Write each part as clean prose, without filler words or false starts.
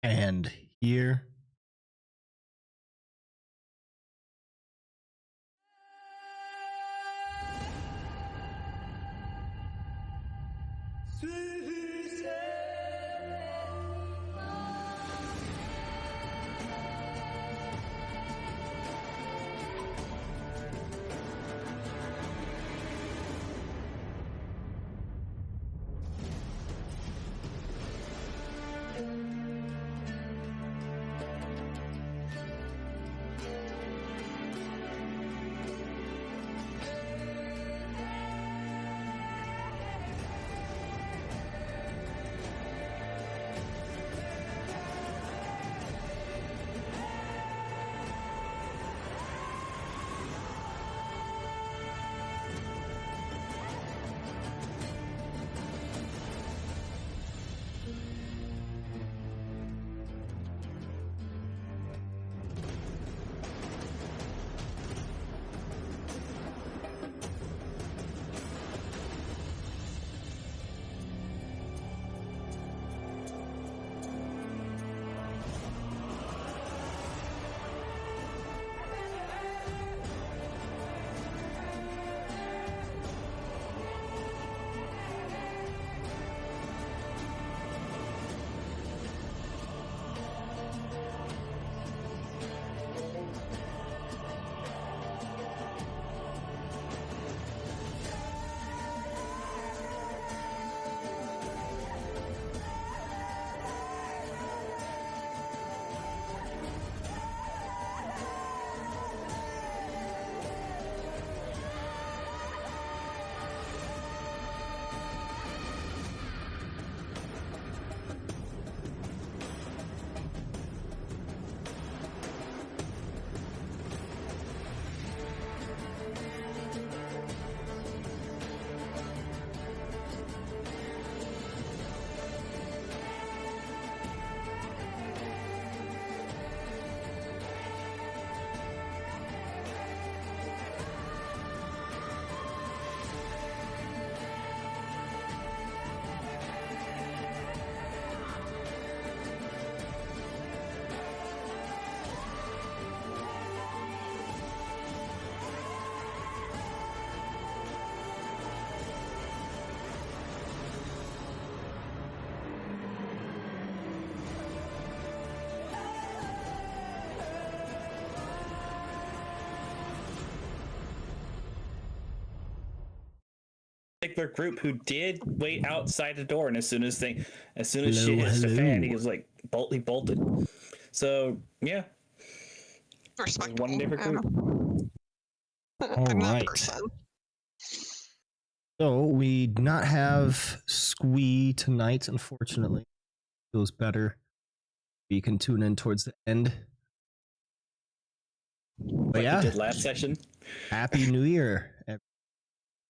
And here. Particular group who did wait outside the door, and as soon as shit hits the fan, he was like he bolted. So yeah, Respectable. one different group. All right. So we do not have Squee tonight, unfortunately. Feels better. You can tune in towards the end. But like yeah, we did last session. Happy New Year.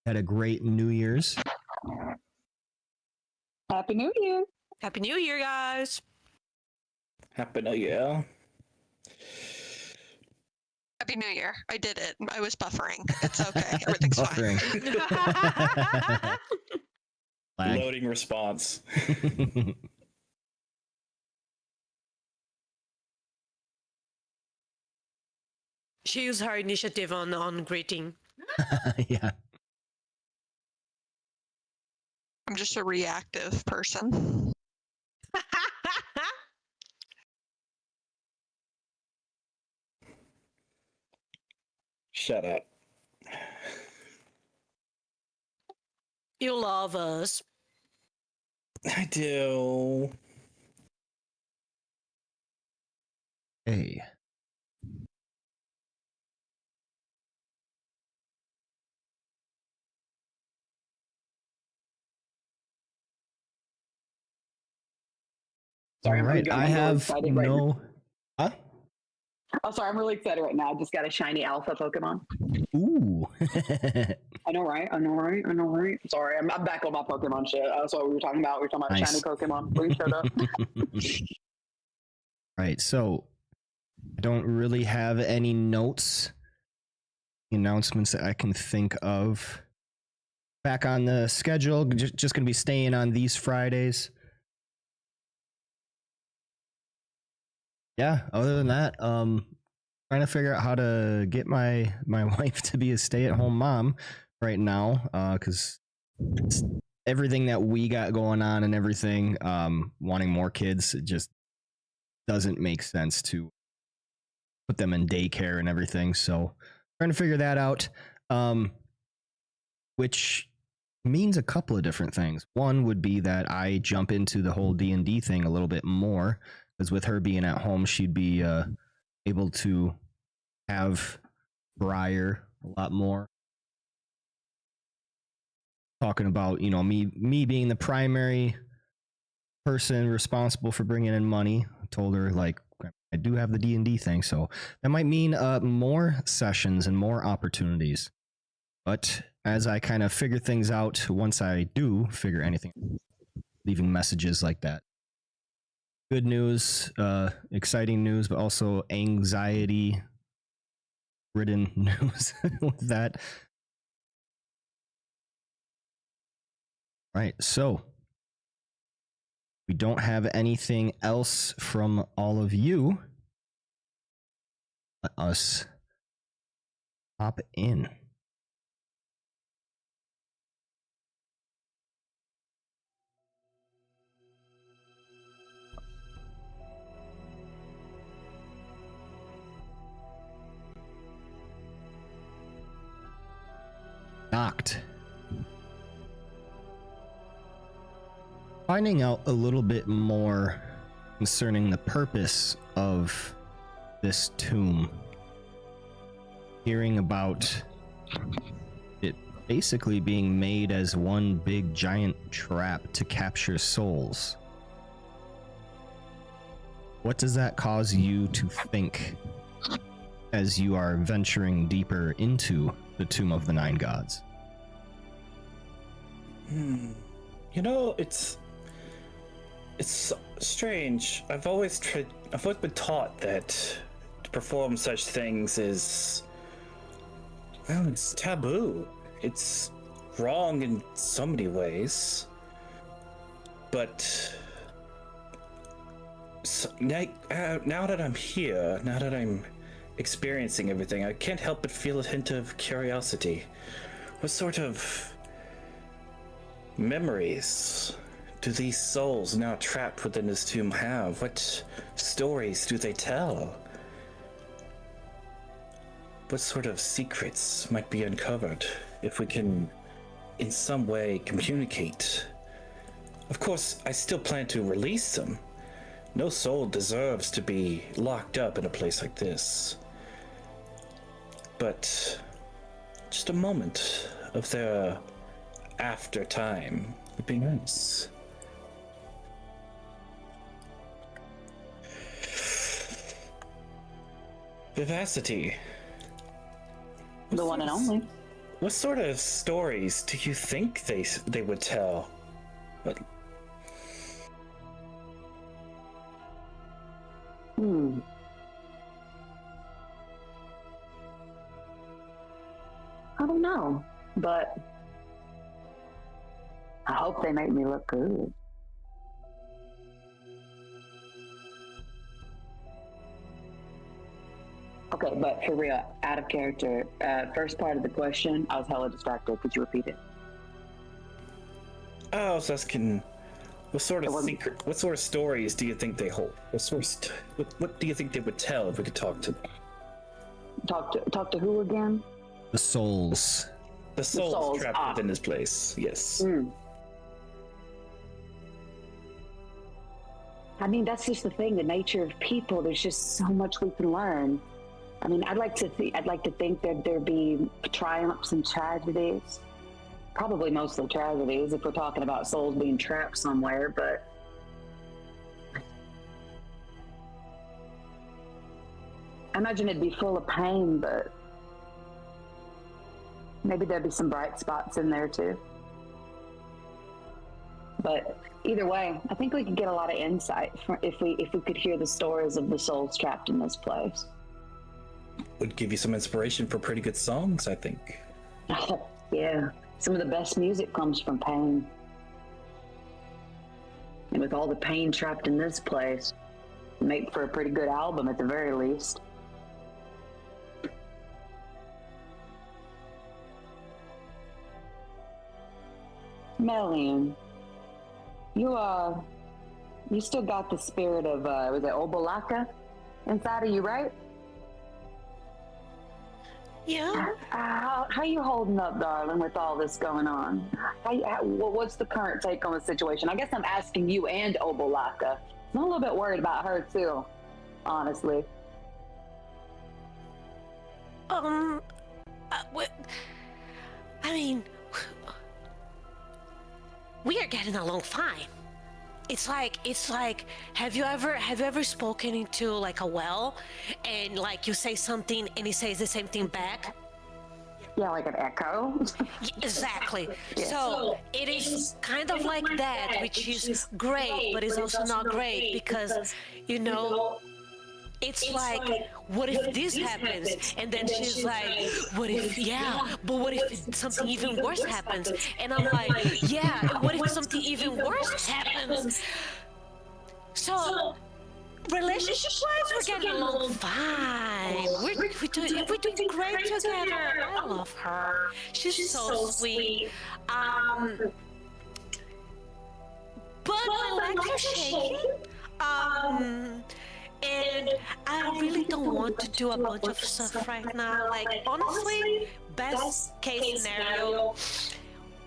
Had a great New Year's. Happy New Year. Happy New Year, guys. Happy New Year. Happy New Year. I did it. I was buffering. It's okay. Everything's Buffering. fine. Loading response. She used her initiative on greeting. Yeah. I'm just a reactive person. Shut up. You love us. I do. Hey. Sorry, All right. I have no. Huh? Oh, sorry, I'm really excited right now. I just got a shiny alpha Pokemon. Ooh. I know, right? Sorry, I'm back on my Pokemon shit. That's what we were talking about. We were talking about Nice. shiny Pokemon. Please shut up. Right. So I don't really have any notes, announcements that I can think of. Back on the schedule, just going to be staying on these Fridays. yeah, other than that, trying to figure out how to get my wife to be a stay-at-home mom right now, because everything that we got going on and everything, wanting more kids, it just doesn't make sense to put them in daycare and everything. So trying to figure that out, which means a couple of different things. One would be that I jump into the whole D&D thing a little bit more, because with her being at home, she'd be able to have Briar a lot more. Talking about, you know, me being the primary person responsible for bringing in money. I told her, like, I do have the D&D thing, so that might mean more sessions and more opportunities. But as I kind of figure things out, once I do figure anything, leaving messages like that. Good news, exciting news, but also anxiety-ridden news with that. Right, so we don't have anything else from all of you. Let us hop in. Knocked. Finding out a little bit more concerning the purpose of this tomb. Hearing about it basically being made as one big giant trap to capture souls. What does that cause you to think as you are venturing deeper into the Tomb of the Nine Gods? You know, it's strange. I've always been taught that to perform such things is, well, it's taboo. It's wrong in so many ways. But now that I'm here, now that I'm experiencing everything, I can't help but feel a hint of curiosity. What sort of memories do these souls now trapped within this tomb have? What stories do they tell? What sort of secrets might be uncovered if we can in some way communicate? Of course, I still plan to release them. No soul deserves to be locked up in a place like this. But just a moment of their after time would be nice. Vivacity. The one and only. What sort of stories do you think they would tell? I don't know, but I hope they make me look good. Okay, but for real, out of character, first part of the question, I was hella distracted. Could you repeat it? I was asking, what sort of stories do you think they hold? What do you think they would tell if we could talk to them? Talk to who again? The souls. The souls trapped within this place, yes. I mean, that's just the thing, the nature of people. There's just so much we can learn. I mean, I'd like to think that there'd be triumphs and tragedies. Probably mostly tragedies if we're talking about souls being trapped somewhere, but I imagine it'd be full of pain, but maybe there'd be some bright spots in there too. But either way, I think we could get a lot of insight if we could hear the stories of the souls trapped in this place. Would give you some inspiration for pretty good songs, I think. Yeah, some of the best music comes from pain. And with all the pain trapped in this place, make for a pretty good album at the very least. Melian, you still got the spirit of, was it Obalaka inside of you, right? Yeah. How you holding up, darling, with all this going on? What's the current take on the situation? I guess I'm asking you and Obalaka. I'm a little bit worried about her too, honestly. I mean, we are getting along fine. It's like, have you ever spoken into like a well, and like you say something and it says the same thing back? Yeah, like an echo. Exactly. Yeah. So it is kind of like that, which is great, but it's also not great because, you know, it's like, what if this happens? And then she's like, what if, yeah, but what if something even worse happens? And I'm like, yeah, what if something even worse happens? So, relationship-wise, we're getting along fine. We're doing great together. I love her. She's so sweet. But my legs are shaking. And I really don't want to do a bunch of stuff right now. Like, honestly, best case scenario,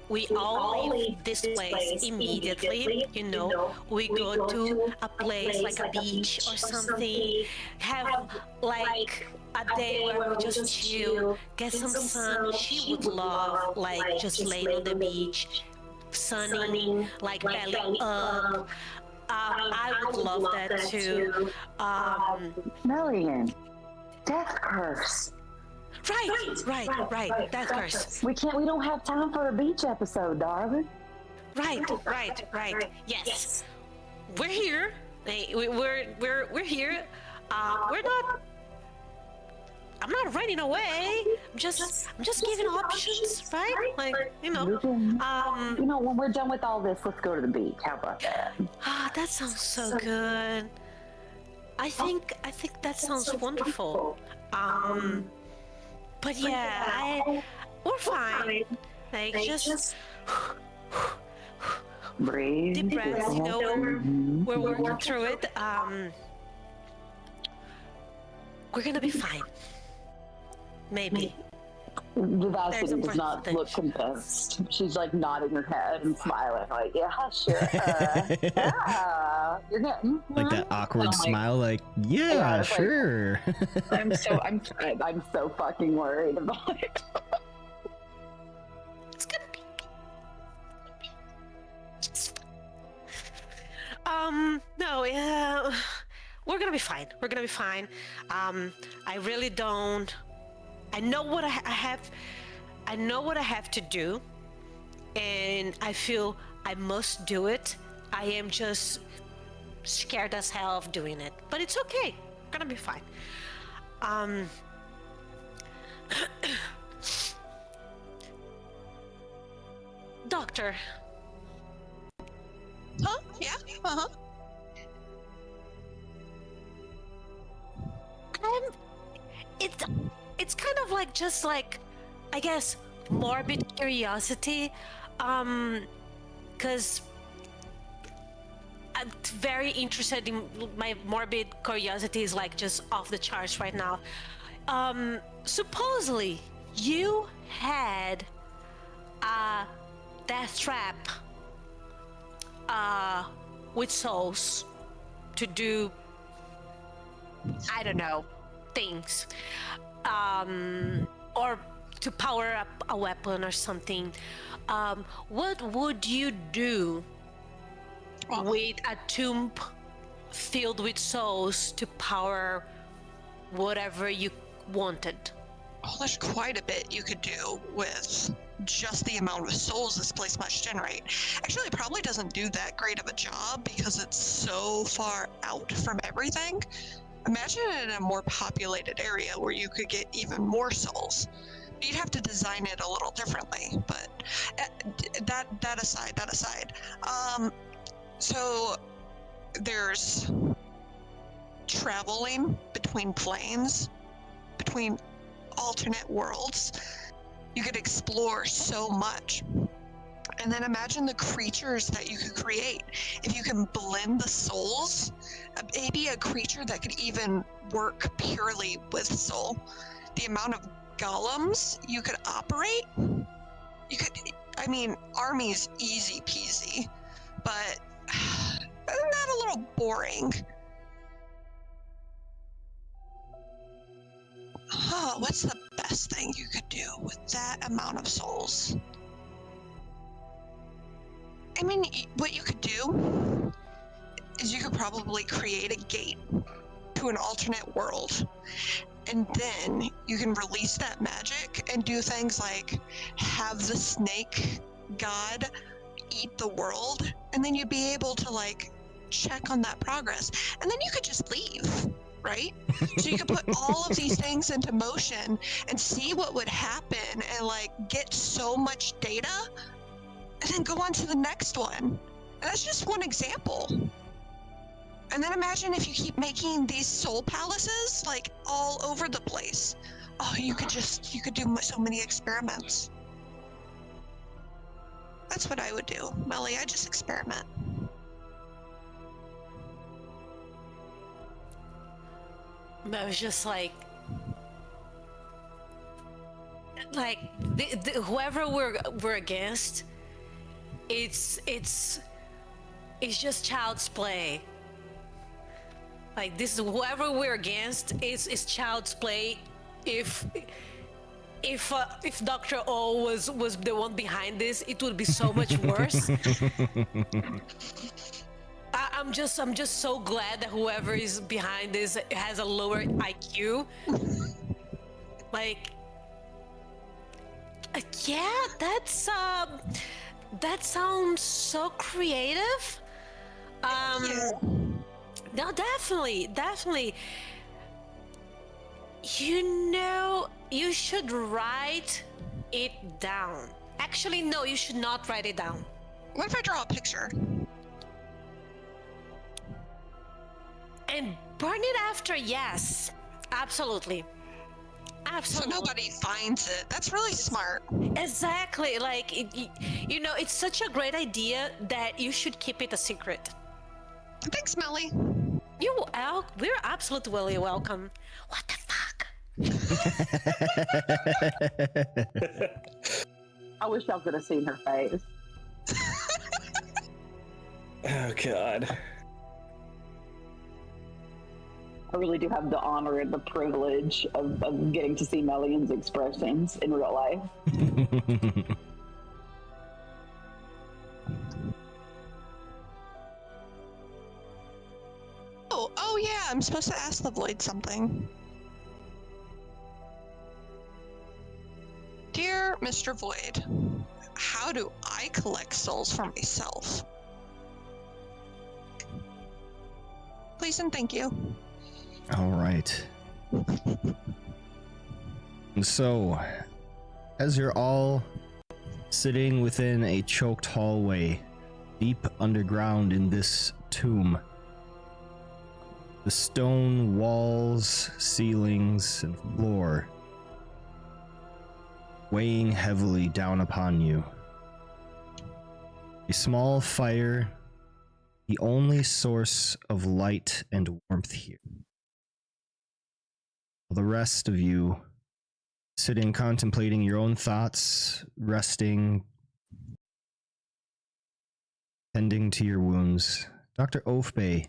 we all leave this place immediately, you know, we go to a place like a beach or something, have like a day where we just chill, get some sun. She would love like just laying on the beach, sunning, like belly up. I would love that too. Melian, death curse. Right. Death curse. We don't have time for a beach episode, darling. Right. Yes. We're here. We're here. I'm not running away. I'm just giving options, right? Like, you know. When we're done with all this, let's go to the beach. How about that? That sounds so good. I think that sounds wonderful. But yeah, we're fine. Like, just breathe. Deep breaths, you know, we're working through it. We're gonna be fine. Maybe. Vivacity does not look convinced. She's like nodding her head and smiling, like, yeah, sure. Yeah, you're getting Like that awkward smile, like, yeah, sure. Like, I'm so fucking worried about it. It's gonna be. No, yeah, we're gonna be fine. We're gonna be fine. I really don't. I know what I have. I know what I have to do, and I feel I must do it. I am just scared as hell of doing it, but it's okay. We're gonna be fine. Doctor. Huh? Yeah? Uh-huh. It's kind of like just like, I guess, morbid curiosity, because I'm very interested in my morbid curiosity is like just off the charts right now. Supposedly you had a death trap with souls to do, I don't know, things, or to power up a weapon or something. What would you do with a tomb filled with souls to power whatever you wanted? Oh, there's quite a bit you could do with just the amount of souls this place must generate. Actually, it probably doesn't do that great of a job because it's so far out from everything. Imagine it in a more populated area where you could get even more souls. You'd have to design it a little differently, but that aside. So there's traveling between planes, between alternate worlds. You could explore so much. And then imagine the creatures that you could create. If you can blend the souls, maybe a creature that could even work purely with soul. The amount of golems you could operate, I mean, armies easy peasy, but isn't that a little boring? Oh, what's the best thing you could do with that amount of souls? I mean, what you could do is you could probably create a gate to an alternate world. And then you can release that magic and do things like have the snake god eat the world. And then you'd be able to like check on that progress. And then you could just leave, right? So you could put all of these things into motion and see what would happen and like get so much data and then go on to the next one. And that's just one example. And then imagine if you keep making these soul palaces like all over the place. Oh, you could do so many experiments. That's what I would do, Melly. I just experiment. I was just like whoever we're against, it's just child's play. Like this is whoever we're against is child's play. If Dr. O was the one behind this, it would be so much worse. I'm just so glad that whoever is behind this has a lower IQ. Like, yeah, that sounds so creative. No, definitely. You know, you should write it down. Actually, no, you should not write it down. What if I draw a picture? And burn it after, yes. Absolutely. So nobody finds it. That's really smart. Exactly. Like, you know, it's such a great idea that you should keep it a secret. Thanks, Melly. We're absolutely welcome. What the fuck? I wish y'all could have seen her face. Oh, God. I really do have the honor and the privilege of getting to see Melian's expressions in real life. Oh yeah, I'm supposed to ask the Void something. Dear Mr. Void, how do I collect souls for myself? Please and thank you. All right. And so, as you're all sitting within a choked hallway, deep underground in this tomb, the stone walls, ceilings, and floor weighing heavily down upon you. A small fire, the only source of light and warmth here. The rest of you sitting contemplating your own thoughts, resting, tending to your wounds. Dr. Oafbay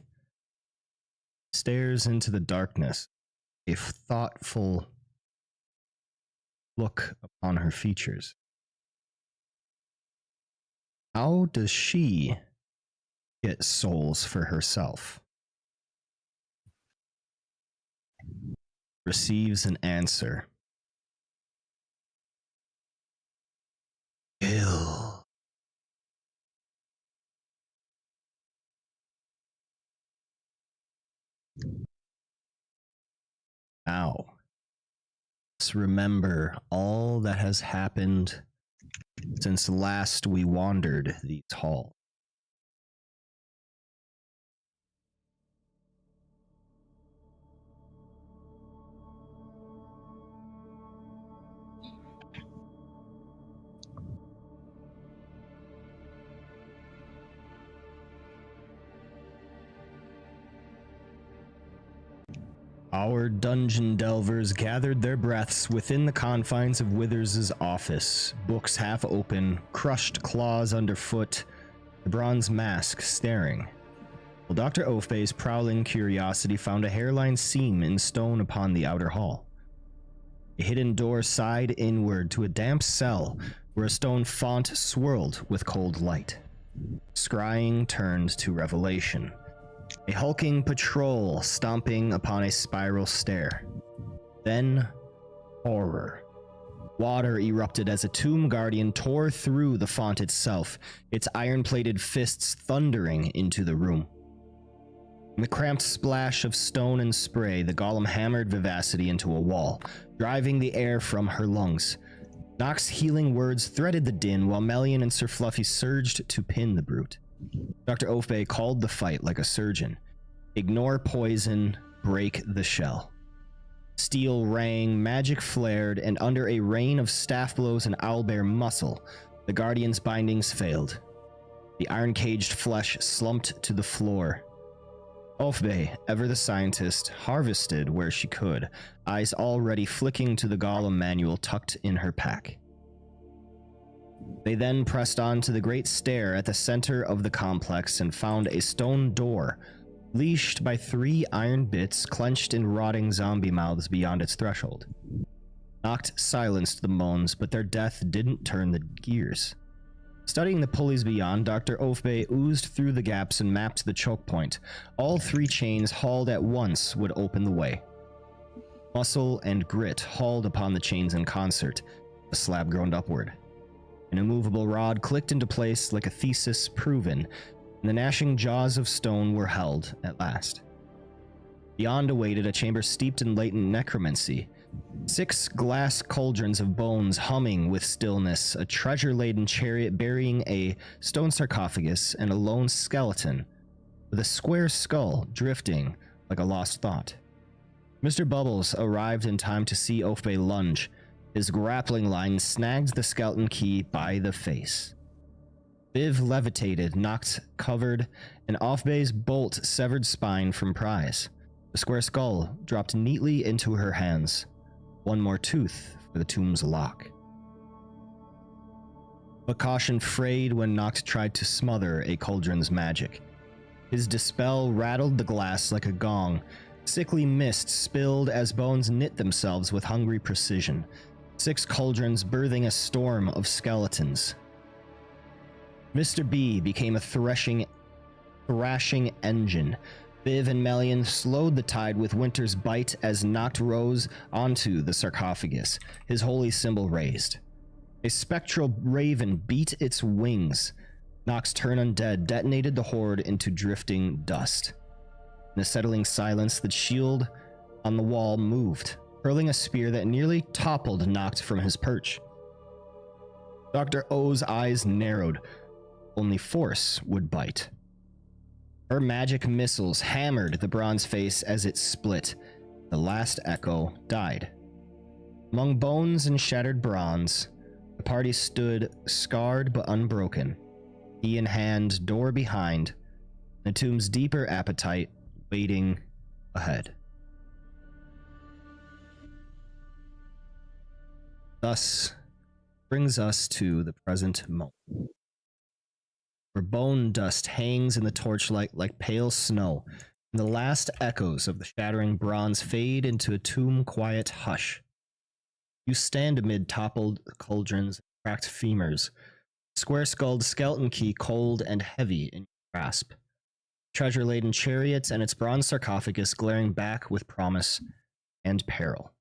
stares into the darkness, a thoughtful look upon her features. How does she get souls for herself? Receives an answer. Kill. Now, let's remember all that has happened since last we wandered these halls. Our dungeon delvers gathered their breaths within the confines of Withers' office, books half open, crushed claws underfoot, the bronze mask staring. While Dr. Oathbay's prowling curiosity found a hairline seam in stone upon the outer hall. A hidden door sighed inward to a damp cell where a stone font swirled with cold light. Scrying turned to revelation. A hulking patrol stomping upon a spiral stair. Then, horror. Water erupted as a tomb guardian tore through the font itself, its iron-plated fists thundering into the room. In the cramped splash of stone and spray, the golem hammered Vivacity into a wall, driving the air from her lungs. Nox's healing words threaded the din while Melian and Sir Fluffy surged to pin the brute. Dr. Oathbay called the fight like a surgeon. Ignore poison, break the shell. Steel rang, magic flared, and under a rain of staff blows and owlbear muscle, the Guardian's bindings failed. The iron-caged flesh slumped to the floor. Oathbay, ever the scientist, harvested where she could, eyes already flicking to the golem manual tucked in her pack. They then pressed on to the great stair at the center of the complex and found a stone door, leashed by 3 iron bits clenched in rotting zombie mouths beyond its threshold. Noct silenced the moans, but their death didn't turn the gears. Studying the pulleys beyond, Dr. Oathbay oozed through the gaps and mapped the choke point. All 3 chains hauled at once would open the way. Muscle and grit hauled upon the chains in concert. The slab groaned upward. An immovable rod clicked into place like a thesis proven, and the gnashing jaws of stone were held at last. Beyond awaited a chamber steeped in latent necromancy. 6 glass cauldrons of bones humming with stillness, a treasure-laden chariot burying a stone sarcophagus, and a lone skeleton with a square skull drifting like a lost thought. Mr. Bubbles arrived in time to see Oathbay lunge. His grappling line snagged the skeleton key by the face. Viv levitated, knocked covered, and Oathbay's bolt severed spine from prize. The square skull dropped neatly into her hands. One more tooth for the tomb's lock. But caution frayed when Noct tried to smother a cauldron's magic. His dispel rattled the glass like a gong. Sickly mist spilled as bones knit themselves with hungry precision. 6 cauldrons birthing a storm of skeletons. Mr. B became a thrashing engine. Viv and Melian slowed the tide with Winter's bite as Noct rose onto the sarcophagus, his holy symbol raised. A spectral raven beat its wings. Noct's turn undead detonated the horde into drifting dust. In the settling silence, the shield on the wall moved, hurling a spear that nearly toppled Noct from his perch. Dr. O's eyes narrowed. Only force would bite. Her magic missiles hammered the bronze face as it split. The last echo died. Among bones and shattered bronze, the party stood scarred but unbroken, key in hand, door behind, the tomb's deeper appetite waiting ahead. Thus brings us to the present moment, where bone dust hangs in the torchlight like pale snow, and the last echoes of the shattering bronze fade into a tomb-quiet hush. You stand amid toppled cauldrons and cracked femurs, square-skulled skeleton key cold and heavy in your grasp, treasure-laden chariots and its bronze sarcophagus glaring back with promise and peril.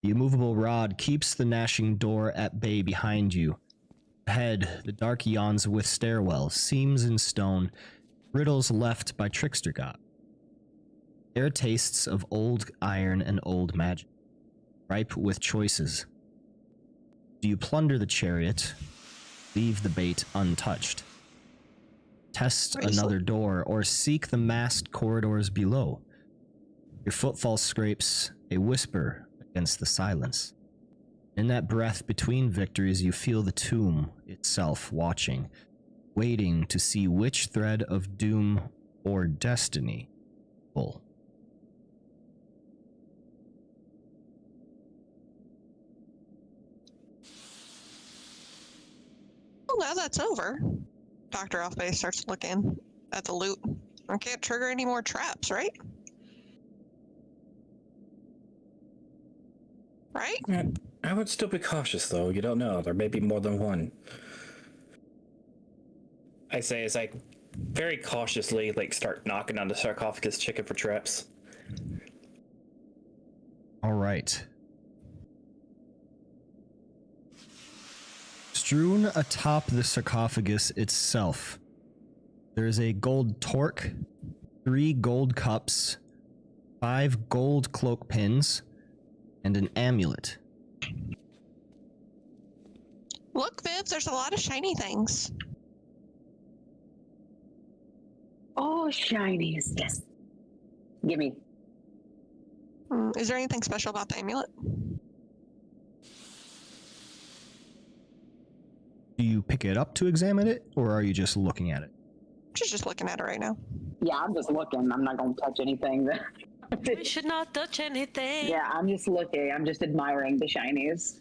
The immovable rod keeps the gnashing door at bay behind you. Ahead, the dark yawns with stairwells, seams in stone, riddles left by trickster god. There are tastes of old iron and old magic, ripe with choices. Do you plunder the chariot, leave the bait untouched? Test another door, or seek the masked corridors below? Your footfall scrapes a whisper against the silence. In that breath between victories, you feel the tomb itself watching, waiting to see which thread of doom or destiny. Bull. Well, now that's over. Dr. Offbase starts looking at the loot. I can't trigger any more traps, right? Right? Yeah, I would still be cautious, though. You don't know. There may be more than one. I say as I very cautiously start knocking on the sarcophagus, checking for traps. All right. Strewn atop the sarcophagus itself, there is a gold torque, 3 gold cups, 5 gold cloak pins, and an amulet. Look, Viv, there's a lot of shiny things. Oh, shinies. Yes. Gimme. Is there anything special about the amulet? Do you pick it up to examine it, or are you just looking at it? She's just looking at it right now. Yeah, I'm just looking. I'm not going to touch anything. We should not touch anything. Yeah, I'm just looking. I'm just admiring the shinies.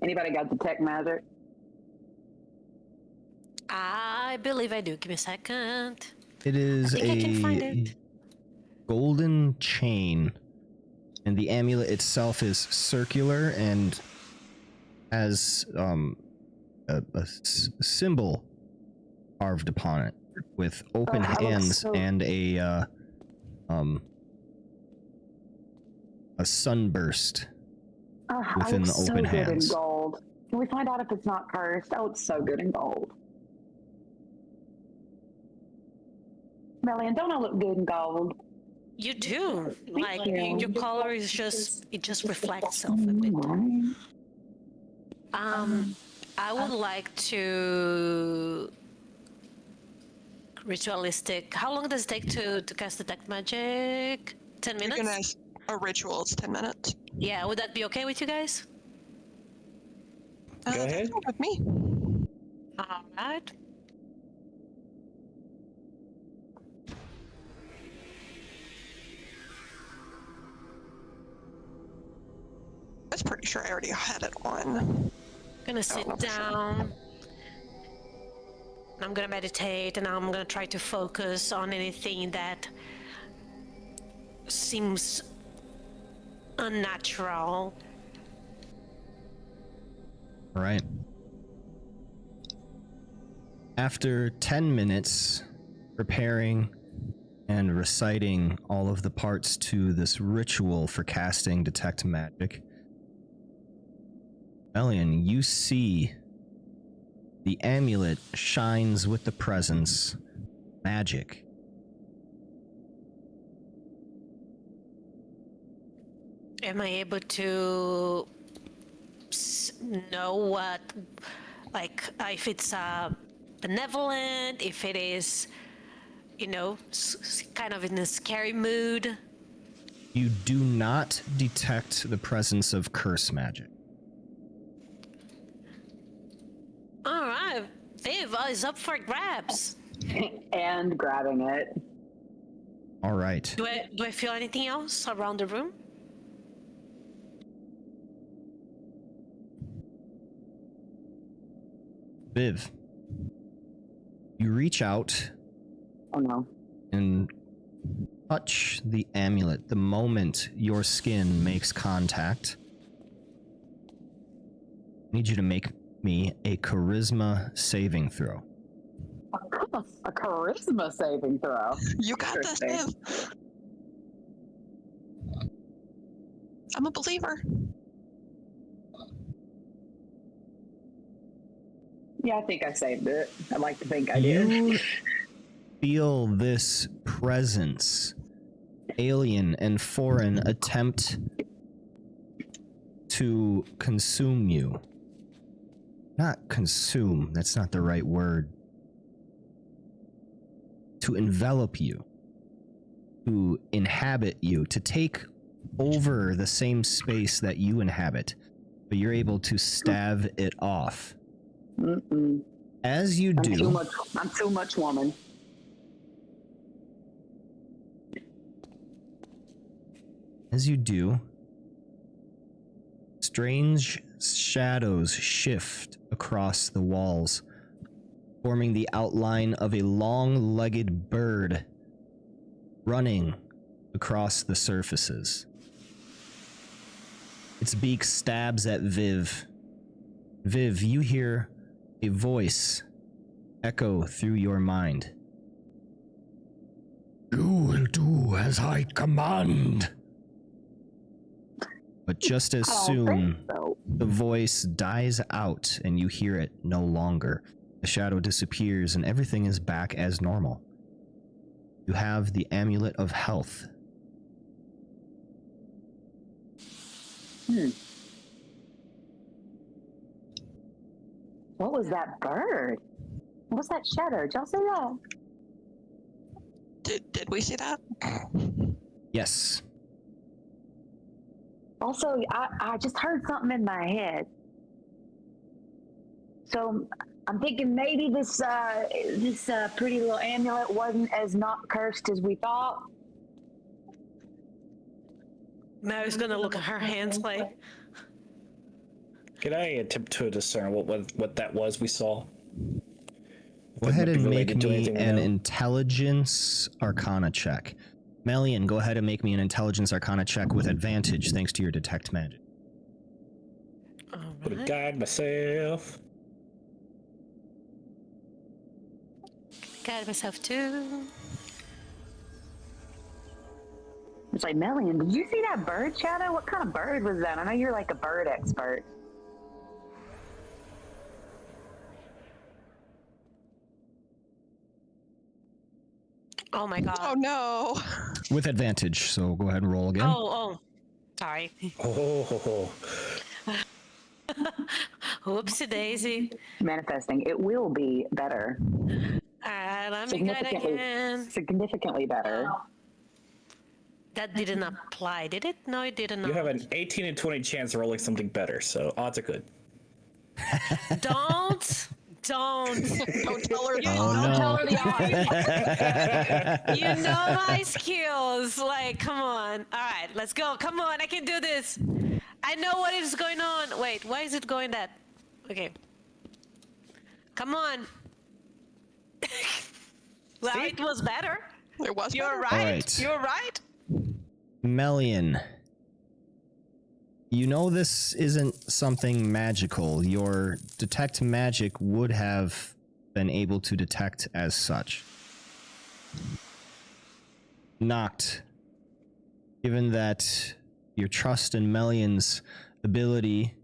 Anybody got detect magic? I believe I do. Give me a second. It is I think I can find it. golden chain, and the amulet itself is circular and has a symbol carved upon it with open hands and a sunburst within the open so good hands. in gold. Can we find out if it's not cursed? Oh, it's so good in gold. Melian, don't I look good in gold? You do. Like you. your color is just reflects itself a bit. I would like to ritualistic. How long does it take to cast detect magic? 10 minutes? You're gonna a ritual, it's 10 minutes. Yeah, would that be okay with you guys? Go ahead. That's fine with me. All right. I was pretty sure I already had it on. Gonna sit know for sure. down. I'm gonna meditate, and I'm gonna try to focus on anything that seems unnatural. All right. After 10 minutes preparing and reciting all of the parts to this ritual for casting detect magic, Elian, you see the amulet shines with the presence magic. Am I able to know what, like, if it's benevolent, if it is, you know, kind of in a scary mood? You do not detect the presence of curse magic. All right, Viv is up for grabs. And grabbing it. All right. Do I feel anything else around the room? Viv, you reach out Oh no. and touch the amulet the moment your skin makes contact. I need you to make me a charisma saving throw. A charisma saving throw. You got this, Viv. I'm a believer. Yeah, I think I saved it. I like to think I did. You feel this presence, alien and foreign, attempt to consume you. Not consume, that's not the right word. To envelop you, to inhabit you, to take over the same space that you inhabit, but you're able to stave it off. Mm-mm. As you I'm do, too much woman. as you do, strange shadows shift across the walls, forming the outline of a long-legged bird running across the surfaces. Its beak stabs at Viv. Viv, you hear a voice echo through your mind. You will do as I command. But just as soon, the voice dies out and you hear it no longer. The shadow disappears and everything is back as normal. You have the Amulet of Health. What was that bird? What was that shadow? Did y'all see that? Did we see that? Yes. Also, I just heard something in my head. So I'm thinking maybe this pretty little amulet wasn't as not cursed as we thought. Mary's gonna look at her hands like, Can I attempt to discern what that was we saw? Go ahead and make me an intelligence arcana check. Melian, go ahead and make me an intelligence arcana check with advantage thanks to your detect magic. Could have guide myself. guide myself too. It's like, Melian, did you see that bird, Shadow? What kind of bird was that? I know you're like a bird expert. Oh my god. Oh no. With advantage, so go ahead and roll again. Oh, sorry. Oh. Whoopsie daisy. Manifesting. It will be better. Alright, let me guide again. Significantly better. That didn't apply, did it? No, it didn't. You have an 18 and 20 chance of rolling something better, so odds are good. Don't tell her the Oh, tell no. her the odds. You know my skills. Like, come on. All right, let's go. Come on, I can do this. I know what is going on. Wait, why is it going that? Okay. Come on. Well, See? it was better. It was. You're better. right. Alright. You're right. Melian, you know this isn't something magical. Your detect magic would have been able to detect as such. Noct, given that your trust in Melian's ability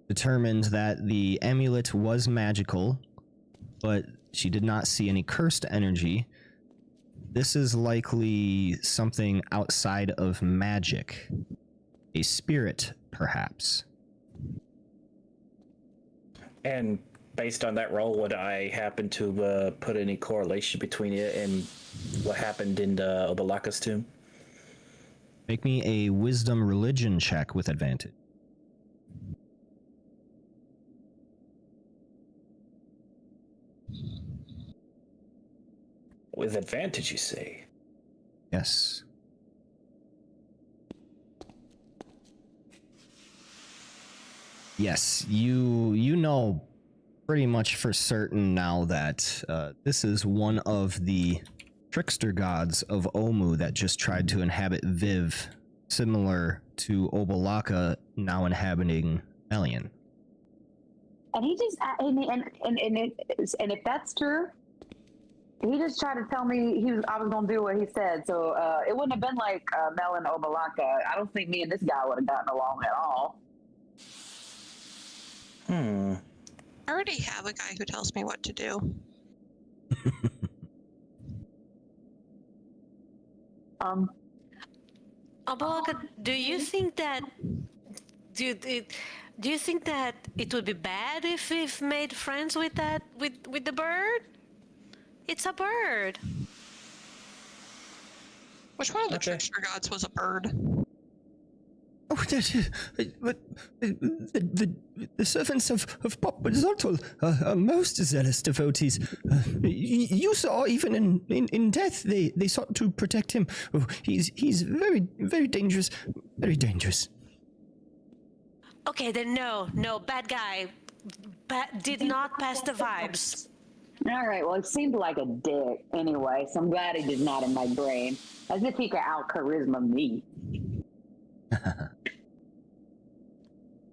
determined that the amulet was magical, but she did not see any cursed energy, this is likely something outside of magic. A spirit, perhaps. And based on that roll, would I happen to put any correlation between it and what happened in the Obalaka's tomb? Make me a wisdom religion check with advantage. With advantage, you say? Yes. Yes, you know pretty much for certain now that this is one of the trickster gods of Omu that just tried to inhabit Viv, similar to Obalaka now inhabiting Melian. And he just and if that's true, he just tried to tell me I was gonna do what he said. So it wouldn't have been like Mel and Obalaka. I don't think me and this guy would have gotten along at all. I already have a guy who tells me what to do. Obalaka, do you think that it would be bad if we've made friends with that with the bird? It's a bird. Which one of the Okay. trickster gods was a bird? Oh, but the servants of Papa Zottel are most zealous devotees. You saw even in death they sought to protect him. Oh, he's very, very dangerous. Very dangerous. Okay, then no, bad guy. Did not pass the vibes. All right, well, it seemed like a dick anyway, so I'm glad he did not in my brain. As if he could out-charisma me.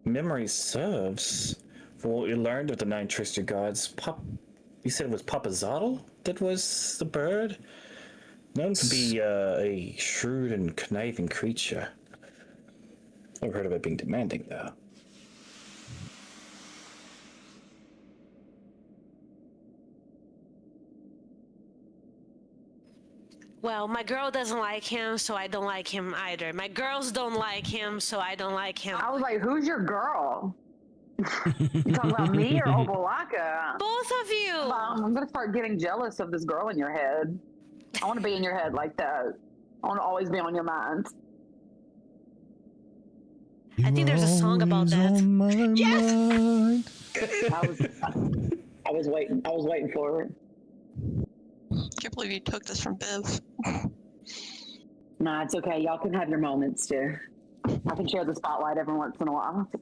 Memory serves. For what we learned of the 9 trickster gods, you said it was Papa Zottel that was the bird? Known to be a shrewd and conniving creature. I've heard of it being demanding, though. Well, my girl doesn't like him, so I don't like him either. My girls don't like him, so I don't like him. I was like, who's your girl? You talking about me or Obolaka? Both of you! I'm going to start getting jealous of this girl in your head. I want to be in your head like that. I want to always be on your mind. I think there's a song about that. Yes! I was waiting for it. Can't believe you took this from Biv. Nah, it's okay. Y'all can have your moments too. I can share the spotlight every once in a while. It's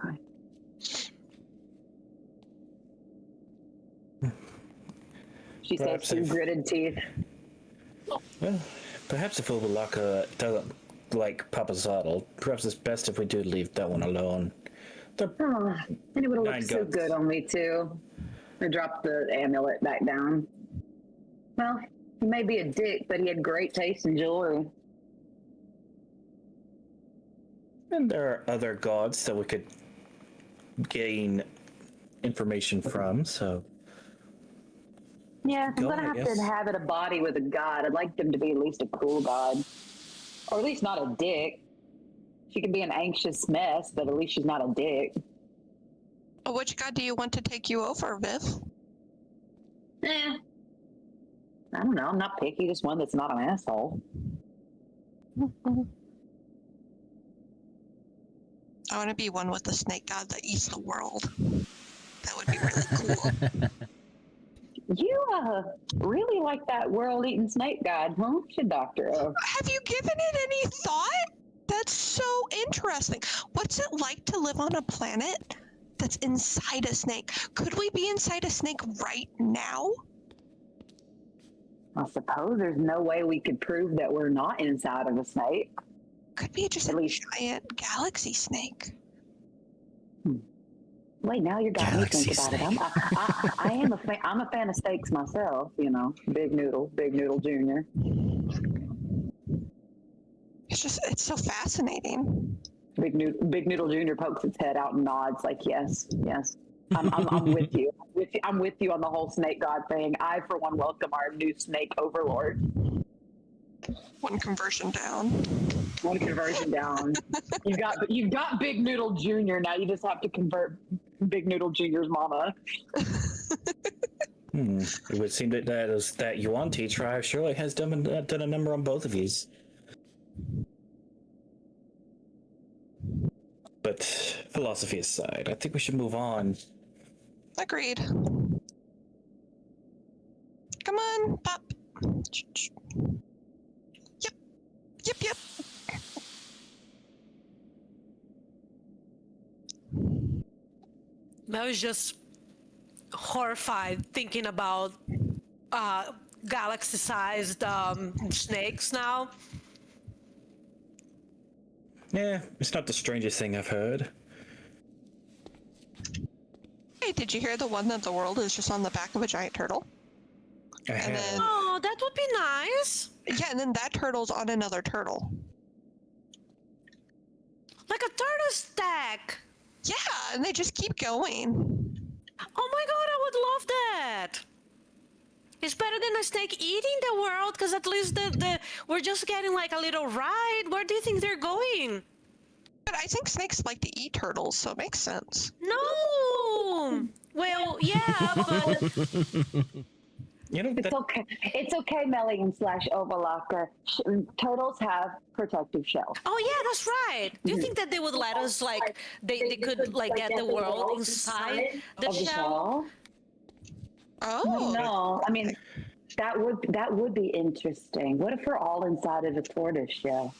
okay. She says through gritted teeth. Well, perhaps if Obolaka doesn't like Papa Zottel, perhaps it's best if we do leave that one alone. And it would have looked so good on me too. I dropped the amulet back down. Well, he may be a dick, but he had great taste in jewelry. And there are other gods that we could gain information from, so... Yeah, I'm going to have to inhabit a body with a god. I'd like them to be at least a cool god. Or at least not a dick. She can be an anxious mess, but at least she's not a dick. Well, which god do you want to take you over, Viv? I don't know. I'm not picky. Just one that's not an asshole. I want to be one with the snake god that eats the world. That would be really cool. You really like that world-eating snake god, huh? Should doctor. Have you given it any thought? That's so interesting. What's it like to live on a planet that's inside a snake? Could we be inside a snake right now? I suppose there's no way we could prove that we're not inside of a snake. Could be just a giant galaxy snake. Wait, now you got Galaxy me thinking about it. I'm a fan of steaks myself. You know, Big Noodle Jr. It's so fascinating. Big Noodle Jr. pokes its head out and nods like, yes. I'm with you. I'm with you on the whole snake god thing. I, for one, welcome our new snake overlord. One conversion down. You've got Big Noodle Jr. Now you just have to convert Big Noodle Jr.'s mama. It would seem that Yuan tribe surely has done a number on both of these. But philosophy aside, I think we should move on. Agreed. Come on, Pop. Yep. I was just horrified thinking about galaxy-sized snakes now. Yeah, it's not the strangest thing I've heard. Hey, did you hear the one that the world is just on the back of a giant turtle? Oh, that would be nice. Yeah, and then that turtle's on another turtle. Like a turtle stack. Yeah, and they just keep going. Oh my god, I would love that. It's better than a snake eating the world, because at least we're just getting like a little ride. Where do you think they're going? But I think snakes like to eat turtles, so it makes sense. No! Well, yeah, but You know, It's okay. It's okay, Melian / Overlocker. Turtles have protective shells. Oh yeah, that's right. Do you think that they would let us like they could like get the world inside the Of the shell? Oh, No, I mean that would be interesting. What if we're all inside of a tortoise shell?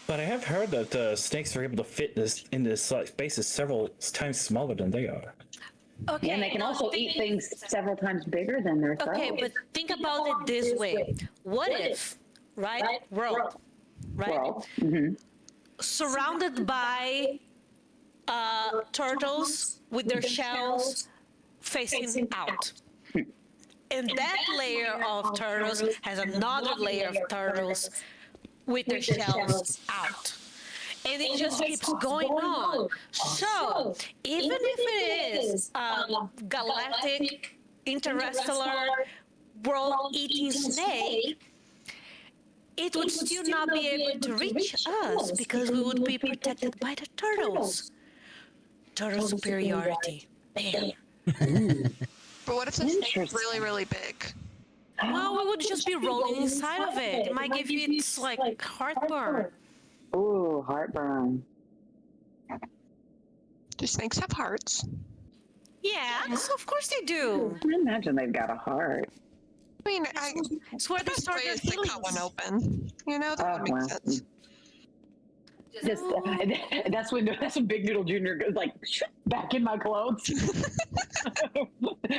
but I have heard that snakes are able to fit in this spaces several times smaller than they are. Okay. And they can also eat things several times bigger than their throat. Okay, but think about it this way. What if, right? World, right? Well, Surrounded by turtles with their shells facing out. And that layer of turtles has another layer of turtles with their shells out. And it just keeps going on. So, even if it is galactic, interstellar, world-eating snake, it would still not be able to reach us because we would be protected by the turtles. Turtle superiority. Man. but what if the snake's really, really big? Well, we would just be rolling inside of it. It might give you it's like heartburn. ooh, heartburn. Do snakes have hearts? Yeah, of course they do. I imagine they've got a heart. I mean, It's where the they best start way their is to cut one feelings. open. You know, that would well. make sense. Just, that's when Big Noodle Jr. goes like back in my clothes.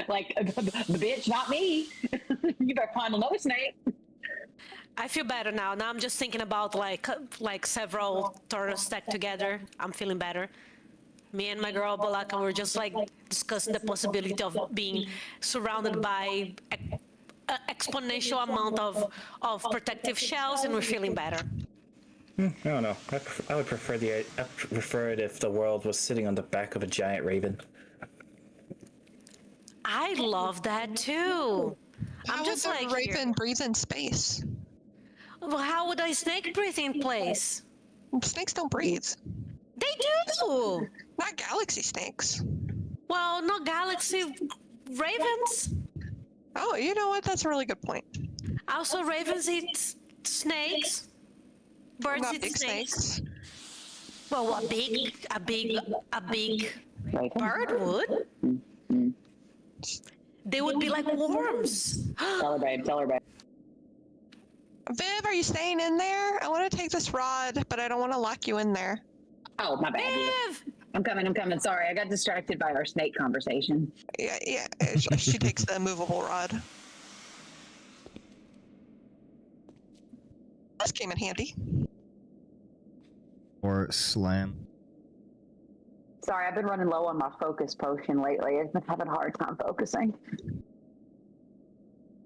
Like the bitch, not me. You better find another snake. I feel better now. Now I'm just thinking about like several turtles stacked together. I'm feeling better. Me and my girl Balaka were just like discussing the possibility of being surrounded by an exponential amount of protective shells, and we're feeling better. I don't know. I would prefer it if the world was sitting on the back of a giant raven. I love that too. How I'm just would the like, raven breathe in space? well, how would a snake breathe in place? Snakes don't breathe. They do. Not galaxy snakes. Well, not galaxy ravens. Oh, you know what? That's a really good point. Also, ravens eat snakes. Birds Not eat big snakes. Well, a big Right. bird would. They would be like worms. Tell her, babe. Viv, are you staying in there? I want to take this rod, but I don't want to lock you in there. Oh, my bad. Viv! I'm coming. Sorry, I got distracted by our snake conversation. Yeah. She takes the movable rod. This came in handy. Or slam. Sorry, I've been running low on my focus potion lately. I've been having a hard time focusing.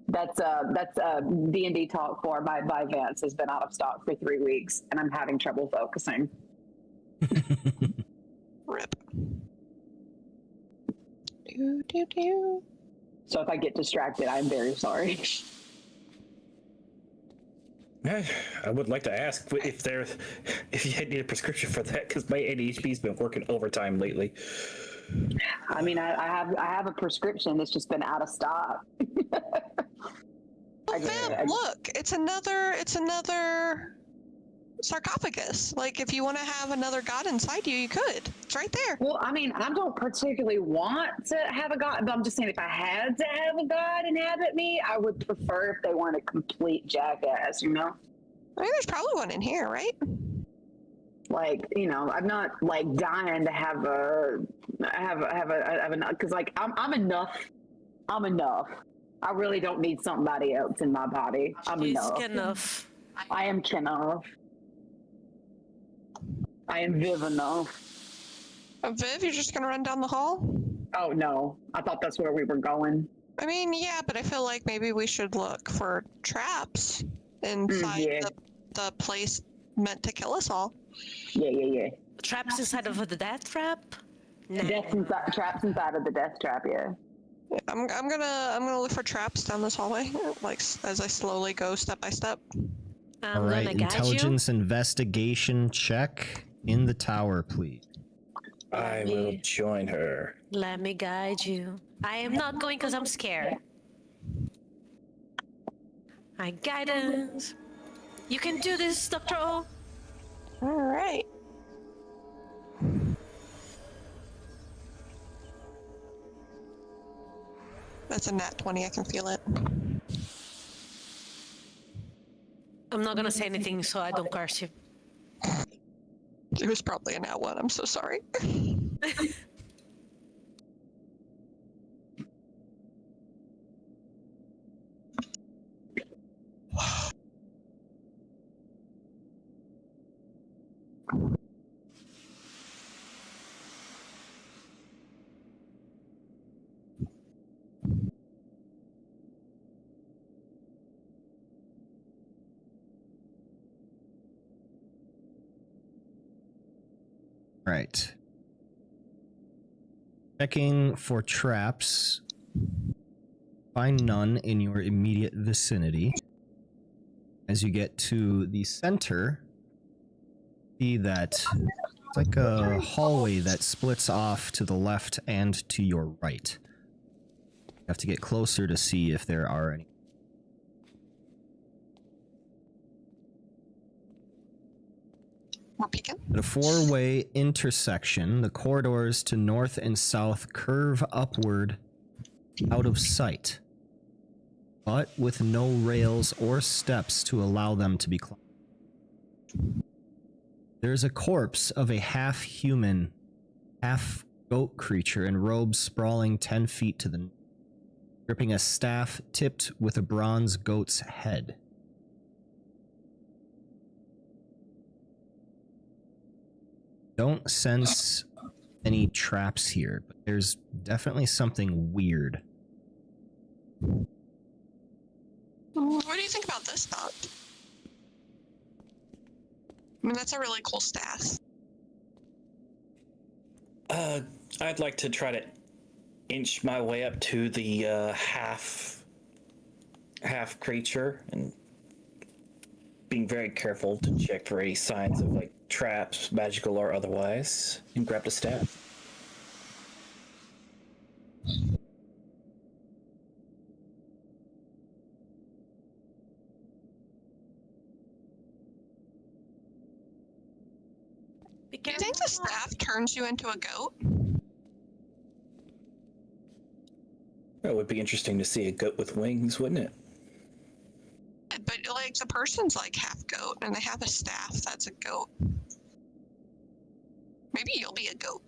That's D&D talk for my Vance has been out of stock for 3 weeks, and I'm having trouble focusing. Rip. Do. So if I get distracted, I'm very sorry. I would like to ask if you need a prescription for that, because my ADHD's been working overtime lately. I mean, I have a prescription that's just been out of stock. Well, Viv, look, it's another sarcophagus. Like, if you want to have another god inside you, you could. It's right there. Well, I mean, I don't particularly want to have a god, but I'm just saying if I had to have a god inhabit me, I would prefer if they weren't a complete jackass, you know? I mean, there's probably one in here, right? Like, you know, I'm not like dying to have a because like I'm enough. I really don't need somebody else in my body. I'm She's enough. enough. I am enough. I am Viv enough. Viv, you're just gonna run down the hall? Oh no, I thought that's where we were going. I mean, yeah, but I feel like maybe we should look for traps inside yeah. the place meant to kill us all. Yeah. Traps inside of the death trap? Nah. Traps inside of the death trap, yeah. I'm gonna look for traps down this hallway, like as I slowly go step by step. I'm All right, gonna guide intelligence investigation check in the tower, please. I will join her. you. Let me guide you. I am not going because I'm scared. My guidance. You can do this, Dr. O. All right. That's a nat 20. I can feel it. I'm not gonna say anything so I don't curse you. It was probably a nat 1. I'm so sorry. Right. Checking for traps. Find none in your immediate vicinity. As you get to the center, see that it's like a hallway that splits off to the left and to your right. You have to get closer to see if there are any. We're peeking. At a four-way intersection, the corridors to north and south curve upward out of sight, but with no rails or steps to allow them to be climbed. There's a corpse of a half-human, half-goat creature in robes sprawling 10 feet to the north, gripping a staff tipped with a bronze goat's head. Don't sense any traps here, but there's definitely something weird. What do you think about this, Doc? I mean, that's a really cool staff. I'd like to try to inch my way up to the half creature and being very careful to check for any signs of like traps, magical or otherwise, and grab the staff. Do you think the staff turns you into a goat? It would be interesting to see a goat with wings, wouldn't it? But like the person's like half goat and they have a staff that's a goat. Maybe you'll be a goat.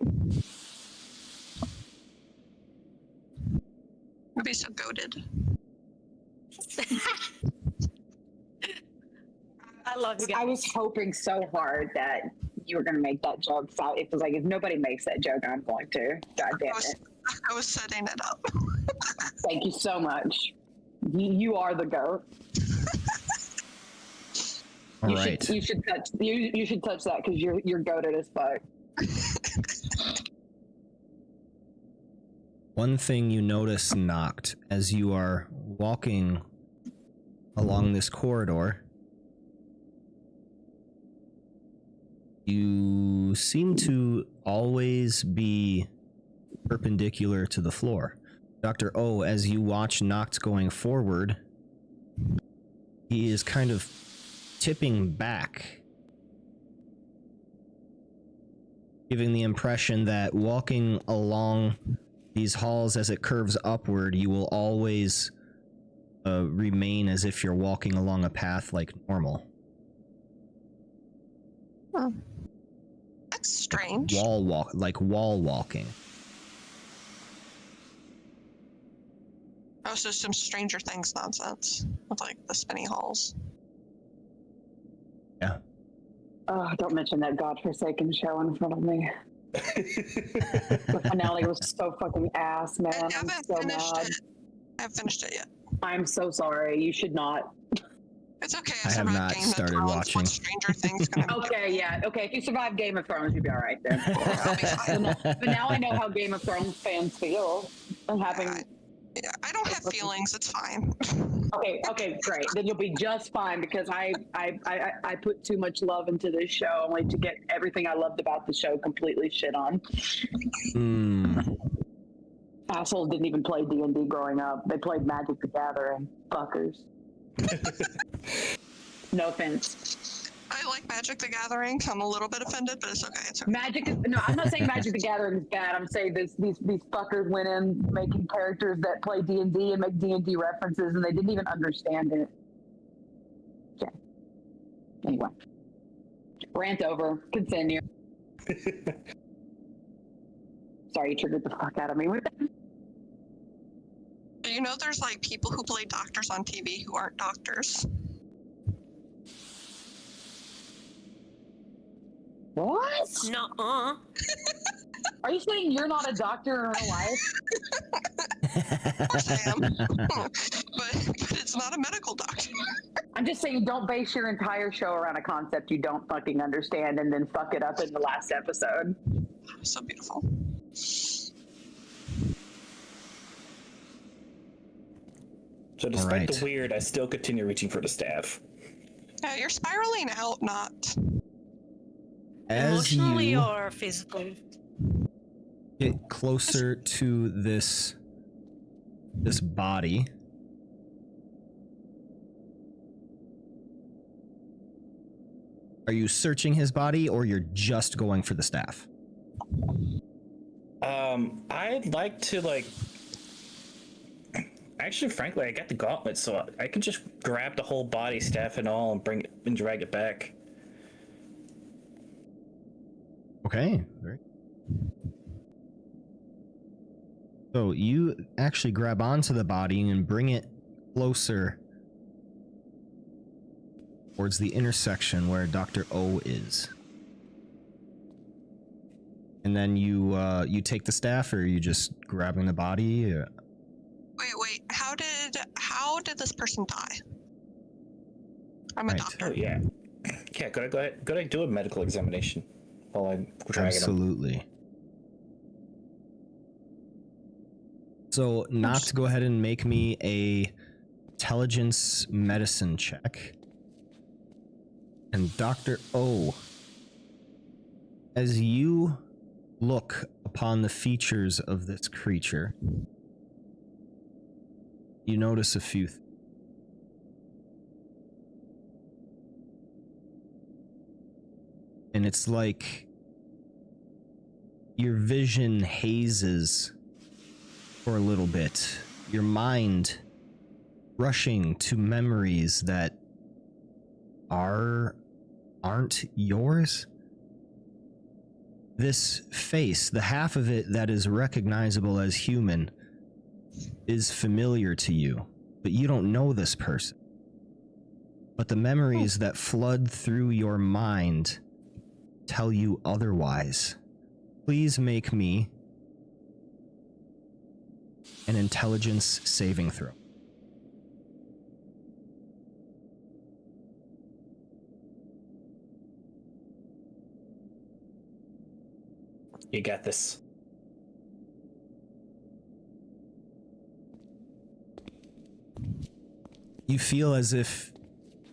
I'd be so goated. I love you guys. I was hoping so hard that you were going to make that joke. So it was like, if nobody makes that joke, I'm going to. God damn it. I was setting it up. Thank you so much. You are the goat. All right. You should touch that because you're goated as fuck. One thing you notice, Noct, as you are walking along this corridor, you seem to always be perpendicular to the floor. Dr. O, as you watch Noct going forward, he is kind of tipping back, giving the impression that walking along these halls as it curves upward, you will always remain as if you're walking along a path like normal. Oh. That's strange. Wall walking. Oh, so some Stranger Things nonsense with like the spinny halls. Yeah. Oh, don't mention that godforsaken show in front of me. The finale was so fucking ass, man. I I'm haven't so finished mad. it. I haven't finished it yet. I'm so sorry. You should not. It's okay. I have not Game of started Thrones. watching. What's Stranger Things gonna be? Okay, yeah. Okay, if you survive Game of Thrones, you'll be all right then. I'll be fine. But now I know how Game of Thrones fans feel. And having. Yeah, I don't have feelings. It's fine. Okay, great. Then you'll be just fine because I put too much love into this show only to get everything I loved about the show completely shit on. Hmm. Assholes didn't even play D&D growing up. They played Magic the Gathering. Fuckers. No offense. I like Magic the Gathering. I'm a little bit offended, but it's okay. It's okay. Magic is no. I'm not saying Magic the Gathering is bad. I'm saying these fuckers went in making characters that play D&D and make D&D references, and they didn't even understand it. Yeah. Anyway, rant over. Continue. Sorry, you triggered the fuck out of me with that. You know, there's like people who play doctors on TV who aren't doctors. What? Nuh-uh. Are you saying you're not a doctor in real life? Of course I am. but it's not a medical doctor. I'm just saying don't base your entire show around a concept you don't fucking understand and then fuck it up in the last episode. So beautiful. So despite Alright. the weird, I still continue reaching for the staff. Yeah, you're spiraling out, not... As Emotionally you or physically? get closer to this body, are you searching his body or you're just going for the staff? I'd like to actually, frankly, I got the gauntlet, so I could just grab the whole body, staff and all, and bring it and drag it back. Okay. Very. So you actually grab onto the body and bring it closer towards the intersection where Dr. O is. And then you take the staff, or are you just grabbing the body? Or... Wait. How did this person die? I'm a Right. doctor. Oh yeah. Yeah, go ahead, do a medical examination while I'm dragging him. Absolutely. So, Noct, go ahead and make me a intelligence medicine check. And Dr. O, as you look upon the features of this creature, you notice a few things. And it's like your vision hazes for a little bit. Your mind rushing to memories that aren't yours. This face, the half of it that is recognizable as human, is familiar to you, but you don't know this person. But the memories that flood through your mind tell you otherwise. Please make me an intelligence saving throw. You got this. You feel as if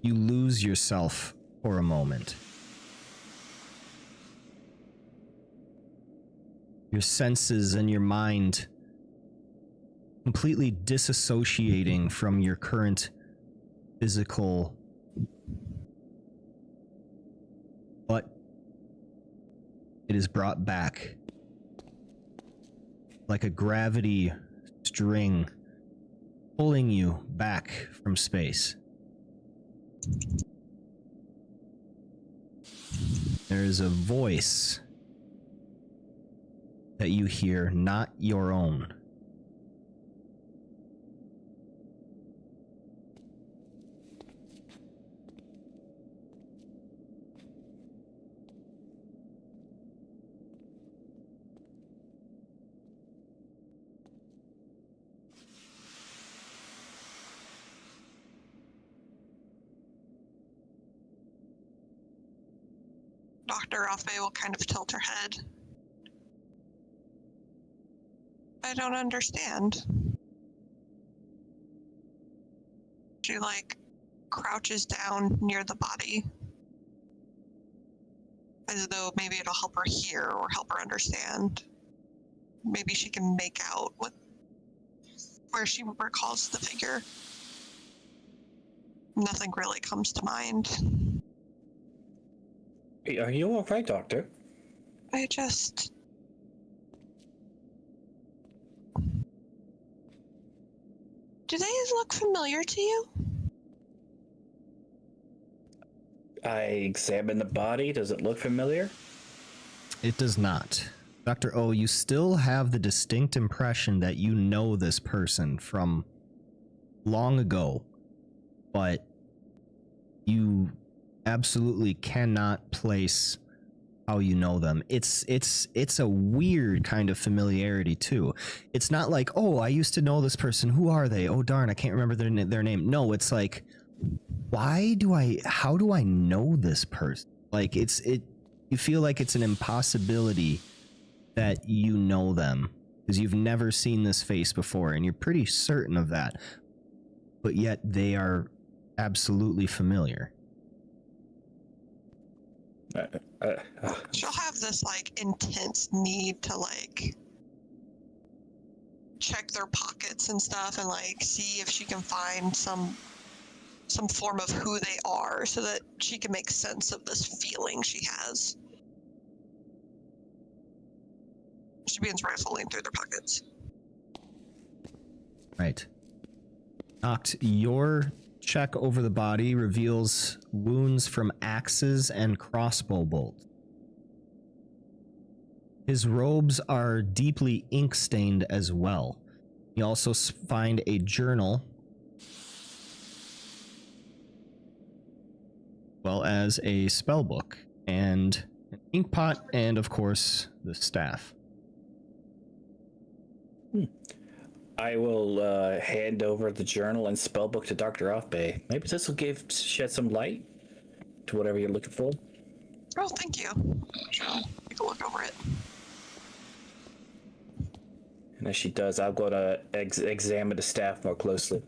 you lose yourself for a moment. Your senses and your mind completely disassociating from your current physical, but it is brought back like a gravity string pulling you back from space. There is a voice that you hear, not your own. Dr. Alfei will kind of tilt her head. I don't understand. She, crouches down near the body. As though maybe it'll help her hear or help her understand. Maybe she can make out where she recalls the figure. Nothing really comes to mind. Are you all right, Doctor? I just... Do they look familiar to you? I examine the body. Does it look familiar? It does not. Dr. O, you still have the distinct impression that you know this person from long ago, but you absolutely cannot place how you know them. It's a weird kind of familiarity too. It's not like, oh, I used to know this person. Who are they? Oh darn, I can't remember their name. No, it's like, how do I know this person? Like you feel like it's an impossibility that you know them because you've never seen this face before and you're pretty certain of that, but yet they are absolutely familiar. She'll have this like intense need to like check their pockets and stuff and like see if she can find some form of who they are so that she can make sense of this feeling she has. She begins rifling through their pockets. Right. Noct, your check over the body reveals wounds from axes and crossbow bolts. His robes are deeply ink-stained as well. You also find a journal, as well as a spellbook, and an ink pot, and of course, the staff. I will hand over the journal and spellbook to Dr. Offbay. Maybe this will shed some light to whatever you're looking for. Oh, thank you. She'll take a look over it. And as she does, I'm going to examine the staff more closely.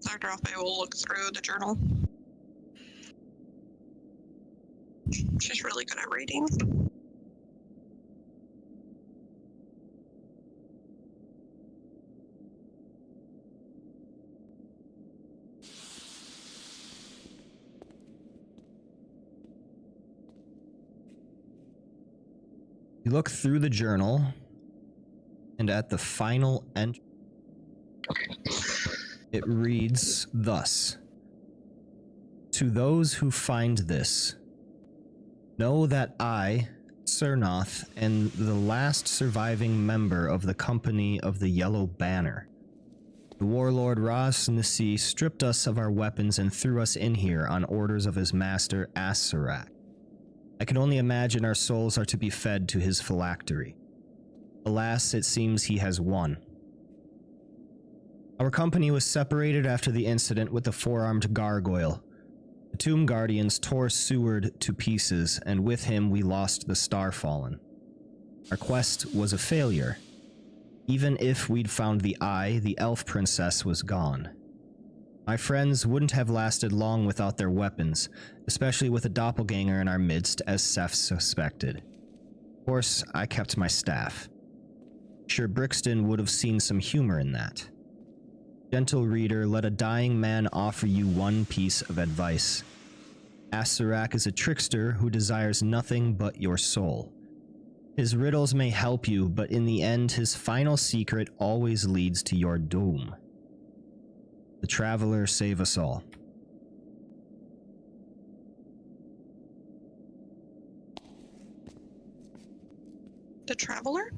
Dr. Offbay will look through the journal. She's really good at reading. You look through the journal, and at the final entry, it reads thus: "To those who find this, know that I, Cernoth, am the last surviving member of the Company of the Yellow Banner. The warlord Ras Nisi stripped us of our weapons and threw us in here on orders of his master Asarak. I can only imagine our souls are to be fed to his phylactery. Alas, it seems he has won. Our company was separated after the incident with the four-armed gargoyle. The Tomb Guardians tore Seward to pieces, and with him we lost the Starfallen. Our quest was a failure. Even if we'd found the Eye, the elf princess was gone. My friends wouldn't have lasted long without their weapons, especially with a doppelganger in our midst, as Seth suspected. Of course, I kept my staff. Sure, Brixton would have seen some humor in that. Gentle reader, let a dying man offer you one piece of advice. Asarak is a trickster who desires nothing but your soul. His riddles may help you, but in the end, his final secret always leads to your doom. The Traveler save us all." The Traveler?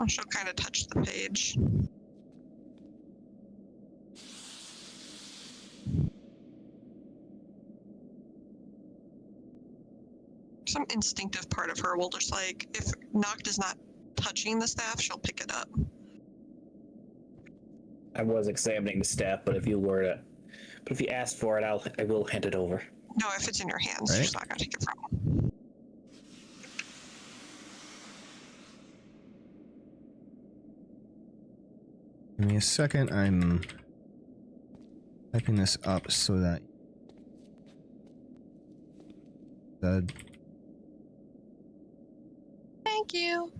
Oh, she'll kind of touch the page. Some instinctive part of her will just like, if Noct is not touching the staff, she'll pick it up. I was examining the staff, but if you asked for it, I will hand it over. No, if it's in your hands, Right. she's not going to take it from. Give me a second, I'm typing this up so that Thank you.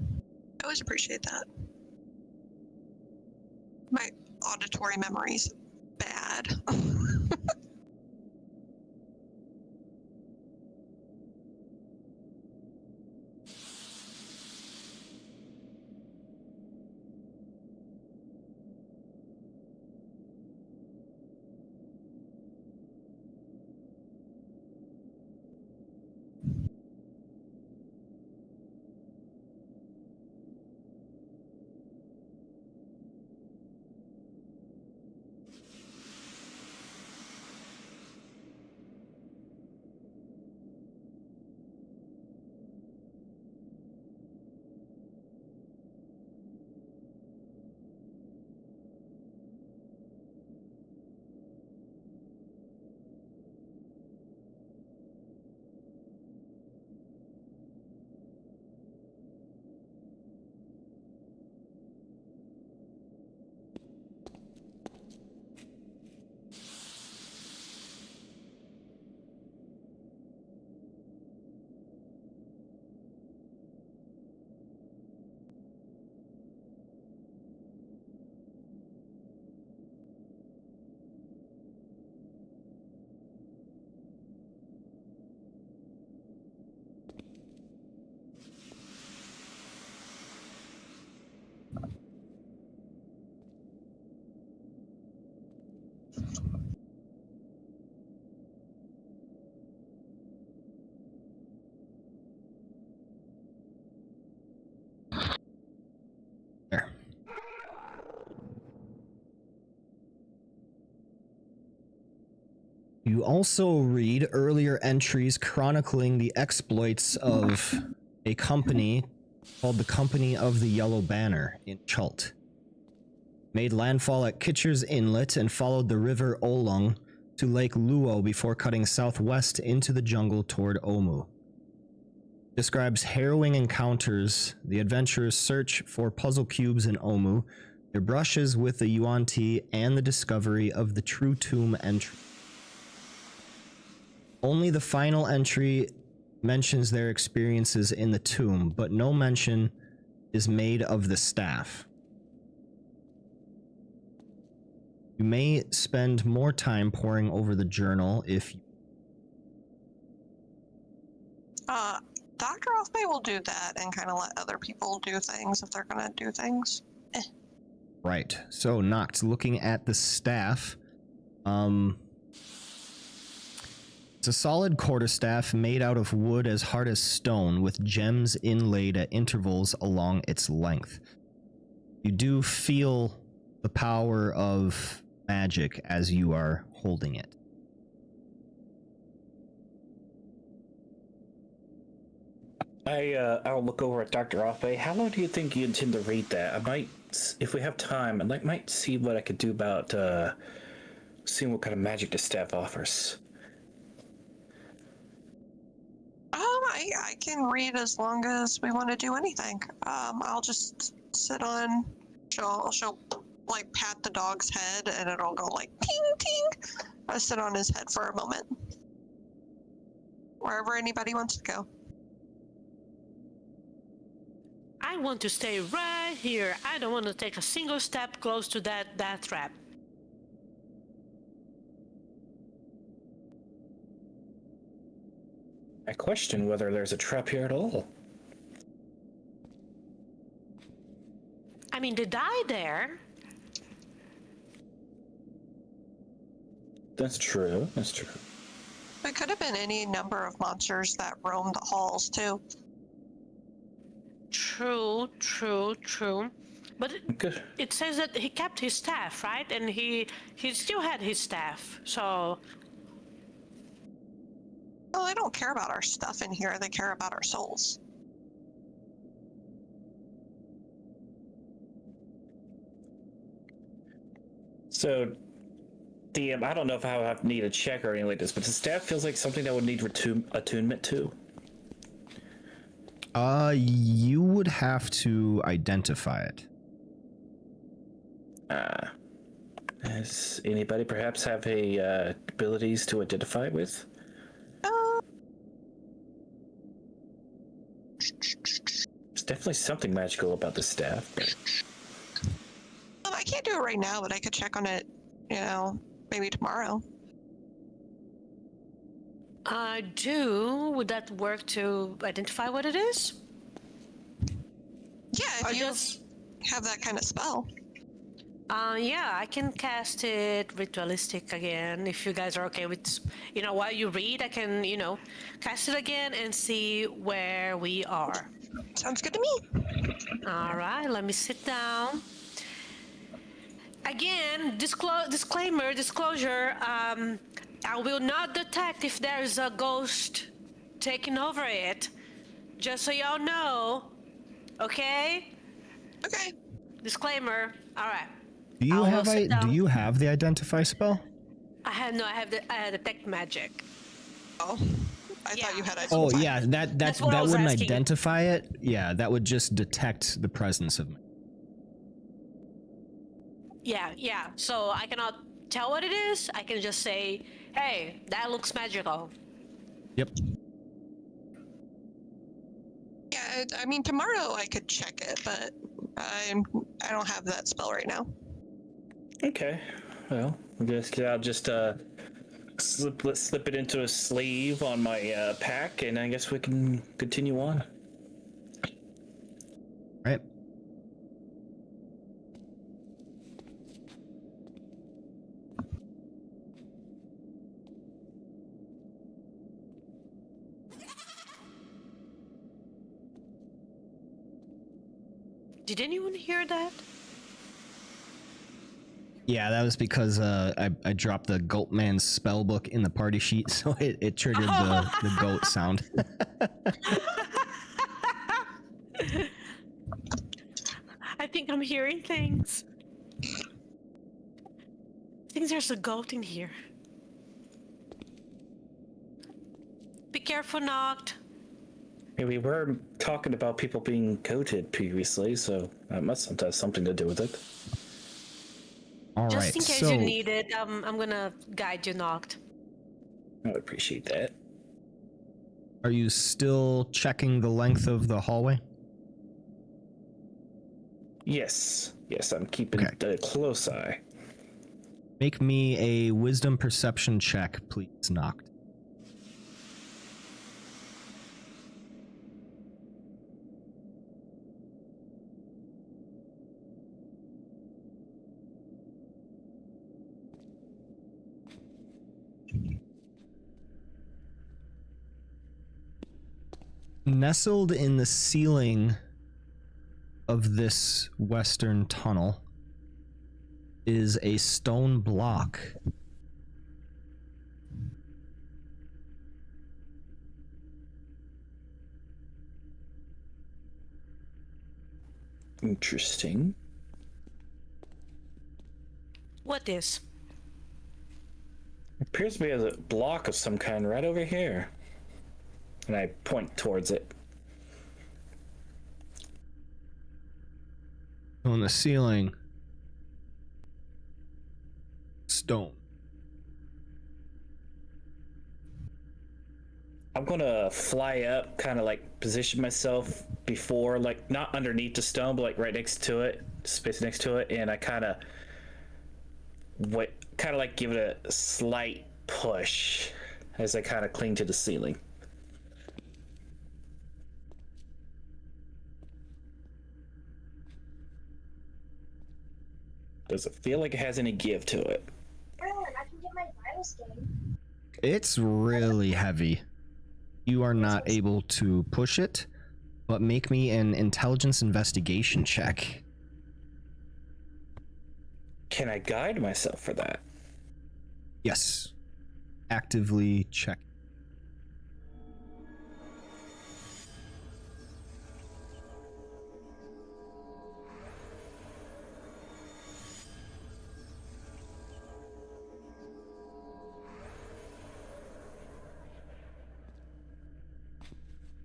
I always appreciate that. My auditory memory's bad. There. You also read earlier entries chronicling the exploits of a company called the Company of the Yellow Banner in Chult. Made landfall at Kitcher's Inlet and followed the river Olung to Lake Luo before cutting southwest into the jungle toward Omu. Describes harrowing encounters, the adventurers' search for puzzle cubes in Omu, their brushes with the Yuan-Ti, and the discovery of the true tomb entry. Only the final entry mentions their experiences in the tomb, but no mention is made of the staff. You may spend more time poring over the journal if you... Dr. Othbay will do that and kind of let other people do things if they're going to do things. Right. So, Noct, looking at the staff, it's a solid quarterstaff made out of wood as hard as stone with gems inlaid at intervals along its length. You do feel the power of magic as you are holding it. I'll look over at Dr. Othbay. How long do you think you intend to read that? I might, if we have time, I might see what I could do about seeing what kind of magic the staff offers. I can read as long as we want to do anything. I'll just sit on. She'll like pat the dog's head, and it'll go like ting ting. I sit on his head for a moment. Wherever anybody wants to go. I want to stay right here. I don't want to take a single step close to that trap. I question whether there's a trap here at all. I mean, they died there. That's true. That's true. It could have been any number of monsters that roam the halls too. True. But it says that he kept his staff, right? And he still had his staff, so... Well, they don't care about our stuff in here. They care about our souls. So, DM, I don't know if I need a check or anything like this, but the staff feels like something that would need attunement to. You would have to identify it. Does anybody perhaps have a abilities to identify it with? definitely something magical about the staff. But... I can't do it right now, but I could check on it, maybe tomorrow. Would that work to identify what it is? Yeah, if you have that kind of spell. Yeah, I can cast it ritualistic again if you guys are okay with, while you read, I can, cast it again and see where we are. Sounds good to me. All right, let me sit down. Again, disclosure, I will not detect if there's a ghost taking over it. Just so y'all know, okay? Okay. Disclaimer, all right. Do you have the identify spell? I have the detect magic. Oh, I thought you had. Oh yeah, that wouldn't asking. identify it. Yeah, that would just detect the presence of. Yeah. So I cannot tell what it is. I can just say, hey, that looks magical. Yep. Yeah, I mean tomorrow I could check it, but I don't have that spell right now. Okay, well, I'll just slip it into a sleeve on my pack, and I guess we can continue on. Right. Did anyone hear that? Yeah, that was because I dropped the goat man's spell book in the party sheet, so it triggered the goat sound. I think I'm hearing things. I think there's a goat in here. Be careful, Noct. Yeah, we were talking about people being goated previously, so that must have something to do with it. All Just right, in case you need it, I'm gonna guide you, Noct. I would appreciate that. Are you still checking the length of the hallway? Yes, I'm keeping a close eye. Make me a wisdom perception check, please, Noct. Nestled in the ceiling of this western tunnel is a stone block. Interesting. What is? It appears to be a block of some kind right over here. And I point towards it. On the ceiling, stone. I'm gonna fly up, kind of like position myself before, like not underneath the stone, but like right next to it, space next to it, and I kind of like give it a slight push as I kind of cling to the ceiling. Does it feel like it has any give to it? I can get my virus game. It's really heavy. You are not able to push it, but make me an intelligence investigation check. Can I guide myself for that? Yes. Actively check.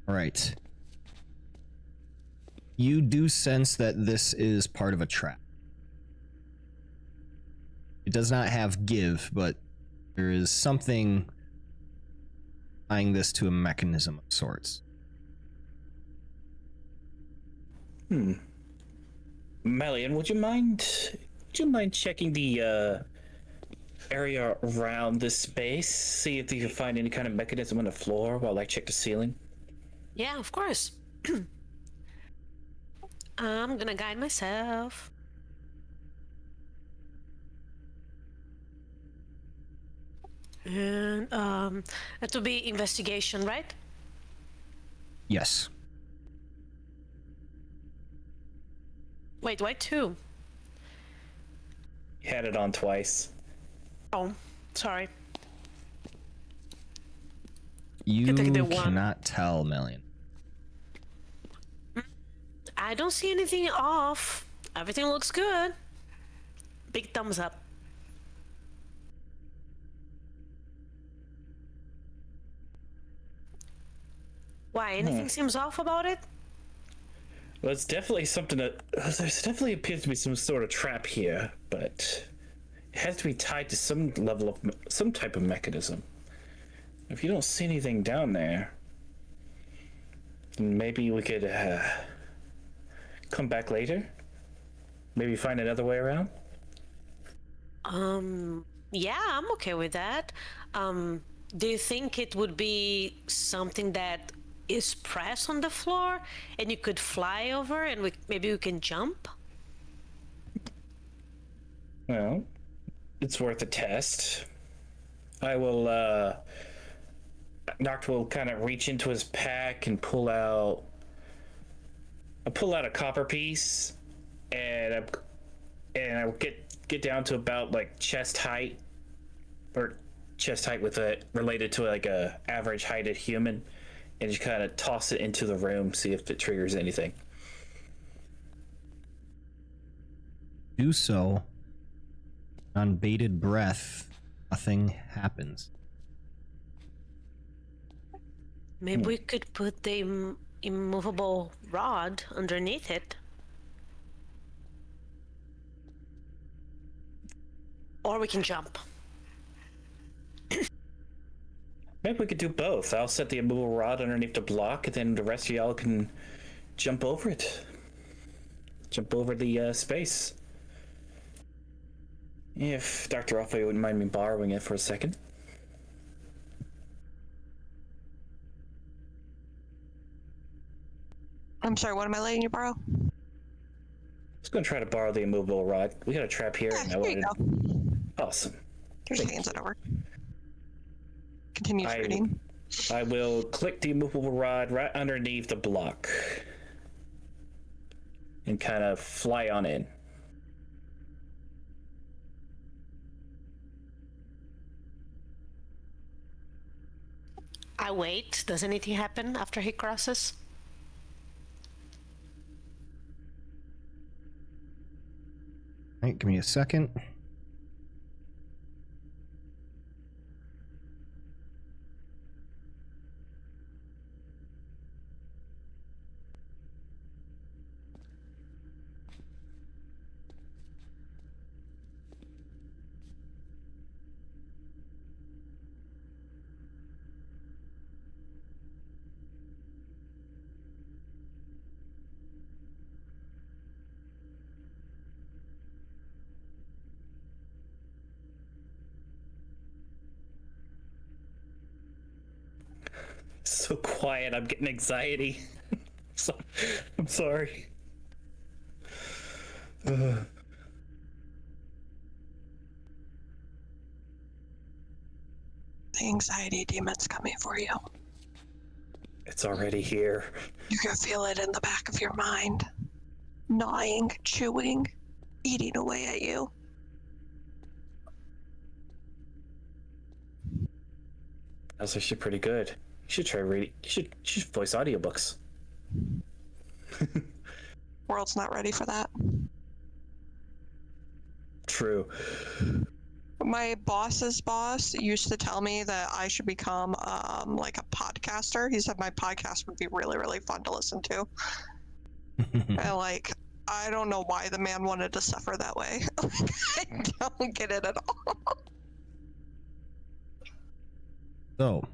All right. You do sense that this is part of a trap. It does not have give, but there is something tying this to a mechanism of sorts. Melian, would you mind checking the area around this space? See if you can find any kind of mechanism on the floor while I check the ceiling? Yeah, of course. I'm gonna guide myself. And that would be investigation, right? Yes. Wait, why two? You had it on twice. Oh, sorry. You take the one. cannot tell, Melian. I don't see anything off. Everything looks good. Big thumbs up. Why? Anything seems off about it? Well, it's definitely something that there's definitely appears to be some sort of trap here, but it has to be tied to some level of some type of mechanism. If you don't see anything down there, then maybe we could come back later. Maybe find another way around. Yeah, I'm okay with that. Do you think it would be something that is pressed on the floor and you could fly over and maybe we can jump? Well, it's worth a test. I will, Noct will kind of reach into his pack and pull out a copper piece, and I will get down to about like chest height with it related to like a average heighted human, and just kind of toss it into the room, see if it triggers anything. Do so. On bated breath, nothing happens. Maybe we could put the immovable rod underneath it. Or we can jump. Maybe we could do both. I'll set the immovable rod underneath the block, and then the rest of y'all can jump over it. Jump over the space. If Dr. Alfay wouldn't mind me borrowing it for a second. I'm sorry, what am I letting you borrow? I was going to try to borrow the immovable rod. We got a trap here. Yeah, and here you go. Awesome. Here's your hands it over. Continue shooting. I will click the immovable rod right underneath the block and kind of fly on in. I wait. Does anything happen after he crosses? All right, give me a second. So quiet, I'm getting anxiety. I'm sorry. The anxiety demon's coming for you. It's already here. You can feel it in the back of your mind. Gnawing, chewing, eating away at you. That's actually pretty good. You should try reading. You should voice audiobooks. World's not ready for that. True. My boss's boss used to tell me that I should become like a podcaster. He said my podcast would be really, really fun to listen to. And I don't know why the man wanted to suffer that way. I don't get it at all. So,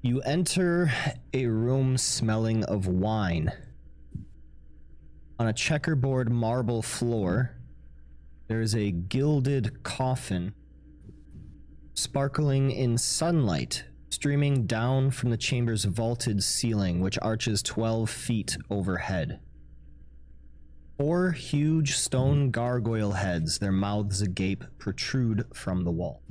you enter a room smelling of wine On a checkerboard marble floor, there is a gilded coffin sparkling in sunlight, streaming down from the chamber's vaulted ceiling, which arches 12 feet overhead. 4 huge stone gargoyle heads, their mouths agape, protrude from the wall.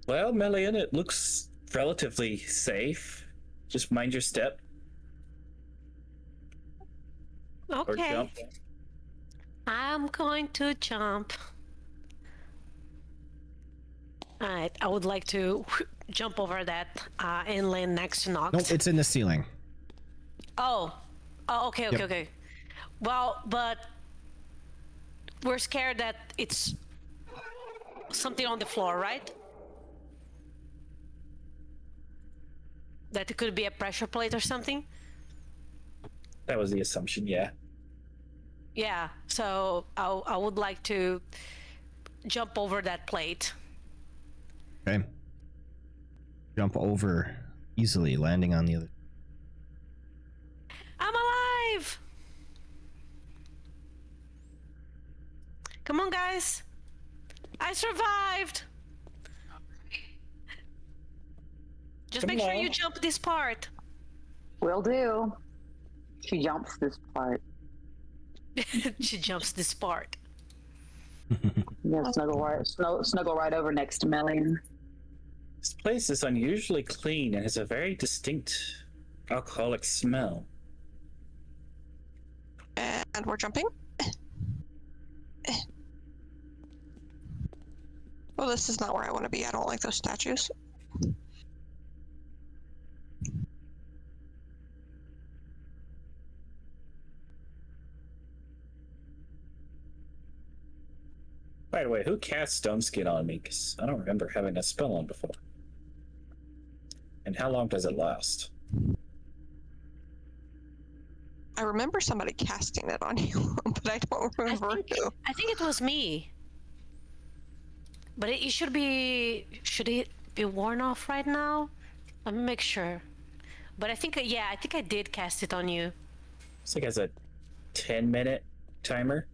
Well, Melian, it looks relatively safe. Just mind your step. Or Okay. jump. I'm going to jump. Alright, I would like to jump over that and land next to Nox. Nope, it's in the ceiling. Oh, okay. Yep. Okay. Well, but we're scared that it's something on the floor, right? That it could be a pressure plate or something? That was the assumption, yeah. Yeah, so I would like to jump over that plate. Okay. Jump over easily, landing on the other. I'm alive! Come on, guys. I survived. Just make sure you jump this part. Will do. She jumps this part. She jumps this part. Yeah, snuggle right over next to Melian. This place is unusually clean and has a very distinct alcoholic smell. And we're jumping. Well, this is not where I want to be. I don't like those statues. By the way, who cast Stone Skin on me? Because I don't remember having that spell on before. And how long does it last? I remember somebody casting it on you, but I don't remember who. I think it was me. But it should be... Should it be worn off right now? Let me make sure. But I think, yeah, I think I did cast it on you. It's like it has a 10-minute timer.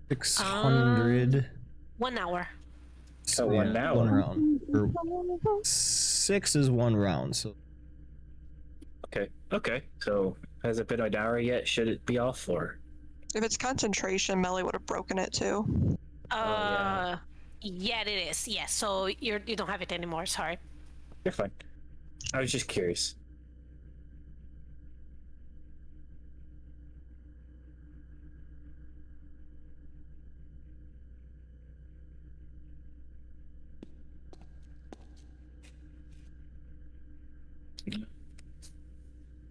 $600. 1 hour. So 1 hour. 1 round. Or 6 is 1 round. So Okay. So has it been an hour yet? Should it be off or? If it's concentration, Melly would have broken it too. yeah. Yeah, it is. Yeah, so you don't have it anymore. Sorry. You're fine. I was just curious.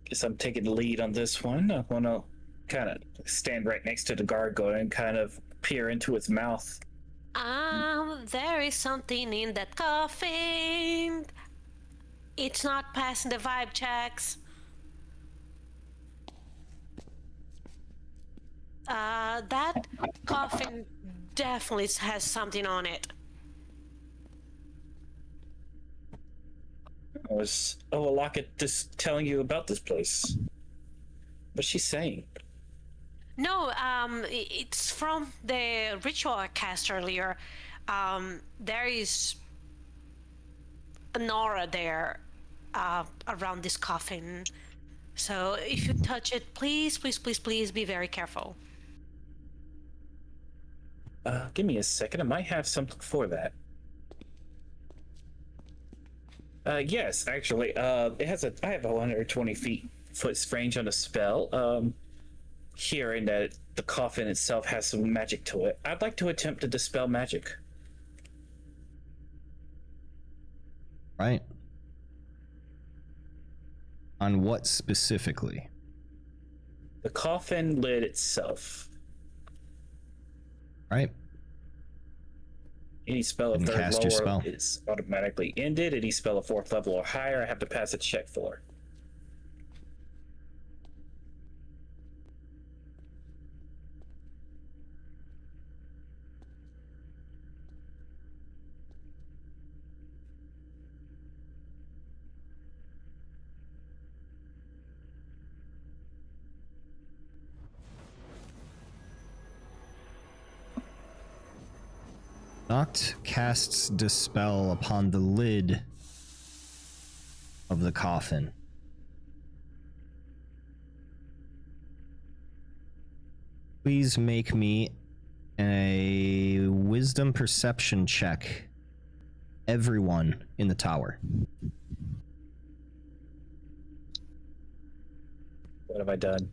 Guess I'm taking the lead on this one. I want to kind of stand right next to the gargoyle and kind of peer into its mouth. There is something in that coffin. It's not passing the vibe checks. That coffin definitely has something on it. Was Locket just telling you about this place? What's she saying? No, it's from the ritual I cast earlier. There is an aura there around this coffin. So if you touch it, please be very careful. Give me a second. I might have something for that. Yes, actually. I have a 120 foot range on the spell. Hearing that the coffin itself has some magic to it, I'd like to attempt to dispel magic. right. On what specifically? The coffin lid itself. Right. Any spell of Didn't third cast your lower spell. is automatically ended. Any spell of 4th level or higher, I have to pass a check for. Noct casts Dispel upon the lid of the coffin. Please make me a wisdom perception check. Everyone in the tower. What have I done?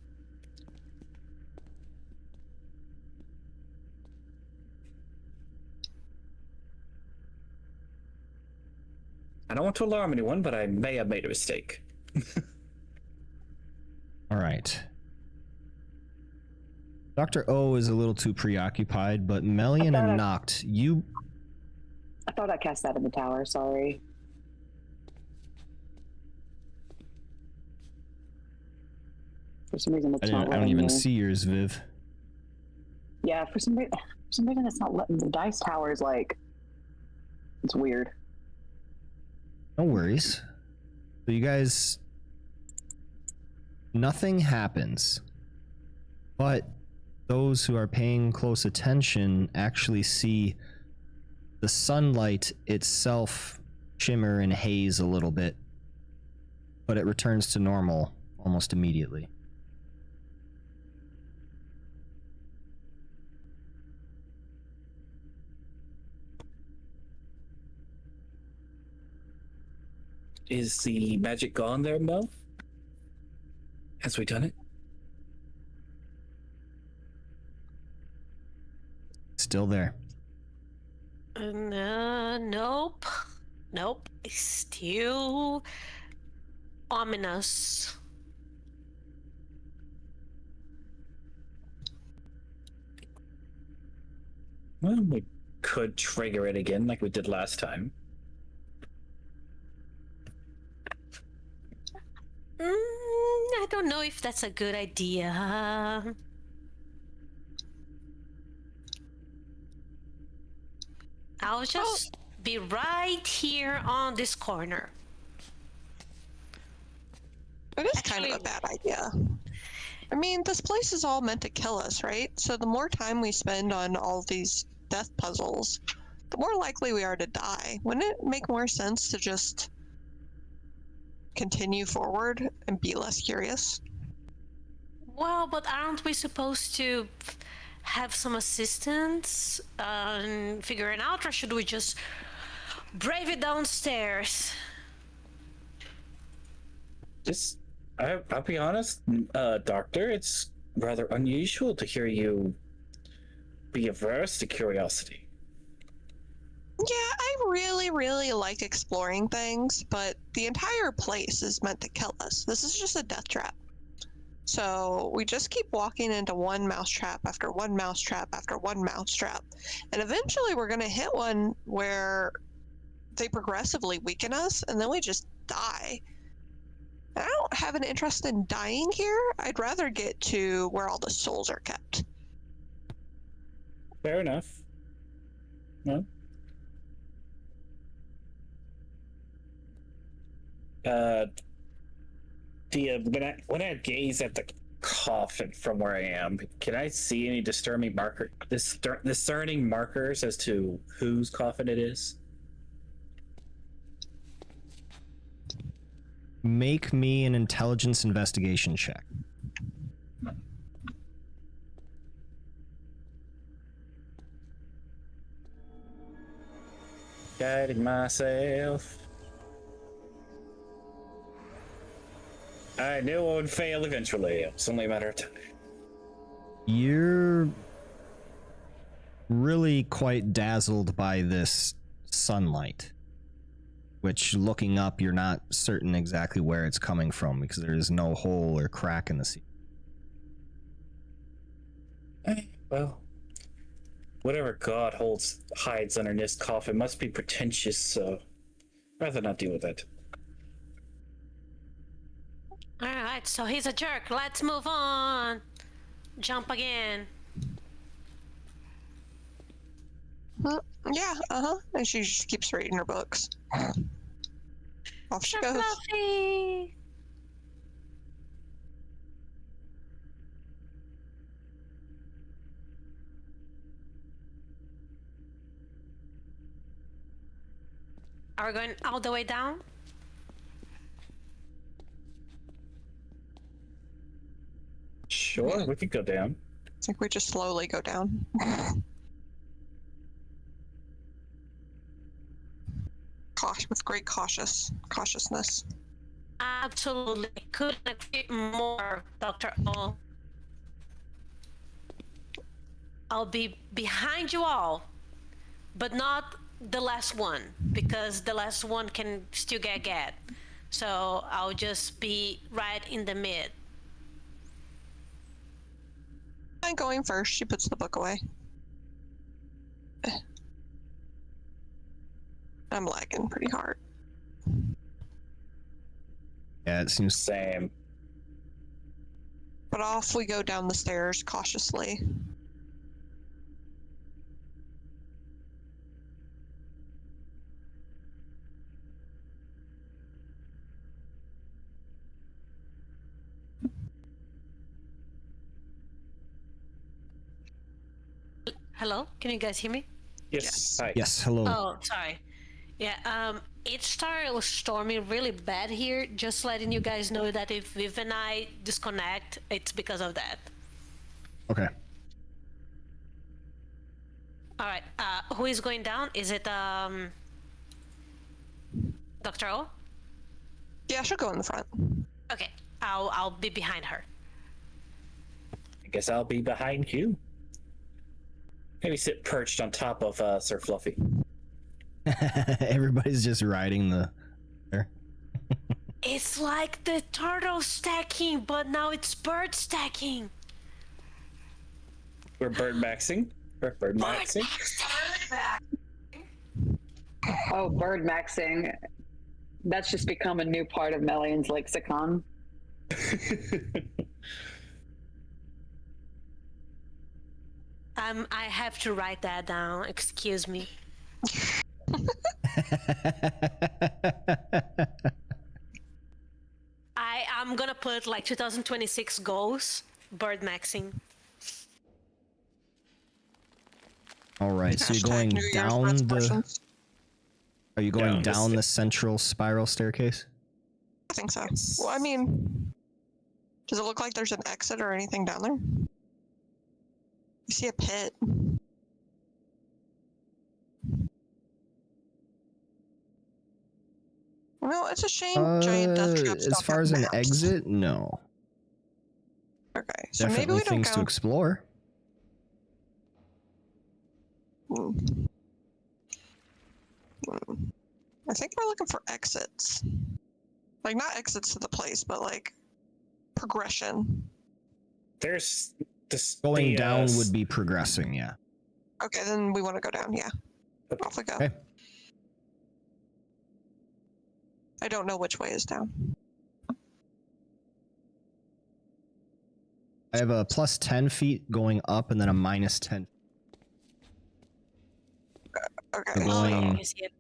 I don't want to alarm anyone, but I may have made a mistake. All right. Dr. O is a little too preoccupied, but Melian and Noct, you... I thought I cast that in the tower, sorry. For some reason, it's not I don't letting even me. see yours, Viv. Yeah, for some reason, it's not letting the dice tower is like. It's weird. No worries. So you guys... Nothing happens. But those who are paying close attention actually see the sunlight itself shimmer and haze a little bit. But it returns to normal almost immediately. Is the magic gone there, Mel? Has we done it? Still there. Nope. Nope. It's still ominous. Well, we could trigger it again like we did last time. I don't know if that's a good idea. I'll just be right here on this corner. It is kind of a bad idea. I mean, this place is all meant to kill us, right? So the more time we spend on all these death puzzles, the more likely we are to die. Wouldn't it make more sense to just continue forward and be less curious? Well, but aren't we supposed to have some assistance in figuring out, or should we just brave it downstairs? I'll be honest, Doctor, it's rather unusual to hear you be averse to curiosity. Yeah, I really, really like exploring things, but the entire place is meant to kill us. This is just a death trap. So we just keep walking into one mousetrap after one mousetrap after one mousetrap. And eventually we're going to hit one where they progressively weaken us, and then we just die. I don't have an interest in dying here. I'd rather get to where all the souls are kept. Fair enough. No? When I gaze at the coffin from where I am, can I see any discerning markers as to whose coffin it is? Make me an intelligence investigation check. Guiding myself. I knew I would fail eventually. It's only a matter of time. You're really quite dazzled by this sunlight, which, looking up, you're not certain exactly where it's coming from because there is no hole or crack in the sea. Well, whatever God hides under this coffin must be pretentious, so I'd rather not deal with it. Alright, so he's a jerk. Let's move on. Jump again. Yeah, and she just keeps reading her books. Off she So goes. fluffy. Are we going all the way down? Sure, we could go down. I think we just slowly go down. With great cautiousness. Absolutely. Couldn't agree more, Dr. O. I'll be behind you all, but not the last one, because the last one can still get. So I'll just be right in the mid. I'm going first. She puts the book away. I'm lagging pretty hard. Yeah, it seems. Same. But off we go down the stairs cautiously. Hello? Can you guys hear me? Yes. Hi. Yes, hello. Oh, sorry. Yeah, it started storming really bad here. Just letting you guys know that if Viv and I disconnect, it's because of that. Okay. All right. Who is going down? Is it Dr. O? Yeah, she'll go in the front. Okay. I'll be behind her. I guess I'll be behind you. Maybe sit perched on top of Sir Fluffy. Everybody's just riding the. It's like the turtle stacking, but now it's bird stacking. We're bird maxing. We're bird maxing. Oh, bird maxing. That's just become a new part of Melian's lexicon. I have to write that down. Excuse me. I'm gonna put like 2026 goals, bird maxing. All right, so you're Hashtag going New Year's down the. resolutions. Are you going Down the down the central spiral staircase? I think so. Well, I mean, does it look like there's an exit or anything down there? You see a pit. Well, it's a shame giant death traps As don't far have as an maps. exit, no. Okay, so Definitely maybe we don't things go. to explore. Hmm. I think we're looking for exits. Like, not exits to the place, but like progression. There's this. Going down would be progressing, yeah. Okay, then we want to go down, yeah. Off we go. Okay. I don't know which way is down. I have a plus 10 feet going up and then a minus 10. Okay. So going, You see it.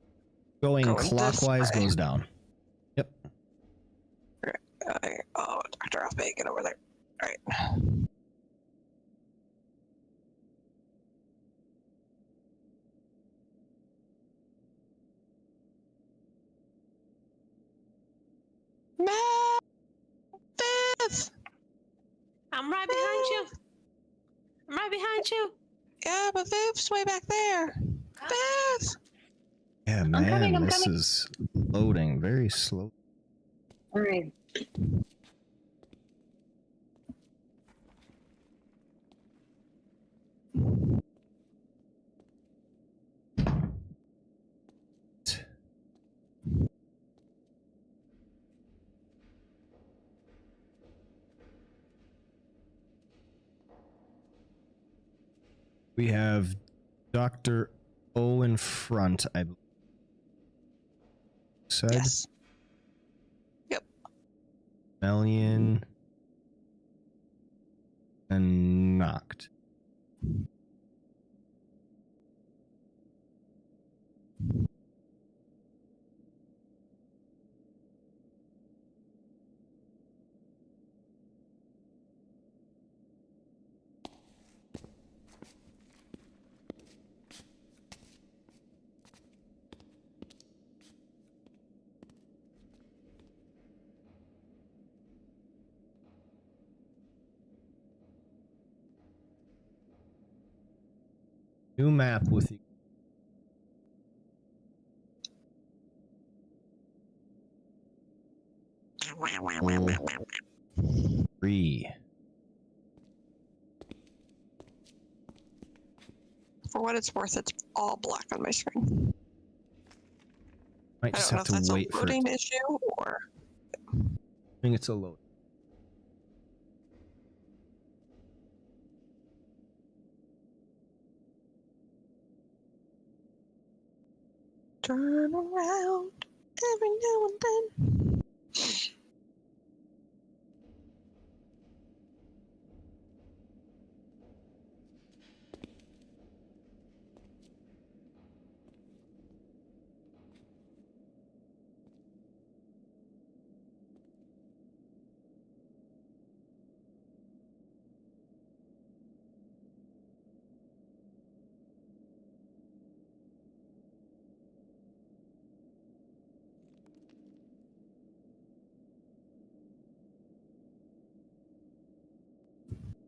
going Going this clockwise way. goes down. Yep. Oh, Dr. Off Bacon over there. Alright. Viv! I'm right behind you. I'm right behind you. Yeah, but Viv's way back there. Viv! Yeah, man, I'm this coming. is loading very slow. All right. We have Dr. O in front, I believe. Said Yes. Melian and knocked. New map with you. Three. For what it's worth, it's all black on my screen. Might I just don't know have if that's to a wait for it. loading issue or. I think it's a load. Turn around every now and then.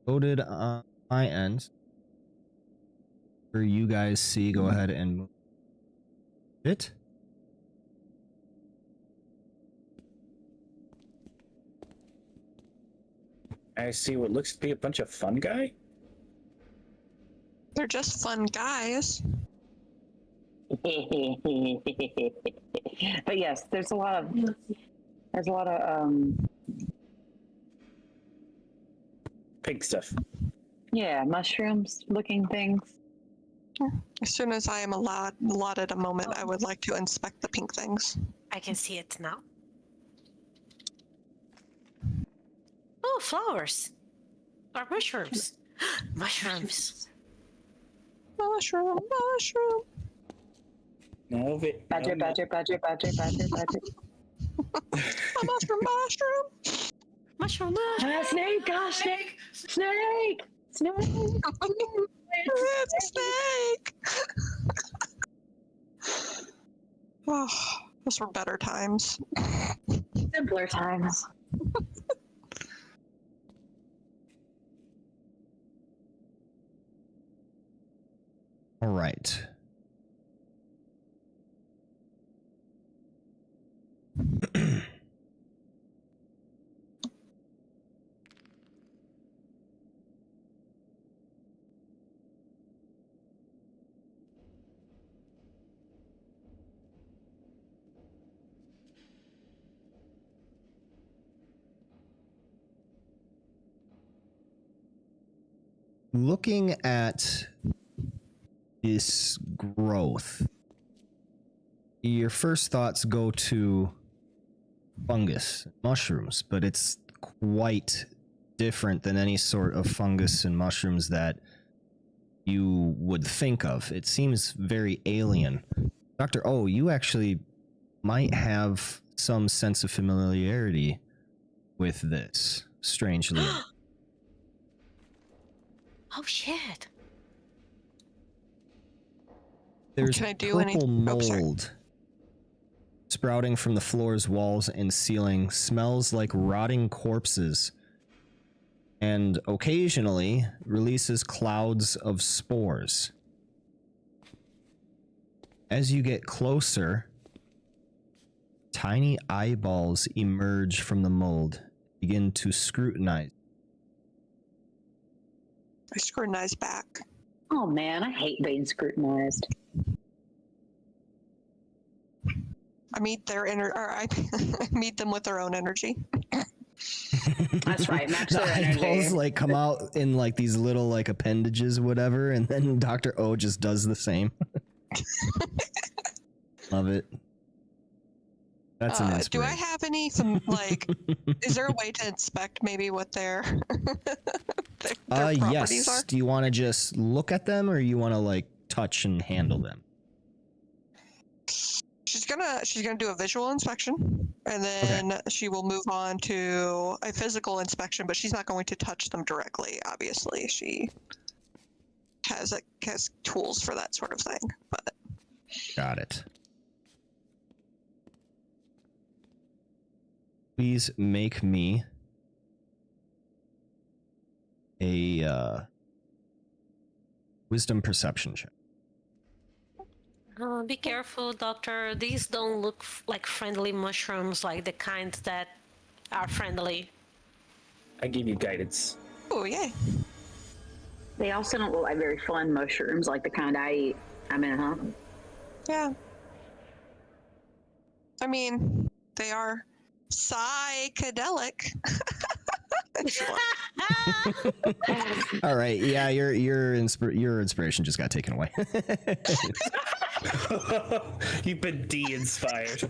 Loaded on my end. For you guys see, go ahead and move it. I see what looks to be a bunch of fun guy. They're just fun guys. But yes, there's a lot of Pig stuff. yeah, mushrooms looking things. As soon as I am allotted a moment, I would like to inspect the pink things. I can see it now. Oh, flowers. Or mushrooms. Mushrooms. Mushroom, mushroom. No, Badger. A mushroom, mushroom. Mushroom. Snake! Gosh, snake! It's a snake. Oh, those were better times. Simpler times. All right. Looking at this growth, your first thoughts go to fungus, mushrooms, but it's quite different than any sort of fungus and mushrooms that you would think of. It seems very alien. Dr. O, you actually might have some sense of familiarity with this, strangely. Oh shit. There's Can I do purple anything? Oh, sorry. mold sprouting from the floors, walls, and ceiling. Smells like rotting corpses. And occasionally releases clouds of spores. As you get closer, tiny eyeballs emerge from the mold, begin to scrutinize. I scrutinize back. Oh man, I hate being scrutinized. I meet their I meet them with their own energy. That's right, match The their eyeballs energy. like come out in like these little like appendages, whatever, and then Dr. O just does the same. Love it. That's an Do I inspiration. have any like? Is there a way to inspect maybe what their properties Yes. are? Do you want to just look at them, or you want to like touch and handle them? She's gonna do a visual inspection, and then she will move on to a physical inspection. But she's not going to touch them directly. Obviously, she has tools for that sort of thing. But Got it. Please make me a wisdom perception check. Be careful, doctor. These don't look like friendly mushrooms, like the kinds that are friendly. I give you guidance. Oh, yay. They also don't look like very fun mushrooms, like the kind I eat. I mean, huh? Yeah. I mean, they are psychedelic. All right, yeah, your inspiration just got taken away. You've been de-inspired.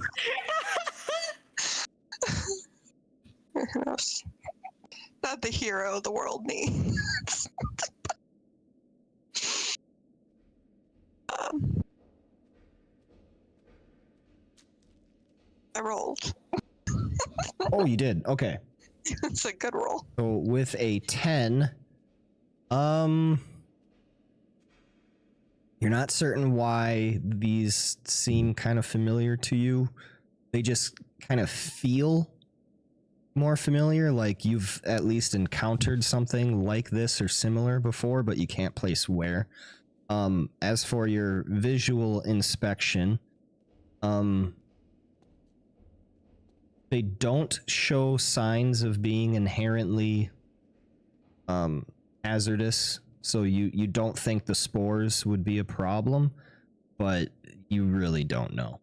Not the hero the world needs. I rolled. Oh, you did. Okay. It's a good roll. So with a 10, you're not certain why these seem kind of familiar to you. They just kind of feel more familiar, like you've at least encountered something like this or similar before, but you can't place where. As for your visual inspection, they don't show signs of being inherently hazardous, so you don't think the spores would be a problem, but you really don't know.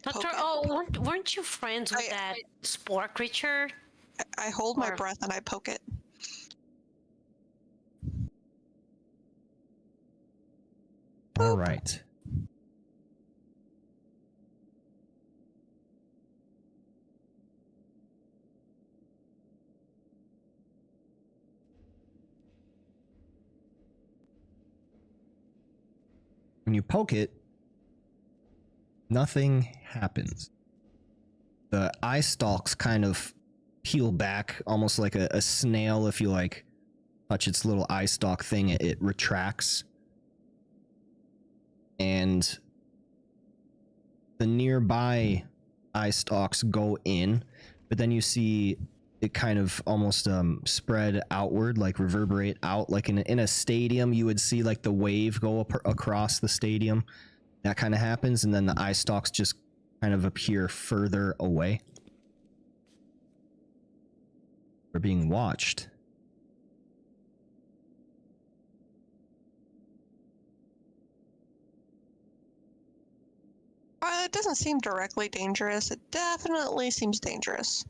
Doctor, Okay. weren't you friends with that spore creature? I hold my breath and I poke it. All right. When you poke it, nothing happens. The eye stalks kind of peel back, almost like a snail. If you like touch its little eye stalk thing, it retracts. And the nearby eye stalks go in, but then you see it kind of almost spread outward, like reverberate out, like in a stadium you would see like the wave go across the stadium. That kind of happens, and then the eye stalks just kind of appear further away. We're being watched. It doesn't seem directly dangerous. It definitely seems dangerous.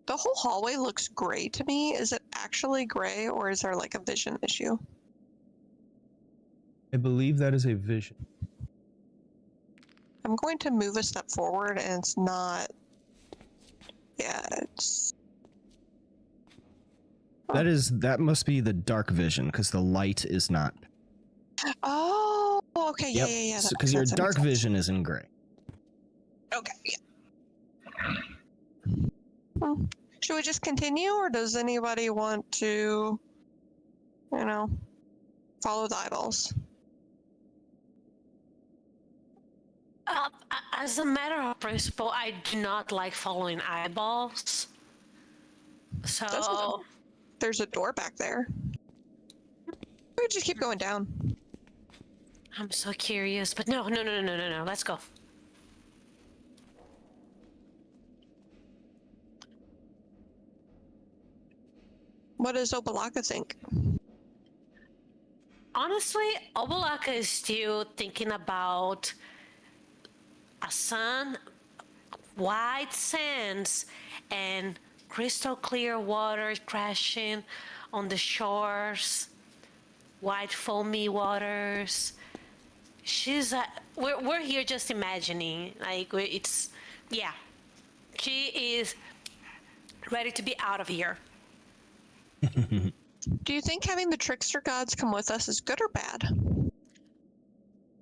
The whole hallway looks gray to me. Is it actually gray, or is there like a vision issue? I believe that is a vision. I'm going to move a step forward, and it's not... Yeah, it's... That must be the dark vision, because the light is not. Oh, okay, Yep. yeah. Because your dark vision is in gray. Okay, yeah. Should we just continue, or does anybody want to, follow the eyeballs? As a matter of principle, I do not like following eyeballs. So... There's a door back there. We just keep going down. I'm so curious, but no. Let's go. What does Obalaka think? Honestly, Obalaka is still thinking about a sun, white sands, and crystal clear water crashing on the shores, white foamy waters. We're here just imagining, she is ready to be out of here. Do you think having the trickster gods come with us is good or bad?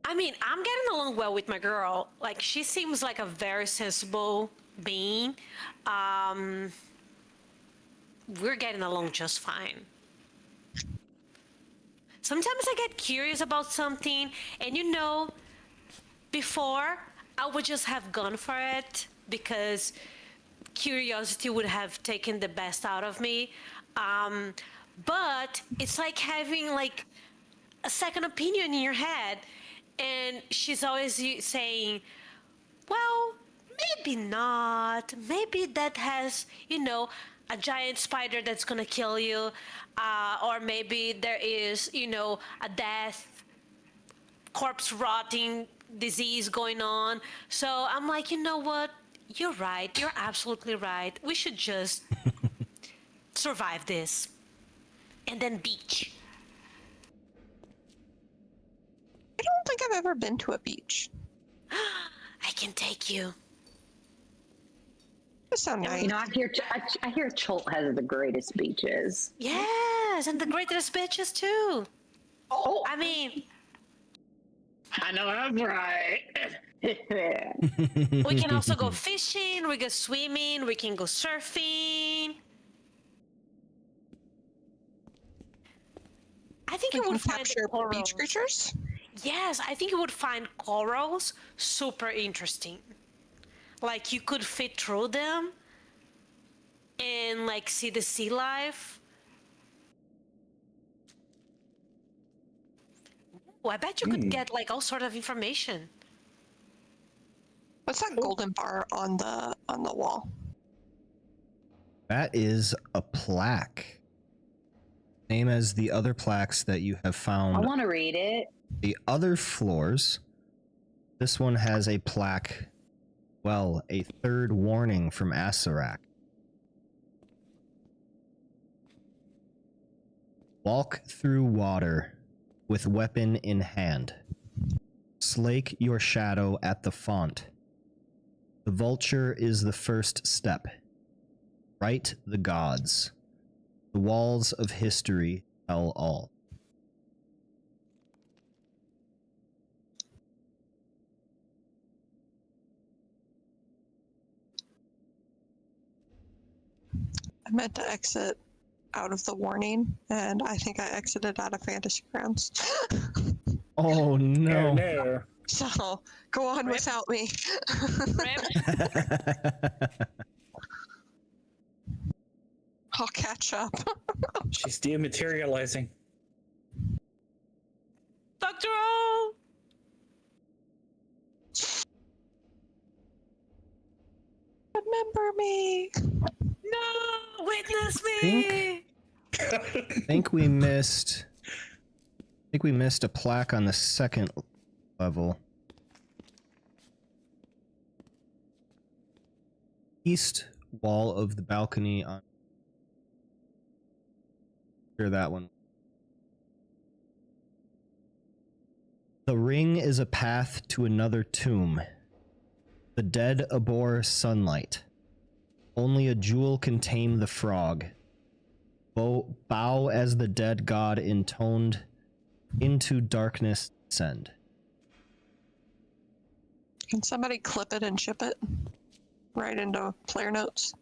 I mean, I'm getting along well with my girl. Like, she seems like a very sensible being. We're getting along just fine. Sometimes I get curious about something, and before I would just have gone for it because curiosity would have taken the best out of me. But it's like having like a second opinion in your head. And she's always saying, well, maybe not. Maybe that has, a giant spider that's gonna kill you. Or maybe there is, a death, corpse rotting disease going on. So I'm like, you know what? You're right. You're absolutely right. We should just survive this. And then beach. I don't think I've ever been to a beach. I can take you. That sounds nice. You know, I hear Cholt has the greatest beaches. Yes, and the greatest bitches too. Oh, I mean, I know that's right. we can also go fishing, we go swimming, we can go surfing. I think We you can would find capture corals. beach creatures. Yes, I think you would find corals super interesting. Like you could fit through them and like see the sea life. Oh, I bet you could get like all sort of information. What's that golden bar on the wall? That is a plaque. Same as the other plaques that you have I found. want to read it. The other floors. This one has a plaque. Well, a third warning from Asarak. Walk through water with weapon in hand. Slake your shadow at the font. The vulture is the first step. Write the gods. The walls of history tell all. I meant to exit out of the warning, and I think I exited out of Fantasy Grounds. Oh no. no. So, go on Rip. without me. I'll catch up. She's dematerializing. Dr. O! Remember me. No! Witness me! I think we missed a plaque on the second level. East wall of the balcony on sure that one. The ring is a path to another tomb. The dead abhor sunlight. Only a jewel can tame the frog. Bow as the dead god intoned into darkness descend. Can somebody clip it and ship it right into player notes?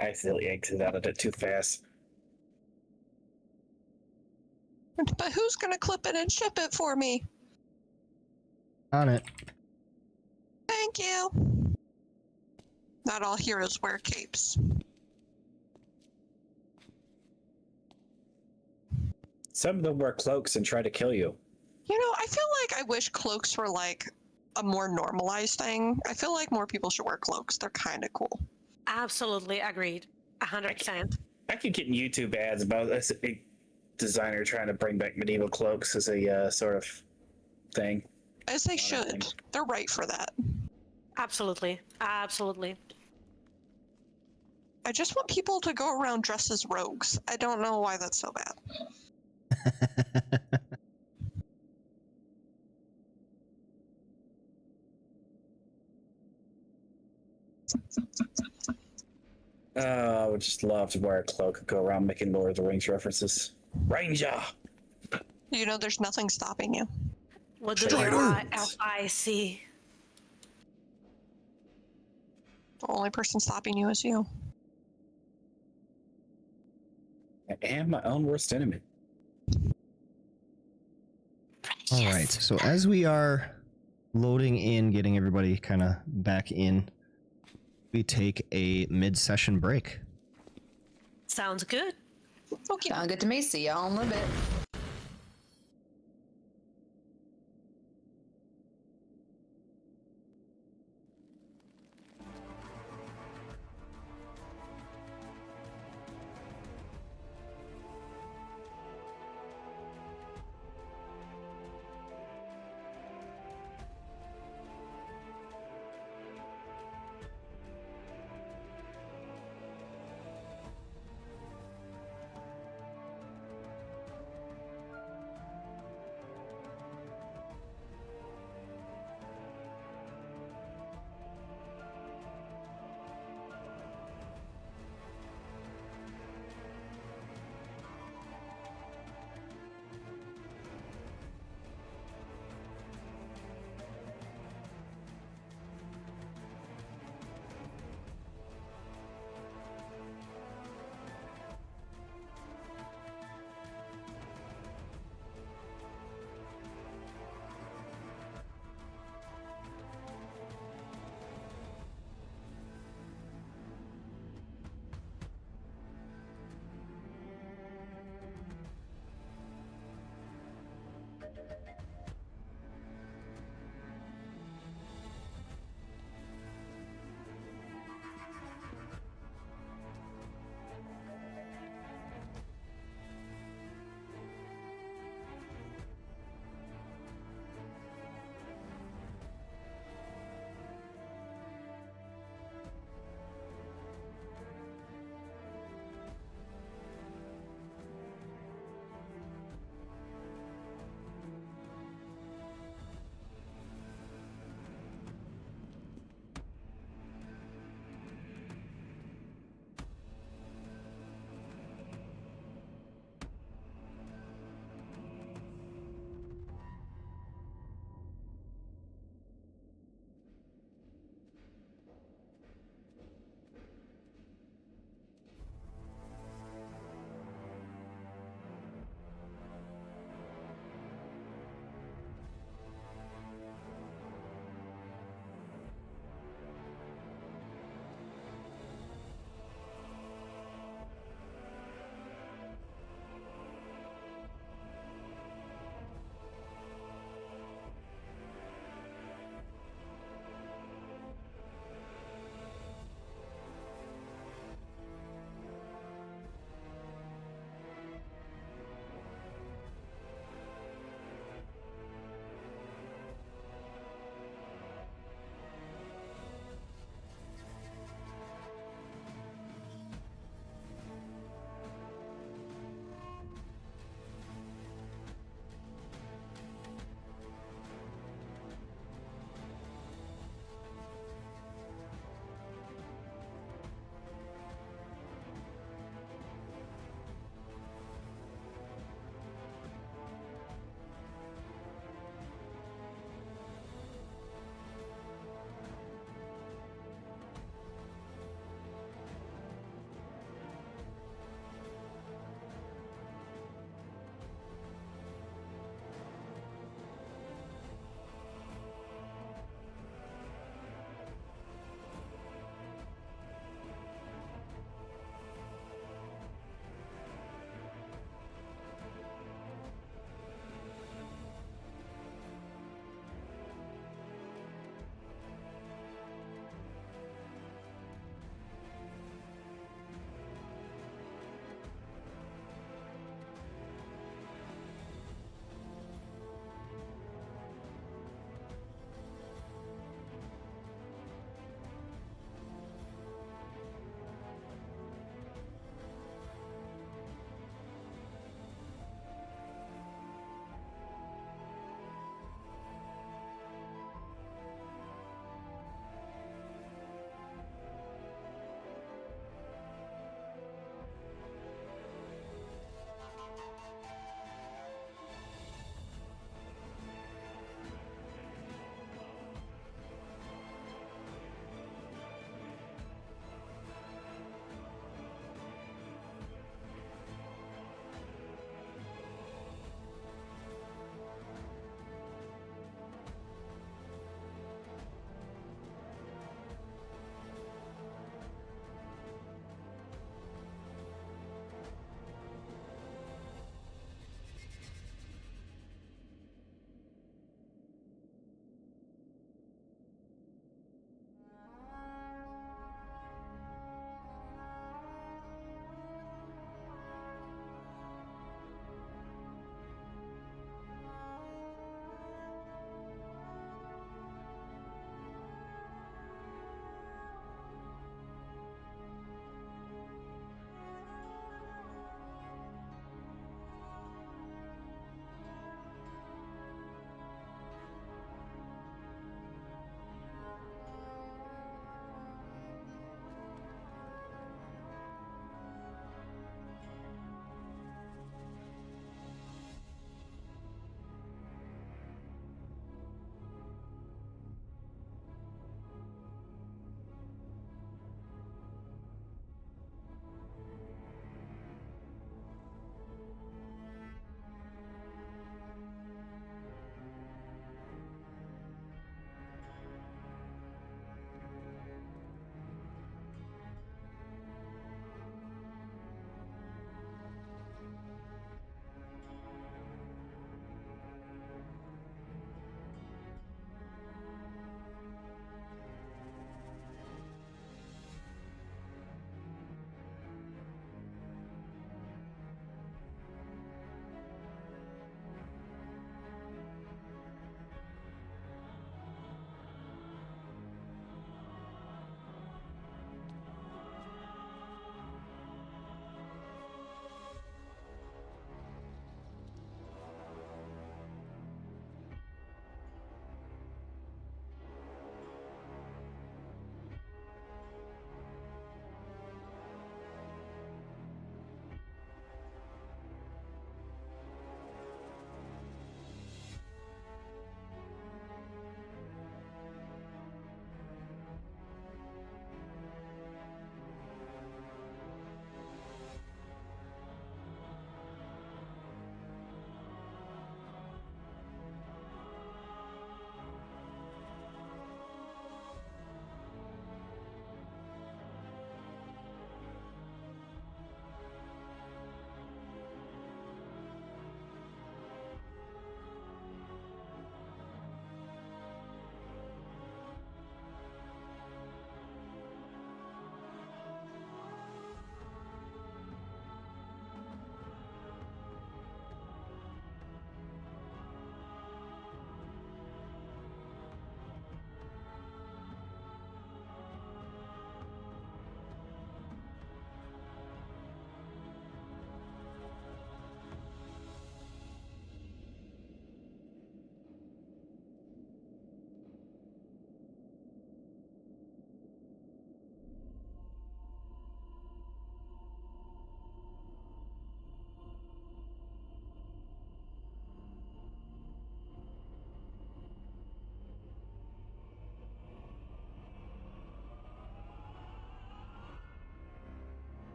I accidentally exited out of it too fast. But who's gonna clip it and ship it for me? On it. Thank you. Not all heroes wear capes. Some of them wear cloaks and try to kill you. You know, I feel like I wish cloaks were like a more normalized thing. I feel like more people should wear cloaks. They're kind of cool. Absolutely agreed. 100%. I keep getting YouTube ads about this a designer trying to bring back medieval cloaks as a sort of thing. As they Lot of should. things. They're right for that. Absolutely. Absolutely. I just want people to go around dressed as rogues. I don't know why that's so bad. I would just love to wear a cloak and go around making Lord of the Rings references. Ranger! You know, there's nothing stopping you. What do Strahd. your I see? The only person stopping you is you. I am my own worst enemy. All right. So as we are loading in, getting everybody kind of back in, we take a mid-session break. Sounds good. Okay. Sound good to me. See y'all in a little bit.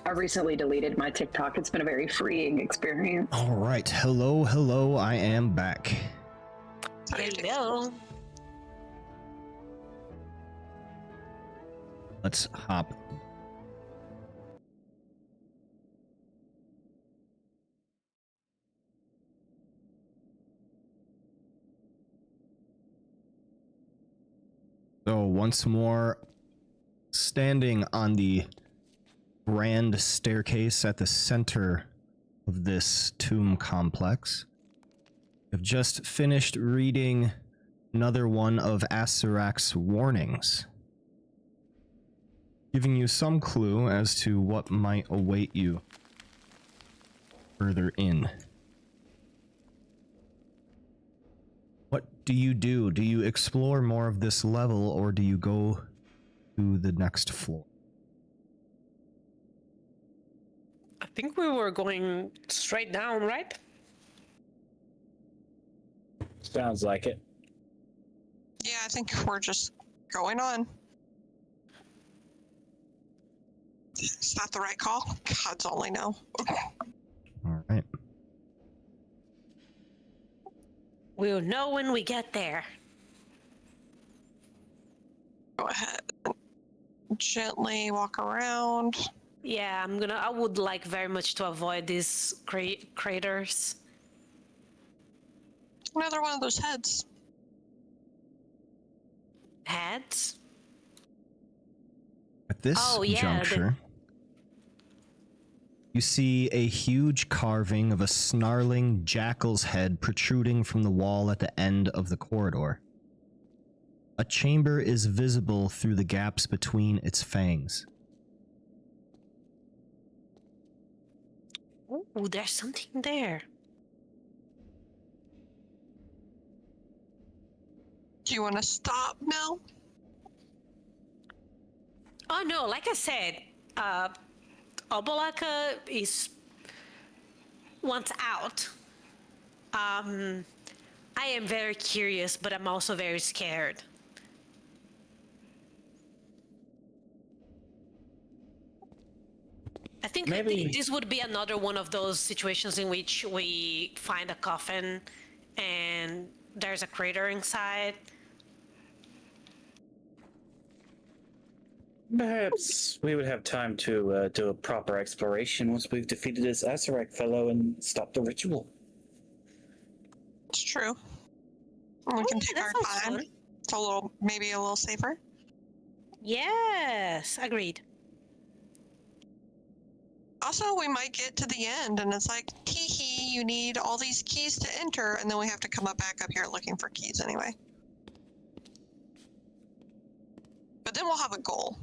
I recently deleted my TikTok. It's been a very freeing experience. All right. Hello. I am back. Hello. Let's hop. So once more, standing on the grand staircase at the center of this tomb complex, I've just finished reading another one of Asarak's warnings, giving you some clue as to what might await you further in. What do you do? Do you explore more of this level, or do you go to the next floor? I think we were going straight down, right? Sounds like it. Yeah, I think we're just going on. Is that the right call? Gods only know. All right. We'll know when we get there. Go ahead. Gently walk around. Yeah, I would like very much to avoid these craters. Another one of those heads. Heads? At this juncture, you see a huge carving of a snarling jackal's head protruding from the wall at the end of the corridor. A chamber is visible through the gaps between its fangs. Ooh, there's something there. Do you want to stop now? Oh no, like I said, Obolaka is wants out. I am very curious, but I'm also very scared. I think Maybe this would be another one of those situations in which we find a coffin and there's a crater inside. perhaps we would have time to do a proper exploration once we've defeated this Asarak fellow and stopped the ritual. It's true. We can take that our sounds time. fun. It's maybe a little safer. Yes, agreed. Also, we might get to the end and it's like, hee, you need all these keys to enter, and then we have to come back up here looking for keys anyway. But then we'll have a goal.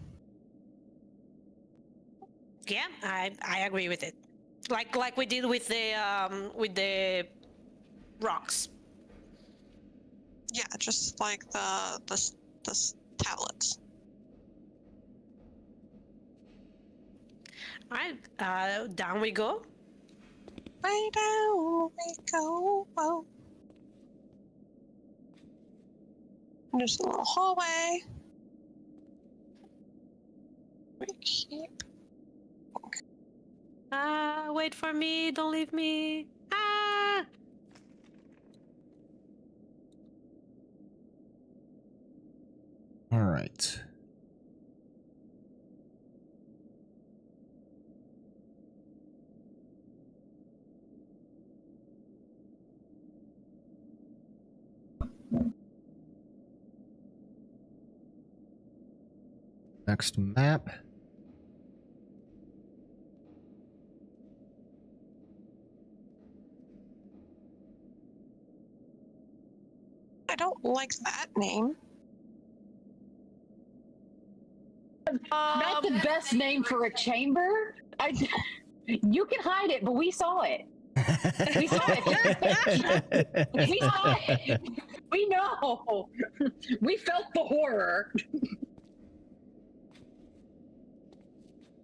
Yeah, I agree with it. Like we did with the rocks. Yeah, just like the tablets. All right, down we go. Way down we go. Whoa. There's a little hallway. We keep. Wait for me, don't leave me. Ah! All right. Next map. I don't like that name. Not the best name for a chamber. You can hide it, but we saw it. We saw it. We saw it. We know. We felt the horror.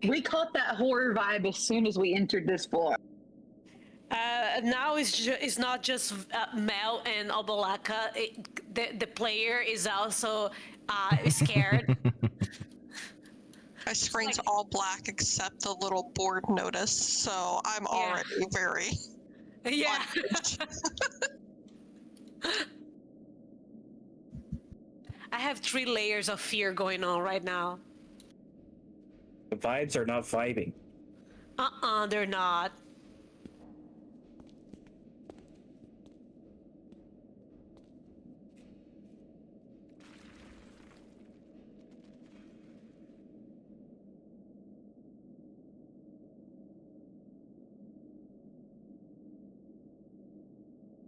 We caught that horror vibe as soon as we entered this floor. Now it's not just Mel and Obolaka. The player is also scared. My screen's all black except the little board notice, so I'm already very. Yeah. I have 3 layers of fear going on right now. The vibes are not vibing. They're not.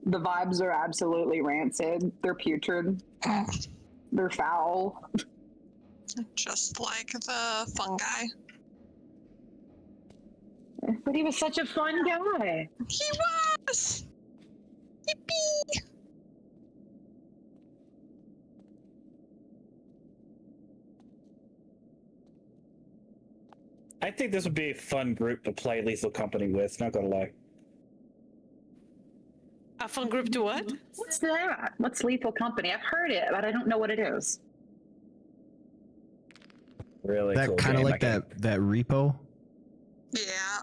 The vibes are absolutely rancid. They're putrid. They're foul. Just like the fungi. But he was such a fun guy. He was! Yippee! I think this would be a fun group to play Lethal Company with, not gonna lie. A fun group to what? What's that? What's Lethal Company? I've heard it, but I don't know what it is. Really That cool kind of game. like that repo. Yeah,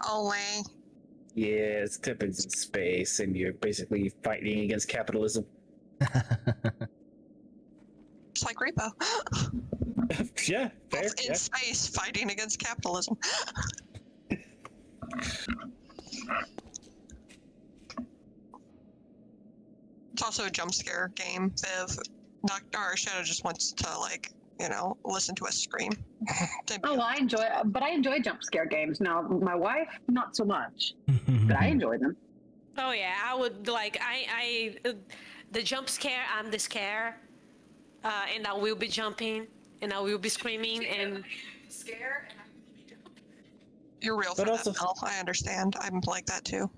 only. Yeah, it's tippings in space, and you're basically fighting against capitalism. Just like Repo. Yeah, fair. Both in Yeah. space fighting against capitalism. It's also a jump scare game. Viv, our Shadow just wants to, like, you know, listen to us scream. Oh, I enjoy jump scare games. Now, my wife, not so much, but I enjoy them. Oh yeah, I would like the jump scare. I'm the scare, and I will be jumping, and I will be screaming, and Scare? You're real for But that, also- Mel. I understand. I'm like that too.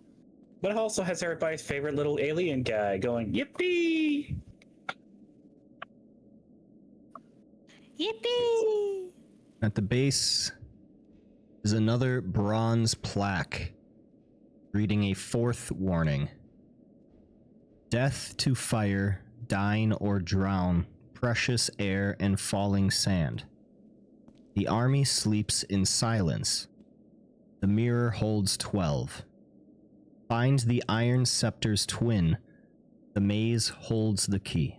But it also has everybody's favorite little alien guy going, yippee! yippee! At the base is another bronze plaque reading a 4th warning. Death to fire, dine or drown, precious air and falling sand. The army sleeps in silence. The mirror holds 12. Find the iron scepter's twin. The maze holds the key.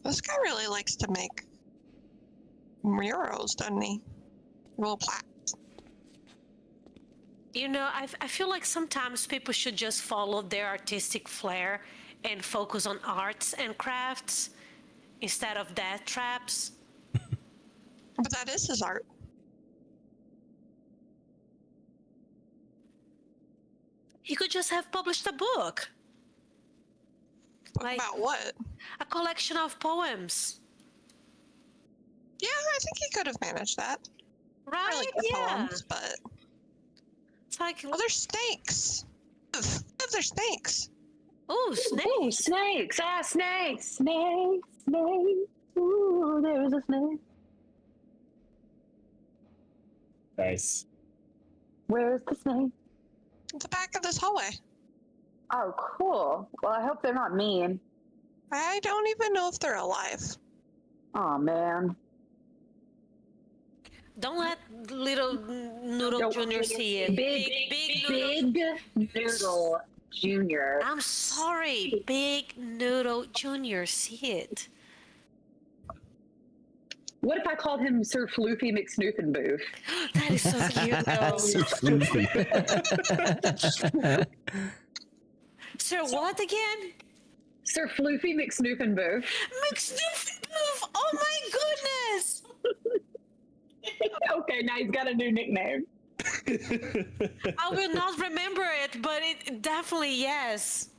This guy really likes to make murals, doesn't he? Little plaques. You know, I feel like sometimes people should just follow their artistic flair and focus on arts and crafts instead of death traps. But that is his art. He could just have published a book, like About what? a collection of poems, Yeah, I think he could have managed that. I right? like the Yeah. poems, but It's like, oh, there's snakes. There's snakes. ooh, snake. Ooh, snakes! Ah, snakes! Snakes! Snakes! Ooh, there's a snake. Nice. Where's the snake? At the back of this hallway. Oh, cool. Well, I hope they're not mean. I don't even know if they're alive. Oh, man. Don't let little Noodle Don't- Junior see it. Big Noodle. Noodle Junior. I'm sorry, Big Noodle Junior see it. What if I called him Sir Floofy McSnoofenboof? That is so cute, though. So floofy. Sir, what again? Sir Floofy McSnoofenboof. McSnoofenboof! Oh my goodness! Okay, now he's got a new nickname. I will not remember it, but it definitely yes.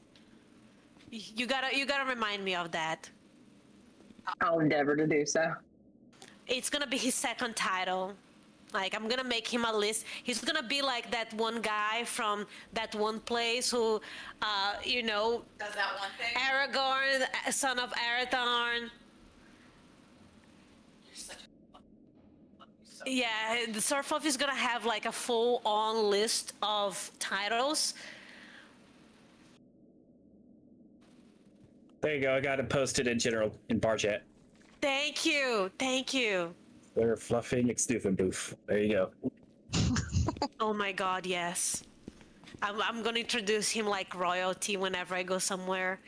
You gotta remind me of that. I'll endeavor to do so. It's gonna be his second title. Like, I'm gonna make him a list. He's gonna be like that one guy from that one place who, you know, Does that one thing? Aragorn, son of Arathorn. You're such a Yeah, the Surfluff is gonna have like a full-on list of titles. There you go. I got it posted in general in bar chat. Thank you. Thank you. They're fluffy McSnoofing booth. There you go. Oh my god, yes. I'm gonna introduce him like royalty whenever I go somewhere.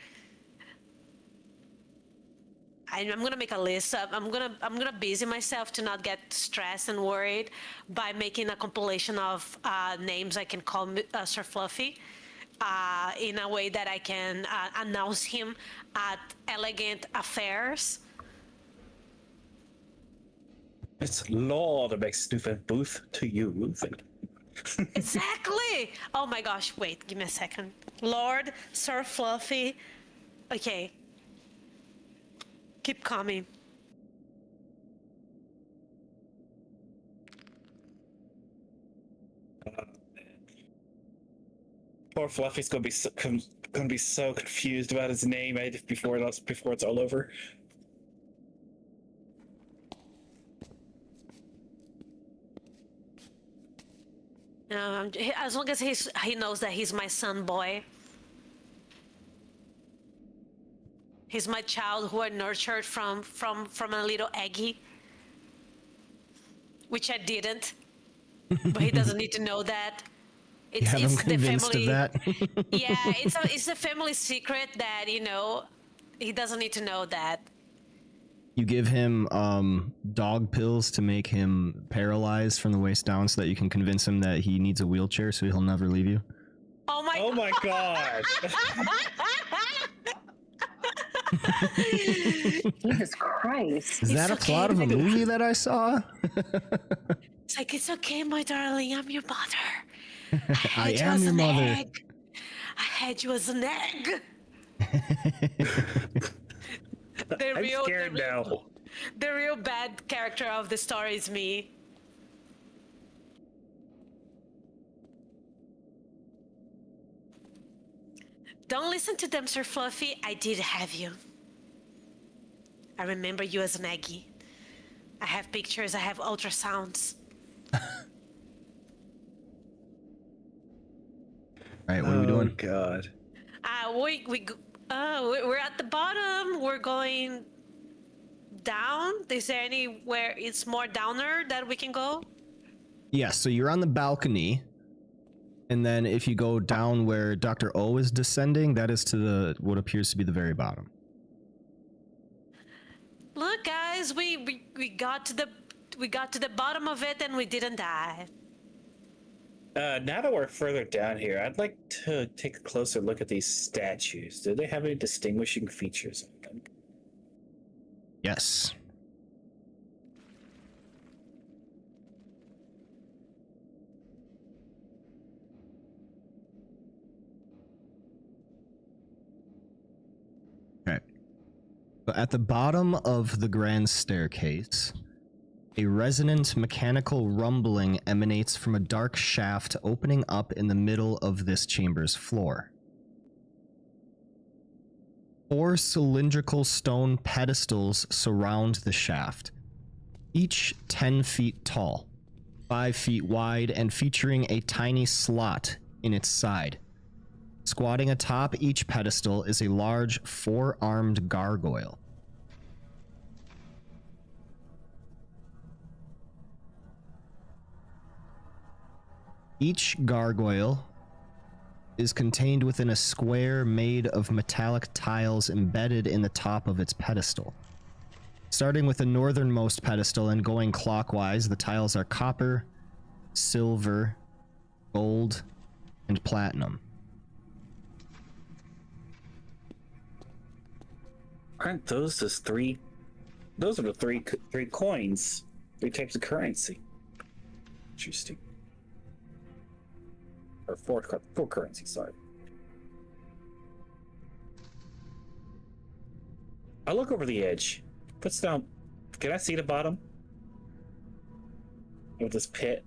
I'm gonna make a list up. I'm gonna busy myself to not get stressed and worried by making a compilation of names I can call Sir Fluffy in a way that I can announce him at elegant affairs. It's Lord McSnoofing booth to you. Exactly. Oh my gosh. Wait, give me a second. Lord Sir Fluffy. Okay. Keep coming. Poor Fluffy's gonna be so confused about his name before it's all over. As long as he knows that he's my son boy. He's my child who I nurtured from a little eggy, which I didn't. But he doesn't need to know that. You have him convinced of that. Yeah, it's a family secret that he doesn't need to know that. You give him dog pills to make him paralyzed from the waist down so that you can convince him that he needs a wheelchair so he'll never leave you. Oh my God. Jesus Christ. Is that a plot of a movie that I saw? It's like, it's okay, my darling, I'm your mother. I am your mother. Egg. I had you as an egg. I'm scared now. The real bad character of the story is me. Don't listen to them, Sir Fluffy. I did have you. I remember you as an Aggie. I have pictures, I have ultrasounds. Alright, what are we doing? Oh, God. We're at the bottom. We're going down. Is there anywhere it's more downer that we can go? Yeah, so you're on the balcony. And then if you go down where Dr. O is descending, that is to what appears to be the very bottom. Look, guys, we got to the bottom of it and we didn't die. Now that we're further down here, I'd like to take a closer look at these statues. Do they have any distinguishing features on them? Yes. Okay. So at the bottom of the grand staircase, a resonant mechanical rumbling emanates from a dark shaft opening up in the middle of this chamber's floor. 4 cylindrical stone pedestals surround the shaft, each 10 feet tall, 5 feet wide, and featuring a tiny slot in its side. Squatting atop each pedestal is a large 4-armed gargoyle. Each gargoyle is contained within a square made of metallic tiles embedded in the top of its pedestal. Starting with the northernmost pedestal and going clockwise, the tiles are copper, silver, gold, and platinum. Aren't those just three? Those are the three coins, 3 types of currency. Interesting. Or four currency, sorry. I'll look over the edge. Puts down. Can I see the bottom of this pit?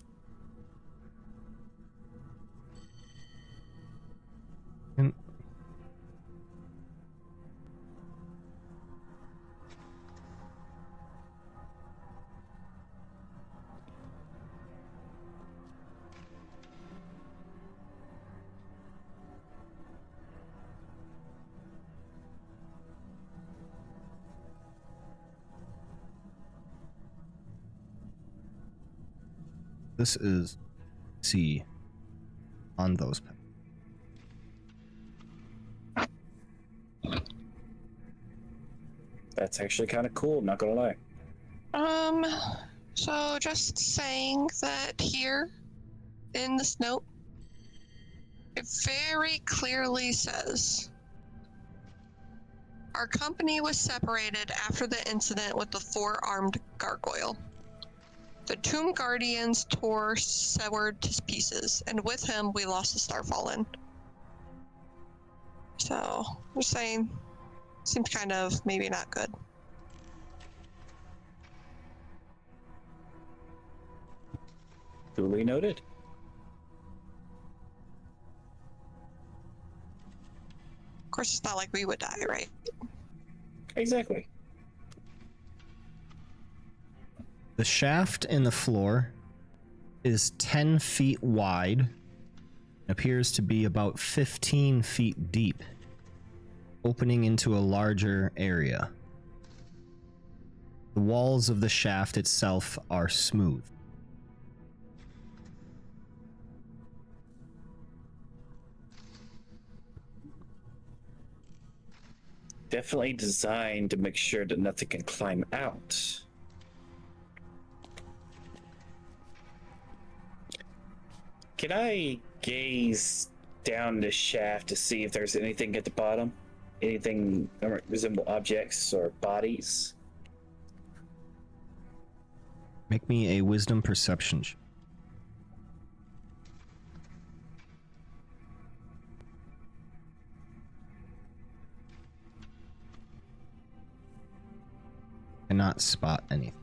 This is C on those. That's actually kind of cool, not gonna lie. So just saying that here in this note, it very clearly says our company was separated after the incident with the 4-armed gargoyle. The Tomb Guardians tore Seward to pieces, and with him we lost the Starfallen. So, just saying, seems kind of maybe not good. Duly noted. Of course, it's not like we would die, right? Exactly. The shaft in the floor is 10 feet wide, appears to be about 15 feet deep, opening into a larger area. The walls of the shaft itself are smooth. Definitely designed to make sure that nothing can climb out. Can I gaze down the shaft to see if there's anything at the bottom? Anything resemble objects or bodies? Make me a wisdom perception check. Cannot spot anything.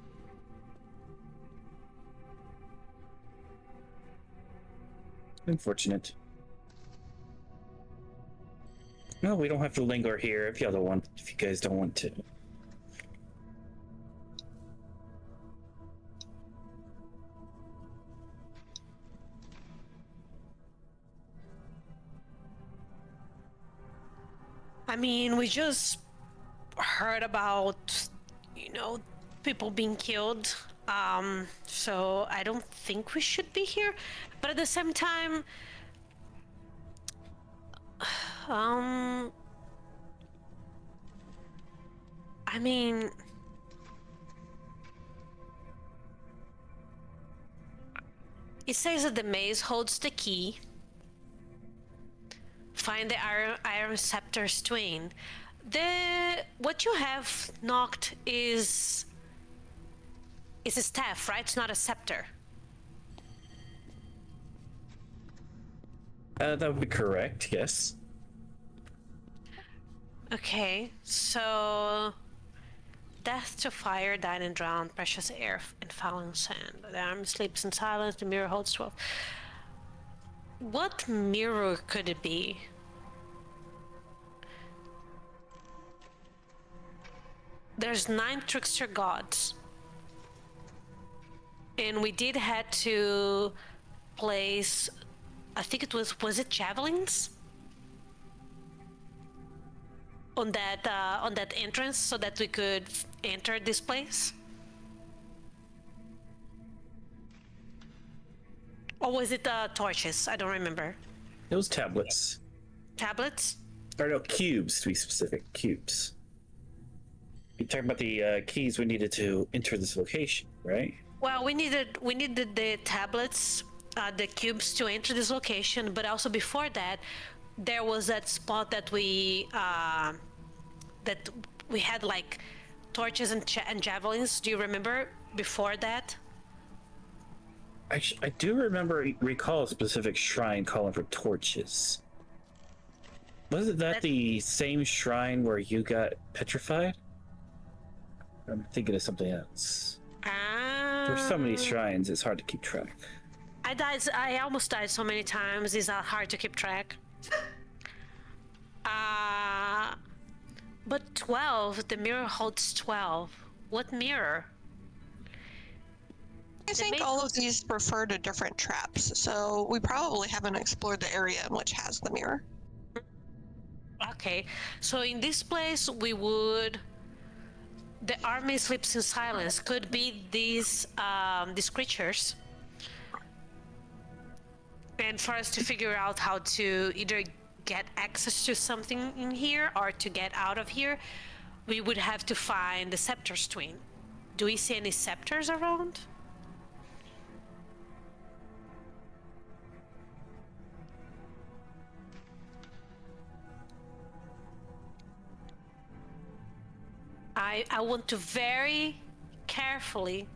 Unfortunate. No, we don't have to linger here if you guys don't want to. I mean, we just heard about, people being killed. So I don't think we should be here. But at the same time, I mean, it says that the maze holds the key. Find the iron scepter's twin. What you have knocked is a staff, right? It's not a scepter. That would be correct, yes. Okay, so death to fire, died and drowned, precious air and falling sand. The arm sleeps in silence, the mirror holds 12. What mirror could it be? There's 9 trickster gods. And we did had to place, I think it was it javelins? On that entrance so that we could enter this place? Or was it torches? I don't remember. It was tablets. Tablets? Or no, cubes to be specific. Cubes. You're talking about the keys we needed to enter this location, right? Well, we needed the tablets, the cubes to enter this location, but also before that, there was that spot that we had like torches and javelins. Do you remember before that? I do recall a specific shrine calling for torches. Wasn't that the same shrine where you got petrified? I'm thinking of something else. There's so many shrines, it's hard to keep track. I almost died so many times, it's hard to keep track. But 12, the mirror holds 12. What mirror? I think all of these refer to different traps, so we probably haven't explored the area in which has the mirror. Okay, so in this place the army sleeps in silence. Could be these creatures And for us to figure out how to either get access to something in here or to get out of here, we would have to find the Scepter's twin. Do we see any scepters around? I want to very carefully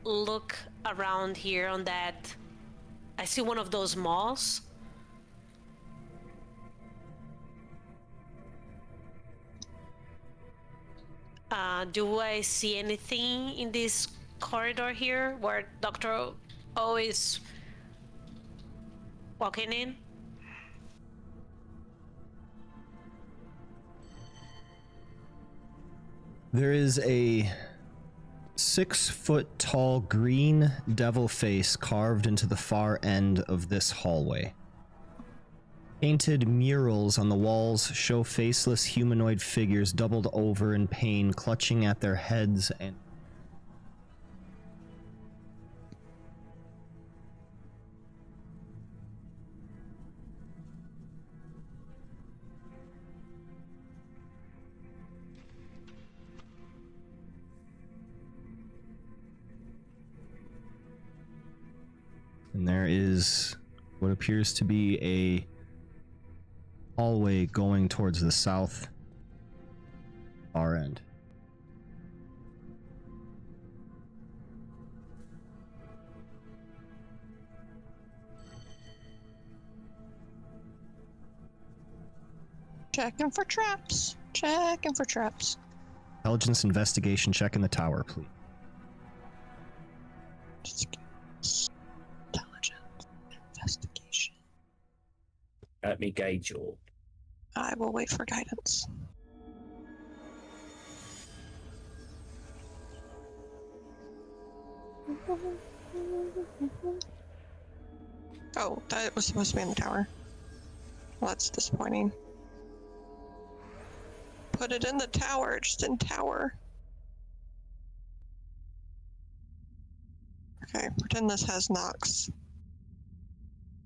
look around here on that. I see one of those malls. Do I see anything in this corridor here where Dr. O is walking in? There is a 6-foot tall green devil face carved into the far end of this hallway. Painted murals on the walls show faceless humanoid figures doubled over in pain, clutching at their heads and there is what appears to be a hallway going towards the south far end. Checking for traps. Checking for traps. Intelligence investigation check in the tower, please. Intelligence investigation. Let me guide you. I will wait for guidance. Oh, that was supposed to be in the tower. Well, that's disappointing. Put it in the tower, just in tower. Okay, pretend this has Nox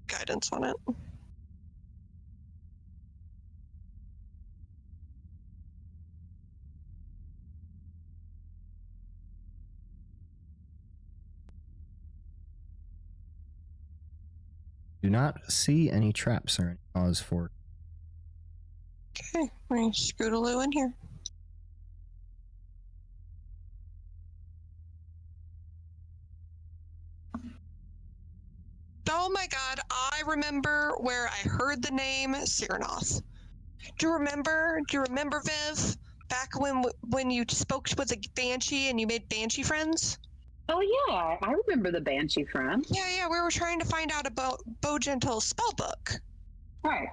guidance on it. Do not see any traps or any cause for. Okay, we're gonna scootaloo in here. Oh my god, I remember where I heard the name Cyranoth. Do you remember, Viv? Back when you spoke with the Banshee and you made Banshee friends? Oh yeah, I remember the Banshee friend. Yeah, we were trying to find out about Bogentle's spellbook. Right.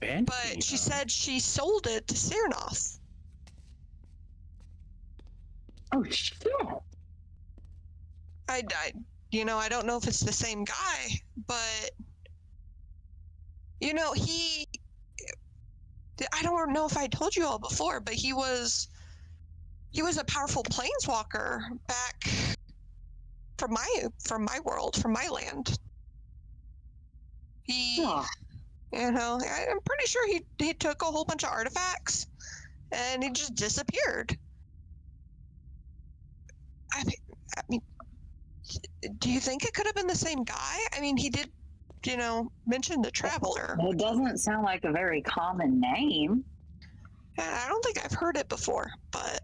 But she said she sold it to Cyranoth. Oh shit. I don't know if it's the same guy, but I don't know if I told you all before, but he was a powerful planeswalker back from my world, from my land. I'm pretty sure he took a whole bunch of artifacts and he just disappeared. I mean, do you think it could have been the same guy? I mean, he did, mention the Traveler. It doesn't sound like a very common name. I don't think I've heard it before, but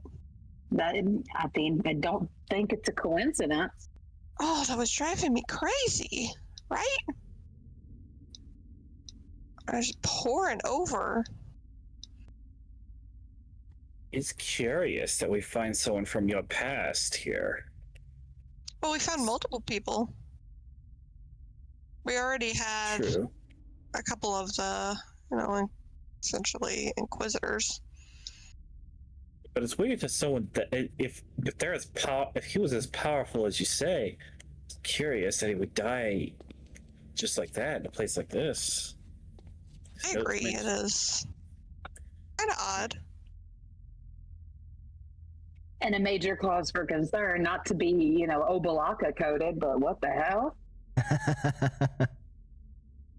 I don't think it's a coincidence. Oh, that was driving me crazy, right? I was pouring over. It's curious that we find someone from your past here. Well, we found multiple people. We already had True. a couple of the, essentially Inquisitors. But it's weird to someone that if he was as powerful as you say, it's curious that he would die just like that in a place like this. I agree, it is kind of odd. And a major cause for concern, not to be, Obalaka coded, but what the hell?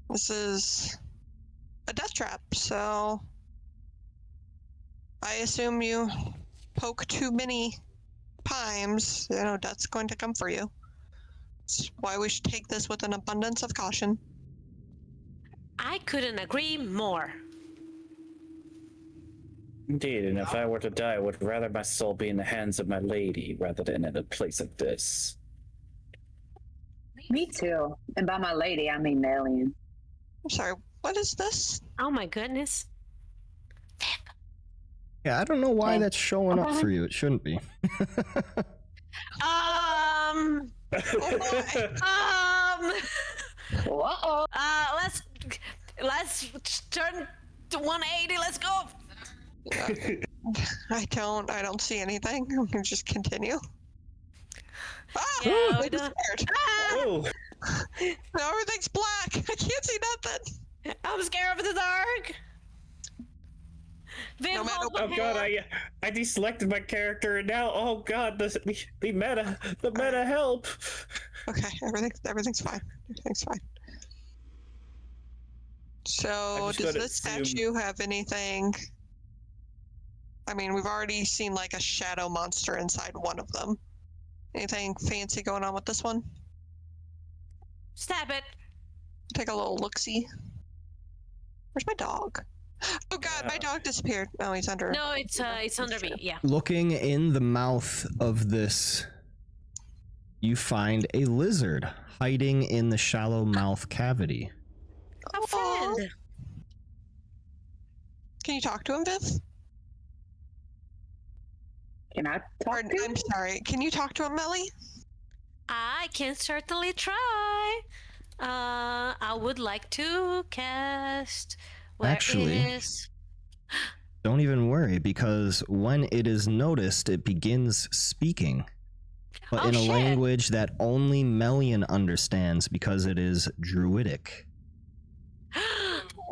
This is a death trap, so I assume you poke too many times, death's going to come for you. That's why we should take this with an abundance of caution. I couldn't agree more. Indeed, and if I were to die, I would rather my soul be in the hands of my lady rather than in a place like this. Me too. And by my lady, I mean Melian. I'm sorry, what is this? Oh my goodness. Yeah, I don't know why that's showing up for you. It shouldn't be. Oh my. Uh-oh. Let's turn to 180. Let's go. I don't see anything. We can just continue. Ah, Yeah, we I'm don't. scared. Oh, Now everything's black. I can't see nothing. I'm scared of the dark. Viv, No matter hold oh my god, hand. I deselected my character and now, oh god, the meta help. Okay, everything's fine. Everything's fine. So, just does gotta this assume- statue have anything? I mean, we've already seen like a shadow monster inside one of them. Anything fancy going on with this one? Stab it. Take a little look-see. Where's my dog? Oh god, my dog disappeared. Oh, he's under. No, it's under me. Yeah. Looking in the mouth of this, you find a lizard hiding in the shallow mouth cavity. A Aw. friend. Can you talk to him, Viv? Can I Or, talk to I'm him? sorry. Can you talk to him, Melly? I can certainly try. I would like to cast. Where Actually- is- Don't even worry, because when it is noticed, it begins speaking. But Oh, in a shit. language that only Melian understands because it is druidic.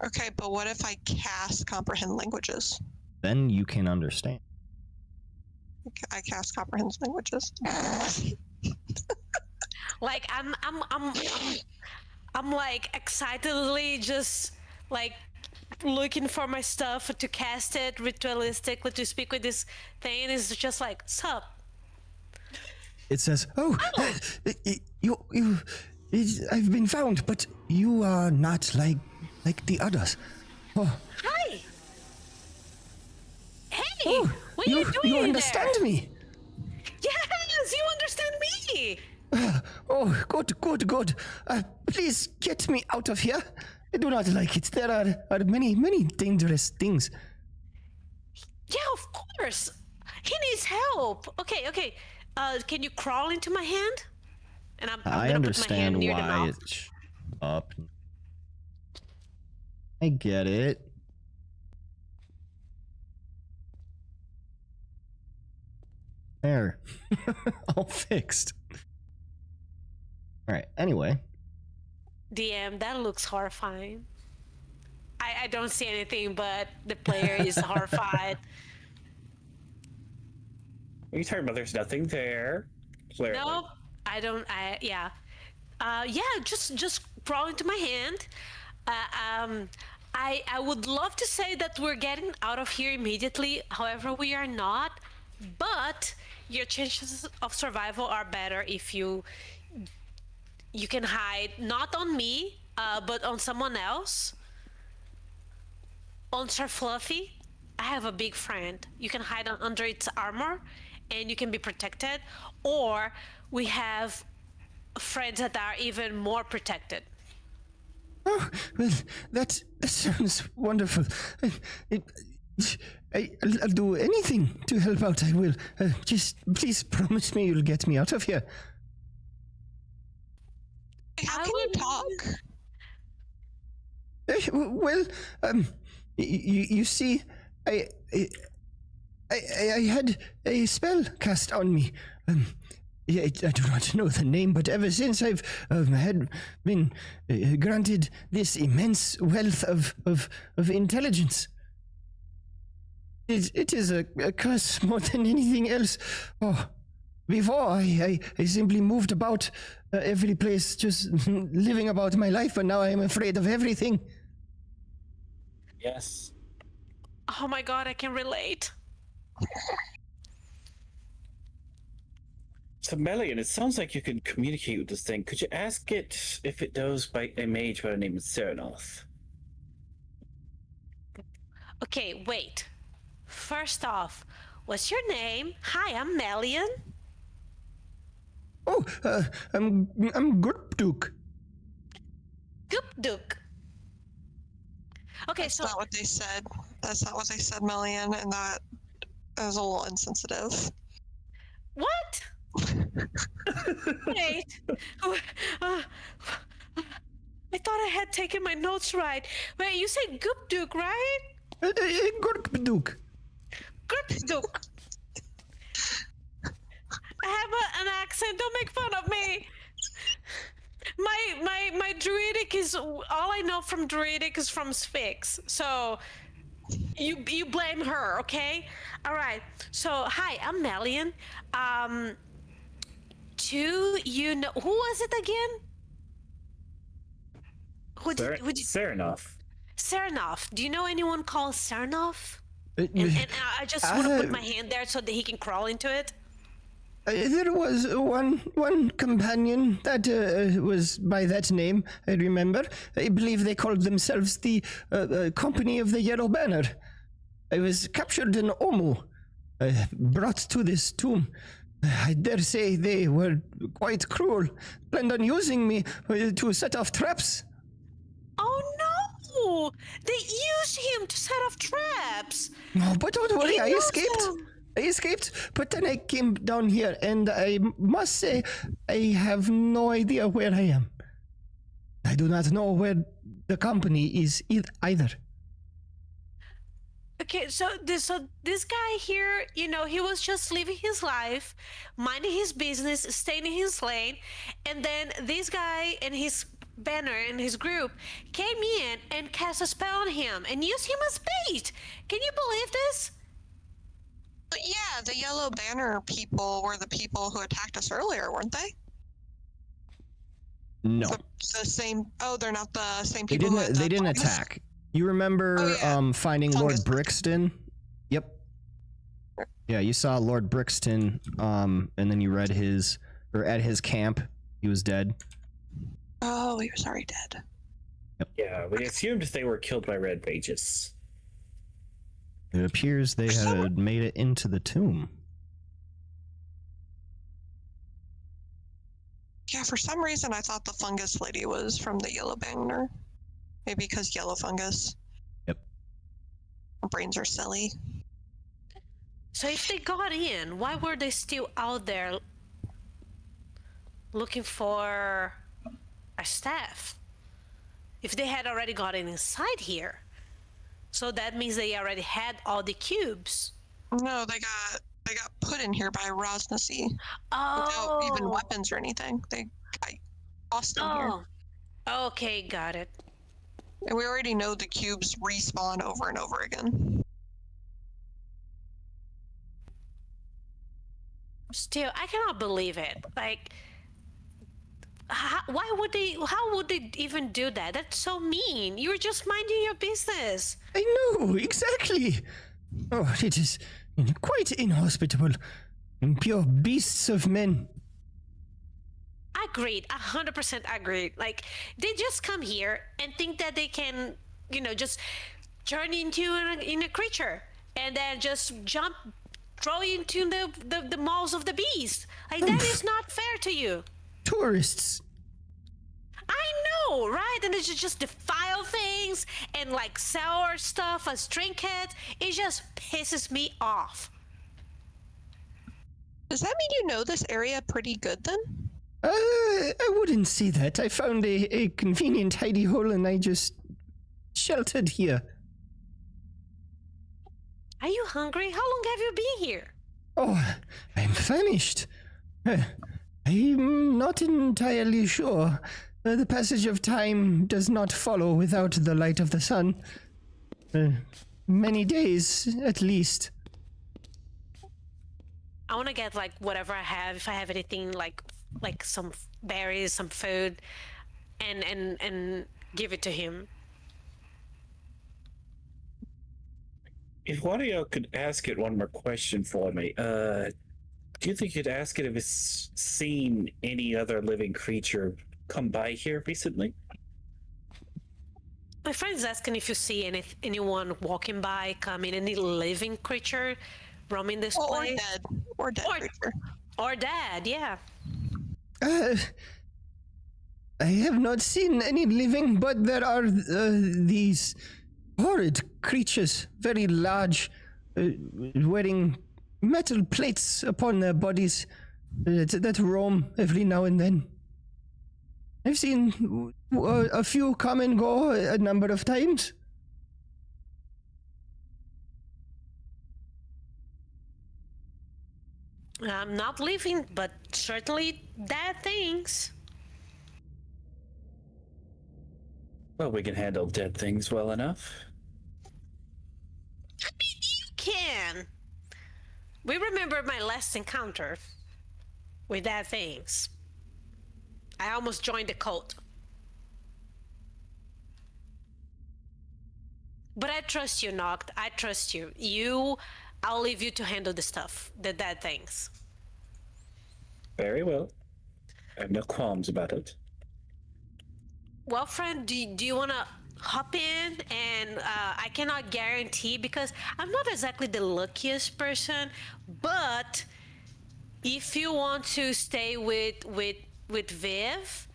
Okay, but what if I cast comprehend languages? Then you can understand. I cast comprehend languages. Like I'm like excitedly just like looking for my stuff to cast it ritualistically to speak with this thing. It's just like sup. It says, "Oh, I've been found, but you are not like the others. Oh, Hi. Hey, oh, what are you doing you in understand there? me? Yes, you understand me. Oh, good. Please get me out of here. I do not like it. There are many dangerous things. Yeah, of course. He needs help. Okay. Can you crawl into my hand? And I'm I gonna put my hand understand near the why mouth. it's up. I get it. There. All fixed. Alright, anyway. DM, that looks horrifying. I don't see anything, but the player is horrified. What are you talking about? There's nothing there. Clearly. No, I don't. Yeah. Just crawl into my hand. I would love to say that we're getting out of here immediately. However, we are not. But your chances of survival are better if you can hide not on me, but on someone else. On Sir Fluffy, I have a big friend. You can hide under its armor, and you can be protected. Or we have friends that are even more protected. Oh, well, that sounds wonderful. I'll do anything to help out. I will. Just please promise me you'll get me out of here. How I can you would- talk? Well, you see, I had a spell cast on me. I do not know the name, but ever since I've had been granted this immense wealth of intelligence. It is a curse more than anything else. Oh, before I simply moved about every place, just living about my life, but now I am afraid of everything. Yes. Oh my god, I can relate. So, Melian, it sounds like you can communicate with this thing. Could you ask it if it knows by a mage by the name of Serenoth? Okay, wait. First off, what's your name? Hi, I'm Melian. Oh, I'm Gurpduk. Goopduk. Okay, That's so not what they said. That's not what they said, Melian, and that was a little insensitive. what? Wait. I thought I had taken my notes right. Wait, you said Goopduk, right? Gurpduk. Goopduk. I have an accent. Don't make fun of me. My druidic is all I know from druidic is from Sphinx. So you blame her, okay? All right. So hi, I'm Melian. You know who was it again? Who did Serenoth. Serenoth. Do you know anyone called Serenoth? And I just want to put my hand there so that he can crawl into it. There was one companion that was by that name, I remember. I believe they called themselves the Company of the Yellow Banner. I was captured in Omu, brought to this tomb. I dare say they were quite cruel, planned on using me to set off traps. Oh no! They used him to set off traps! Oh, but don't worry, I knows escaped. them. I escaped, but then I came down here, and I must say, I have no idea where I am. I do not know where the company is either. Okay, so this guy here, you know, he was just living his life, minding his business, staying in his lane, and then this guy and his banner and his group came in and cast a spell on him and used him as bait. Can you believe this? But yeah, the Yellow Banner people were the people who attacked us earlier, weren't they? No, The same. Oh, they're not the same they people. didn't. They didn't attack. You remember Oh, yeah. finding Fungus. Lord Brixton? Yep. Yeah, you saw Lord Brixton, and then you read at his camp. He was dead. Oh, he was already dead. Yeah, we assumed they were killed by red mages. It appears they had made it into the tomb. Yeah, for some reason I thought the fungus lady was from the Yellow Banner. Maybe because yellow fungus. Yep. My brains are silly. So if they got in, why were they still out there looking for a staff? If they had already gotten inside here. So that means they already had all the cubes. No, they got put in here by Rosnasi Oh. without even weapons or anything. They got tossed in here. Oh. Okay, got it. And we already know the cubes respawn over and over again. Still, I cannot believe it. Like, how would they even do that? That's so mean. You were just minding your business. I know, exactly. Oh, it is quite inhospitable. Pure beasts of men. Agreed, 100% agreed. Like, they just come here and think that they can, you know, just turn into a creature and then just throw you into the maws of the beast. Like, that is not fair to you. Tourists. I know, right? And they just defile things and like sell our stuff as trinkets. It just pisses me off. Does that mean you know this area pretty good then? I wouldn't say that. I found a convenient hidey hole and I just sheltered here. Are you hungry? How long have you been here? Oh, I'm famished. I'm not entirely sure. The passage of time does not follow without the light of the sun. many days at least. I want to get like whatever I have, if I have anything like some berries, some food, and give it to him. If one of y'all could ask it one more question for me, do you think you'd ask it if it's seen any other living creature come by here recently? My friend's asking if you see anyone walking by, coming, any living creature roaming this place. Or dead creature. Or dead, yeah. I have not seen any living, but there are these horrid creatures, very large, wearing metal plates upon their bodies that roam every now and then. I've seen a few come and go a number of times. Not living, but certainly dead things. Well, we can handle dead things well enough. I mean, you can. We remember my last encounter with dead things. I almost joined the cult. But I trust you, Noct. I trust you. I'll leave you to handle the stuff, the dead things. Very well. I have no qualms about it. Well, friend, do you want to hop in? And I cannot guarantee, because I'm not exactly the luckiest person, but if you want to stay with Viv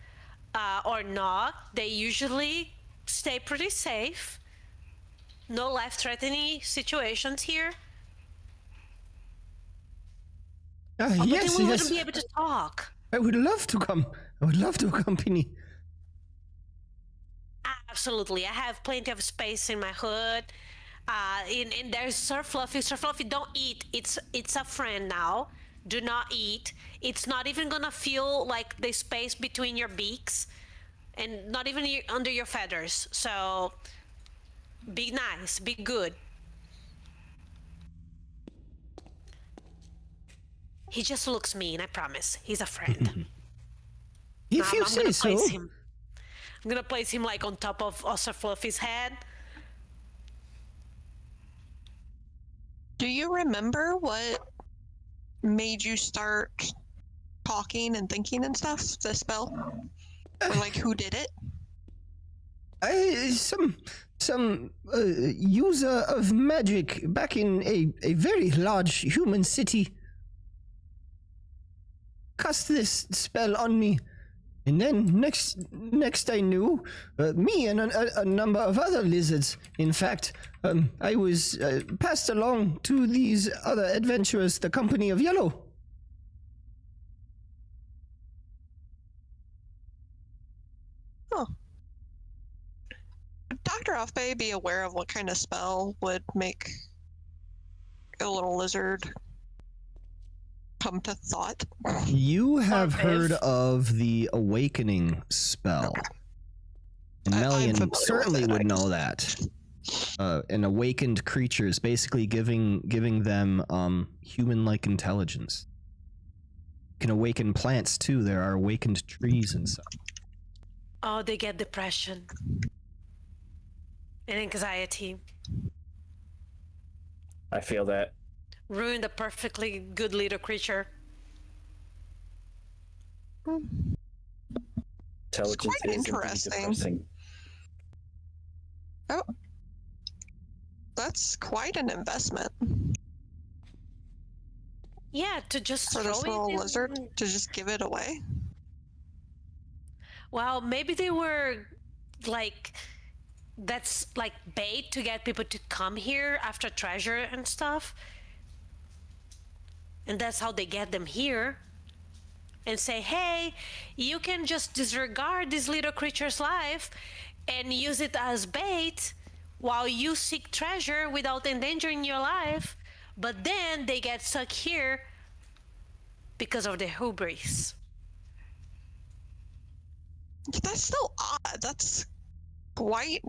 or not, they usually stay pretty safe. No life-threatening situations here. Yes, But then we yes. wouldn't be able to talk. I would love to come. I would love to accompany. Absolutely. I have plenty of space in my hood. And there's Sir Fluffy. Sir Fluffy, don't eat. It's a friend now. Do not eat. It's not even gonna feel like the space between your beaks, and not even under your feathers. So be nice, be good. He just looks mean, I promise. He's a friend. If you say so. I'm gonna place him like on top of Sir Fluffy's head. Do you remember what made you start talking and thinking and stuff? The spell? Or like who did it? Some user of magic back in a very large human city cast this spell on me. And then next I knew, me and a number of other lizards, in fact, I was passed along to these other adventurers, the Company of Yellow. Huh. Would Dr. Offbay be aware of what kind of spell would make a little lizard come to thought? You have heard of the Awakening spell. And Melian certainly would know that. An awakened creatures, basically giving them human-like intelligence. You can awaken plants too. There are awakened trees and stuff. Oh, they get depression and anxiety. I feel that. Ruined a perfectly good little creature. Intelligence quite is interesting. depressing. Oh. That's quite an investment Yeah, to just for this throw little it in- lizard to just give it away. Well, maybe they were like, that's like bait to get people to come here after treasure and stuff. And that's how they get them here. And say, hey, you can just disregard this little creature's life and use it as bait while you seek treasure without endangering your life. But then they get stuck here because of their hubris. That's still odd. That's quite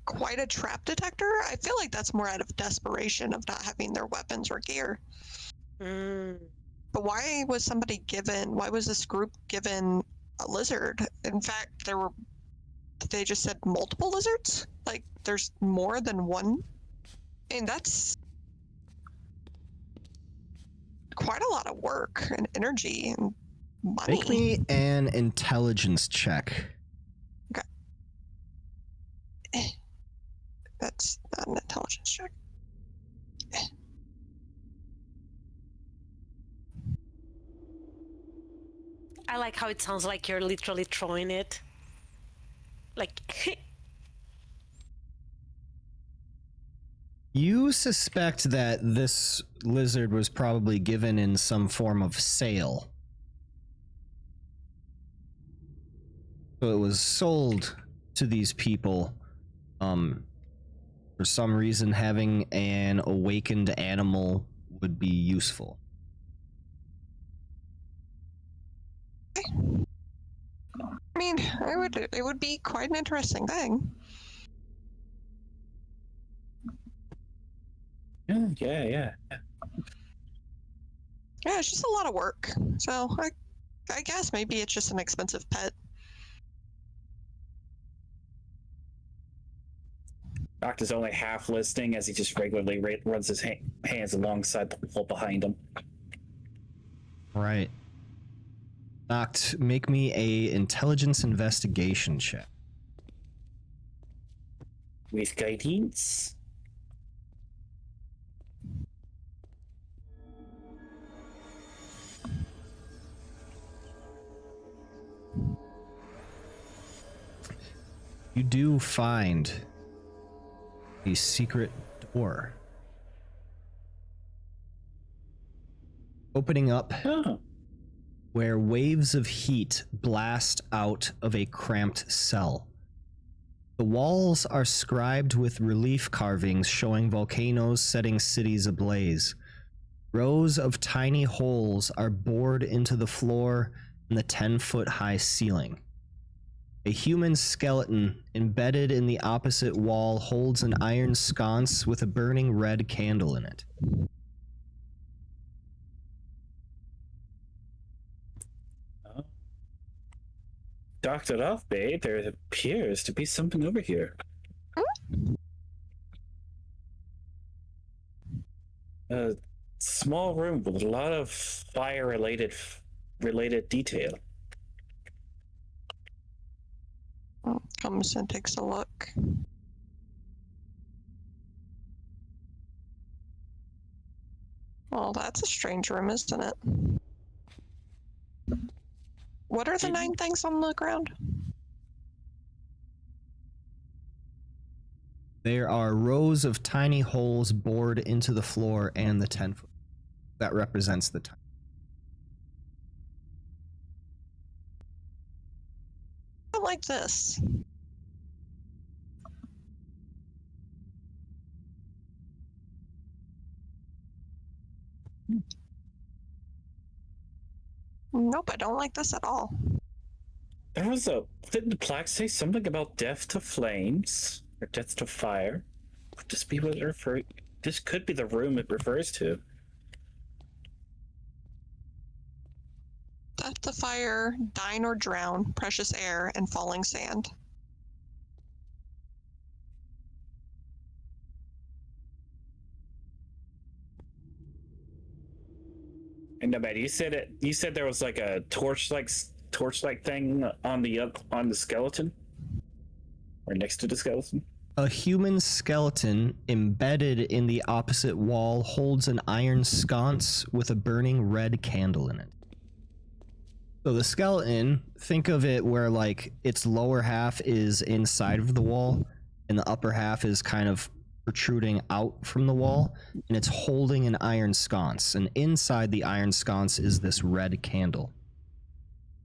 quite a trap detector. I feel like that's more out of desperation of not having their weapons or gear. Mm. But why was this group given a lizard? In fact, they just said multiple lizards? Like, there's more than one? And that's quite a lot of work and energy and money. Make me an intelligence check. That's not an intelligence check. I like how it sounds like you're literally throwing it. Like, You suspect that this lizard was probably given in some form of sale. So it was sold to these people. For some reason, having an awakened animal would be useful. I mean, it would be quite an interesting thing. Yeah. Yeah, it's just a lot of work. So I guess maybe it's just an expensive pet. Doctor's only half listening as he just regularly runs his hands alongside the wall behind him. Right. Noct, make me a intelligence investigation check. With guidance. You do find a secret door. Opening up Oh. where waves of heat blast out of a cramped cell. The walls are scribed with relief carvings showing volcanoes setting cities ablaze. Rows of tiny holes are bored into the floor and the 10-foot high ceiling. A human skeleton embedded in the opposite wall holds an iron sconce with a burning red candle in it. Doctored off, babe. There appears to be something over here. A small room with a lot of fire-related detail. Comes and takes a look. Well, that's a strange room, isn't it? What are the 9 things on the ground? There are rows of tiny holes bored into the floor and the 10-foot. That represents the time. I don't like this. Nope, I don't like this at all. Didn't the plaque say something about death to flames or death to fire? Could this be what it refers? This could be the room it refers to. Death to fire, dine or drown, precious air, and falling sand. And Nomad, you said there was like a torch-like thing on the skeleton, or next to the skeleton. A human skeleton embedded in the opposite wall holds an iron sconce with a burning red candle in it. So the skeleton, think of it where like its lower half is inside of the wall and the upper half is kind of protruding out from the wall, and it's holding an iron sconce, and inside the iron sconce is this red candle.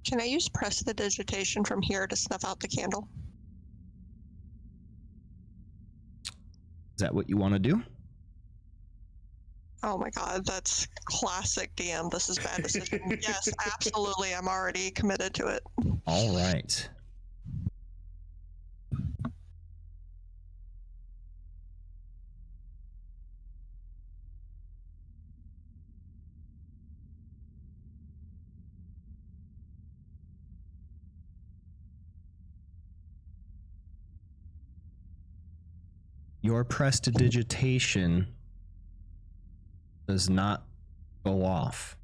Can I use prestidigitation from here to snuff out the candle? Is that what you want to do? Oh my god, that's classic DM. This is bad decision. Yes, absolutely. I'm already committed to it. All right. Your prestidigitation does not go off.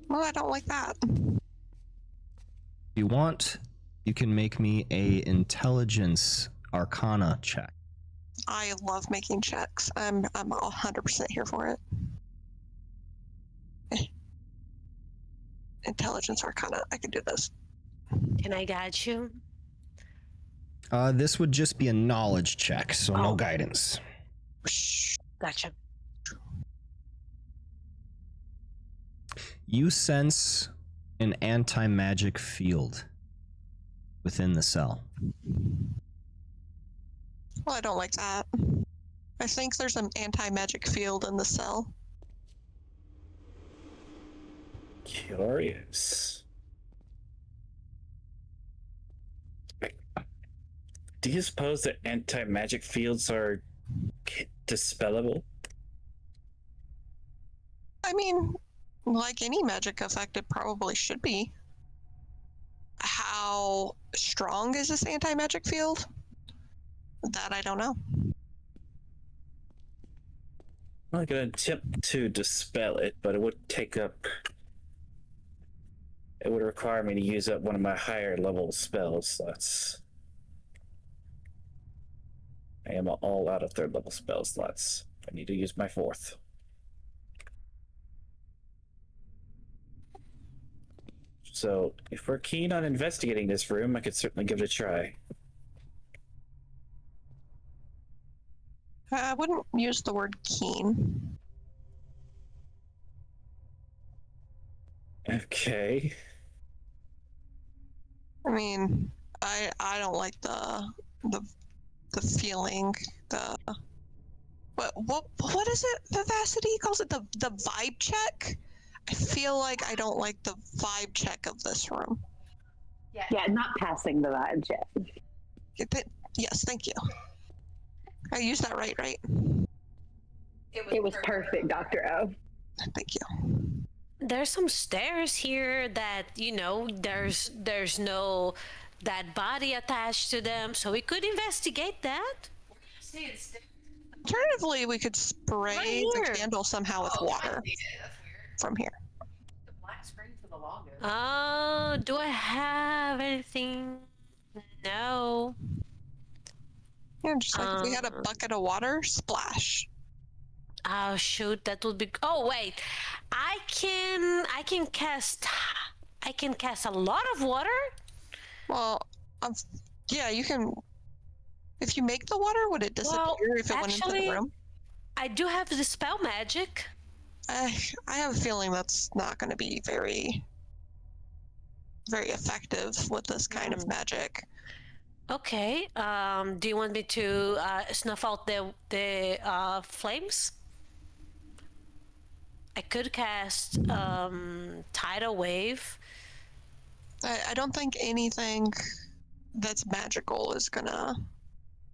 Well, I don't like that. If you want, you can make me a intelligence arcana check. I love making checks. I'm 100% here for it. Intelligence Arcana. I can do this. Can I guide you? This would just be a knowledge check, so no guidance. Gotcha. You sense an anti-magic field within the cell. Well, I don't like that. I think there's an anti-magic field in the cell. Curious. Do you suppose that anti-magic fields are dispellable? I mean, like any magic effect, it probably should be. How strong is this anti-magic field? That I don't know. I'm not gonna attempt to dispel it, but it would take up. It would require me to use up one of my higher level spell slots. I am all out of third level spell slots. I need to use my fourth. So, if we're keen on investigating this room, I could certainly give it a try. I wouldn't use the word keen. Okay. I mean, I don't like the feeling, what is it? Vivacity calls it the vibe check. I feel like I don't like the vibe check of this room. Yeah, not passing the vibe check. Yes, thank you. I used that right? It was perfect, Dr. O. Thank you. There's some stairs here that, you know, there's no that body attached to them, so we could investigate that. Alternatively, we could spray Right the here. candle somehow with water from here. The black screen for the logo. Do I have anything? No. Yeah, just like if we had a bucket of water, splash. Oh shoot, that would be. Oh wait, I can cast a lot of water. Well, yeah, you can. If you make the water, would it disappear if it went into the room? I do have the spell magic. I have a feeling that's not going to be very, very effective with this kind of magic. Okay. Do you want me to snuff out the flames? I could cast tidal wave. I don't think anything that's magical is gonna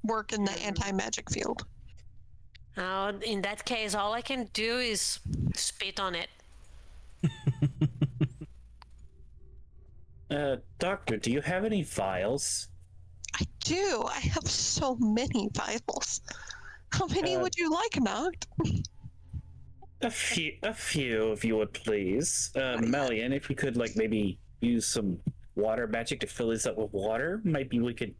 work in the anti-magic field. In that case, all I can do is spit on it. Doctor, do you have any vials? I do. I have so many vials. How many would you like, Noct? A few, if you would please. Melian, if you could, like, maybe use some water magic to fill this up with water, maybe we could,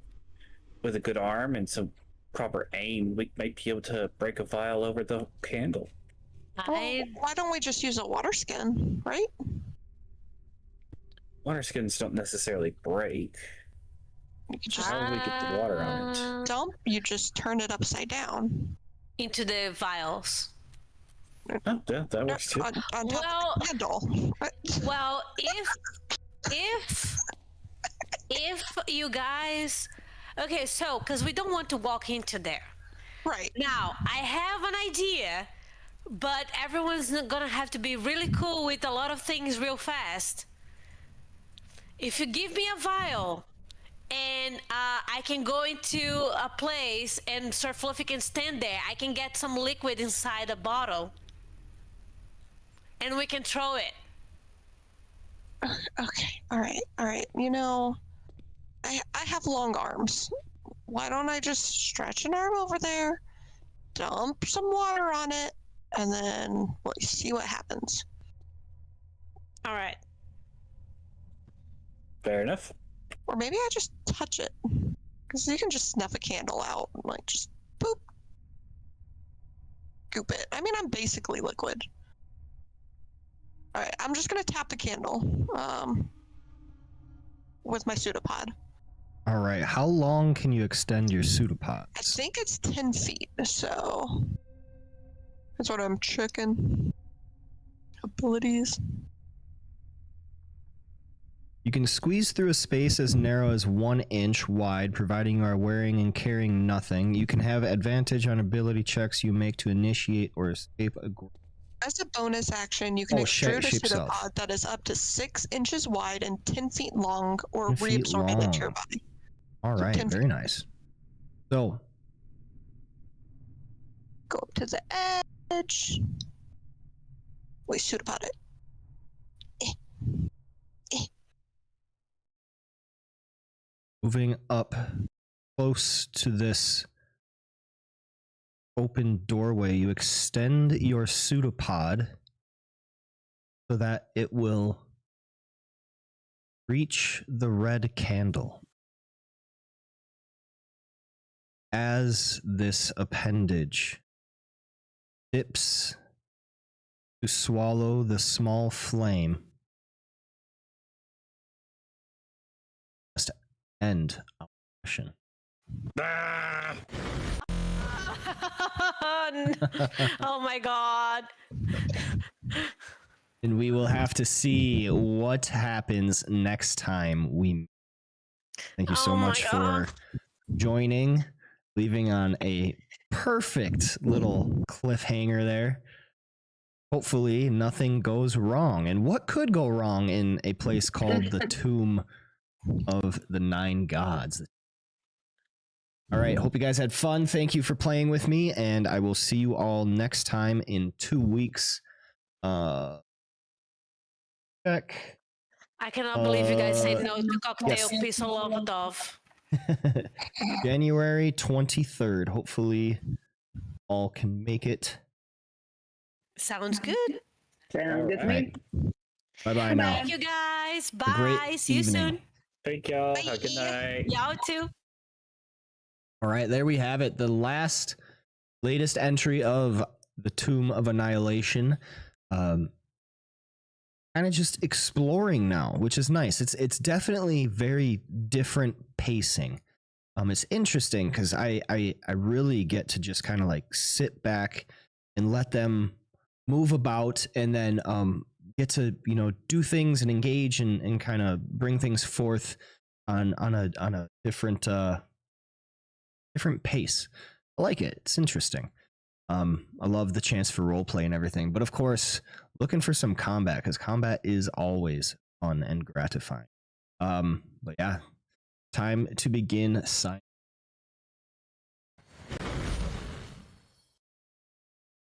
with a good arm and some proper aim, we might be able to break a vial over the candle. Why don't we just use a water skin, right? Water skins don't necessarily break. You could just How would we get the water on it? dump. You just turn it upside down. Into the vials. Oh, yeah, that works too. On top Well- of the candle. Well, if you guys, okay, so because we don't want to walk into there. Right. Now, I have an idea, but everyone's gonna have to be really cool with a lot of things real fast. If you give me a vial, and I can go into a place and Sir Fluffy can stand there, I can get some liquid inside a bottle, and we can throw it. Okay. All right. You know, I have long arms. Why don't I just stretch an arm over there, dump some water on it, and then we'll see what happens. All right. Fair enough. Or maybe I just touch it. Because you can just snuff a candle out and, like, just boop. Goop it. I mean, I'm basically liquid. Alright, I'm just gonna tap the candle. With my pseudopod. All right. How long can you extend your pseudopods? I think it's 10 feet, so that's what I'm checking. Abilities. You can squeeze through a space as narrow as 1 inch wide, providing you are wearing and carrying nothing. You can have advantage on ability checks you make to initiate or escape a group. As a bonus action, you can extrude a shape pseudopod self. that is up to 6 inches wide and 10 feet long, or 10 feet reabsorb it into your long. body. All So right, 10 very nice. So, Go up to the edge. We pseudopod it. moving up close to this open doorway, you extend your pseudopod so that it will reach the red candle. As this appendage dips to swallow the small flame, just end our session. Ah! Oh my god. And we will have to see what happens next time we meet. Thank you so Oh my much God. for joining, leaving on a perfect little cliffhanger there. Hopefully nothing goes wrong. And what could go wrong in a place called the Tomb of the Nine Gods? All right, hope you guys had fun. Thank you for playing with me, and I will see you all next time in 2 weeks. Check. I cannot believe you guys said no to cocktail yes. piece of love dove. January 23rd. Hopefully all can make it. Sounds good. Sounds good to me. Bye-bye now. Thank you guys. a great Bye. See you evening. soon. Thank y'all. Have a good Bye. night. Y'all too. All right, there we have it. The latest entry of the Tomb of Annihilation. Kind of just exploring now, which is nice. It's definitely very different pacing. It's interesting because I really get to just kind of like sit back and let them move about, and then get to do things and engage and kind of bring things forth on a different pace. I like it. It's interesting. I love the chance for role play and everything, but of course, looking for some combat because combat is always fun and gratifying. But yeah, time to begin signing.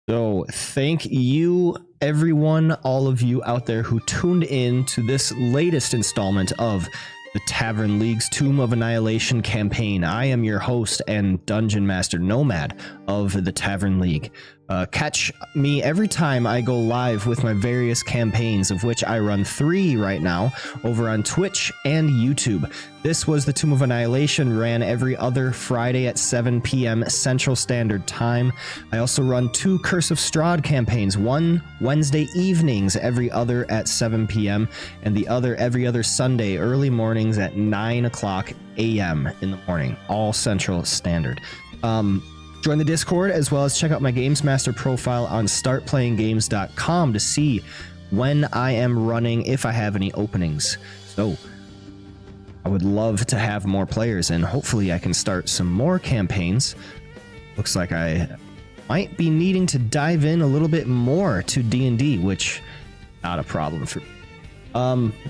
So thank you, everyone, all of you out there who tuned in to this latest installment of the Tavern League's Tomb of Annihilation campaign. I am your host and Dungeon Master tNomad of the Tavern League. Catch me every time I go live with my various campaigns, of which I run 3 right now, over on Twitch and YouTube. This was the Tomb of Annihilation, ran every other Friday at 7 p.m. Central Standard Time. I also run 2 Curse of Strahd campaigns, one Wednesday evenings every other at 7 p.m. and the other every other Sunday early mornings at 9 o'clock a.m. in the morning, all Central Standard. Join the Discord, as well as check out my Games Master profile on startplayinggames.com to see when I am running, if I have any openings. So I would love to have more players, and hopefully I can start some more campaigns. Looks like I might be needing to dive in a little bit more to D&D, which not a problem for me.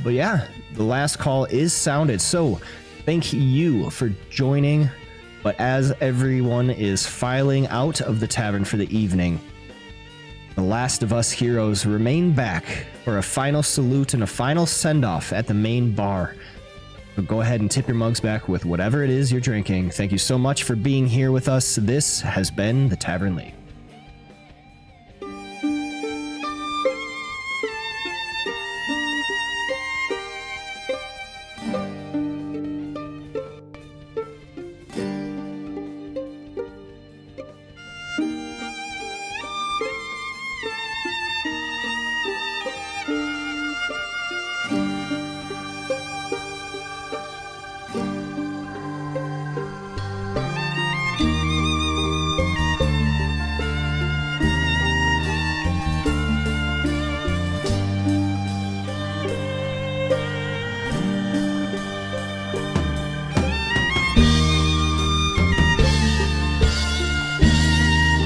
But yeah, the last call is sounded. So thank you for joining. But as everyone is filing out of the tavern for the evening, the last of us heroes remain back for a final salute and a final send-off at the main bar. But go ahead and tip your mugs back with whatever it is you're drinking. Thank you so much for being here with us. This has been the Tavern League.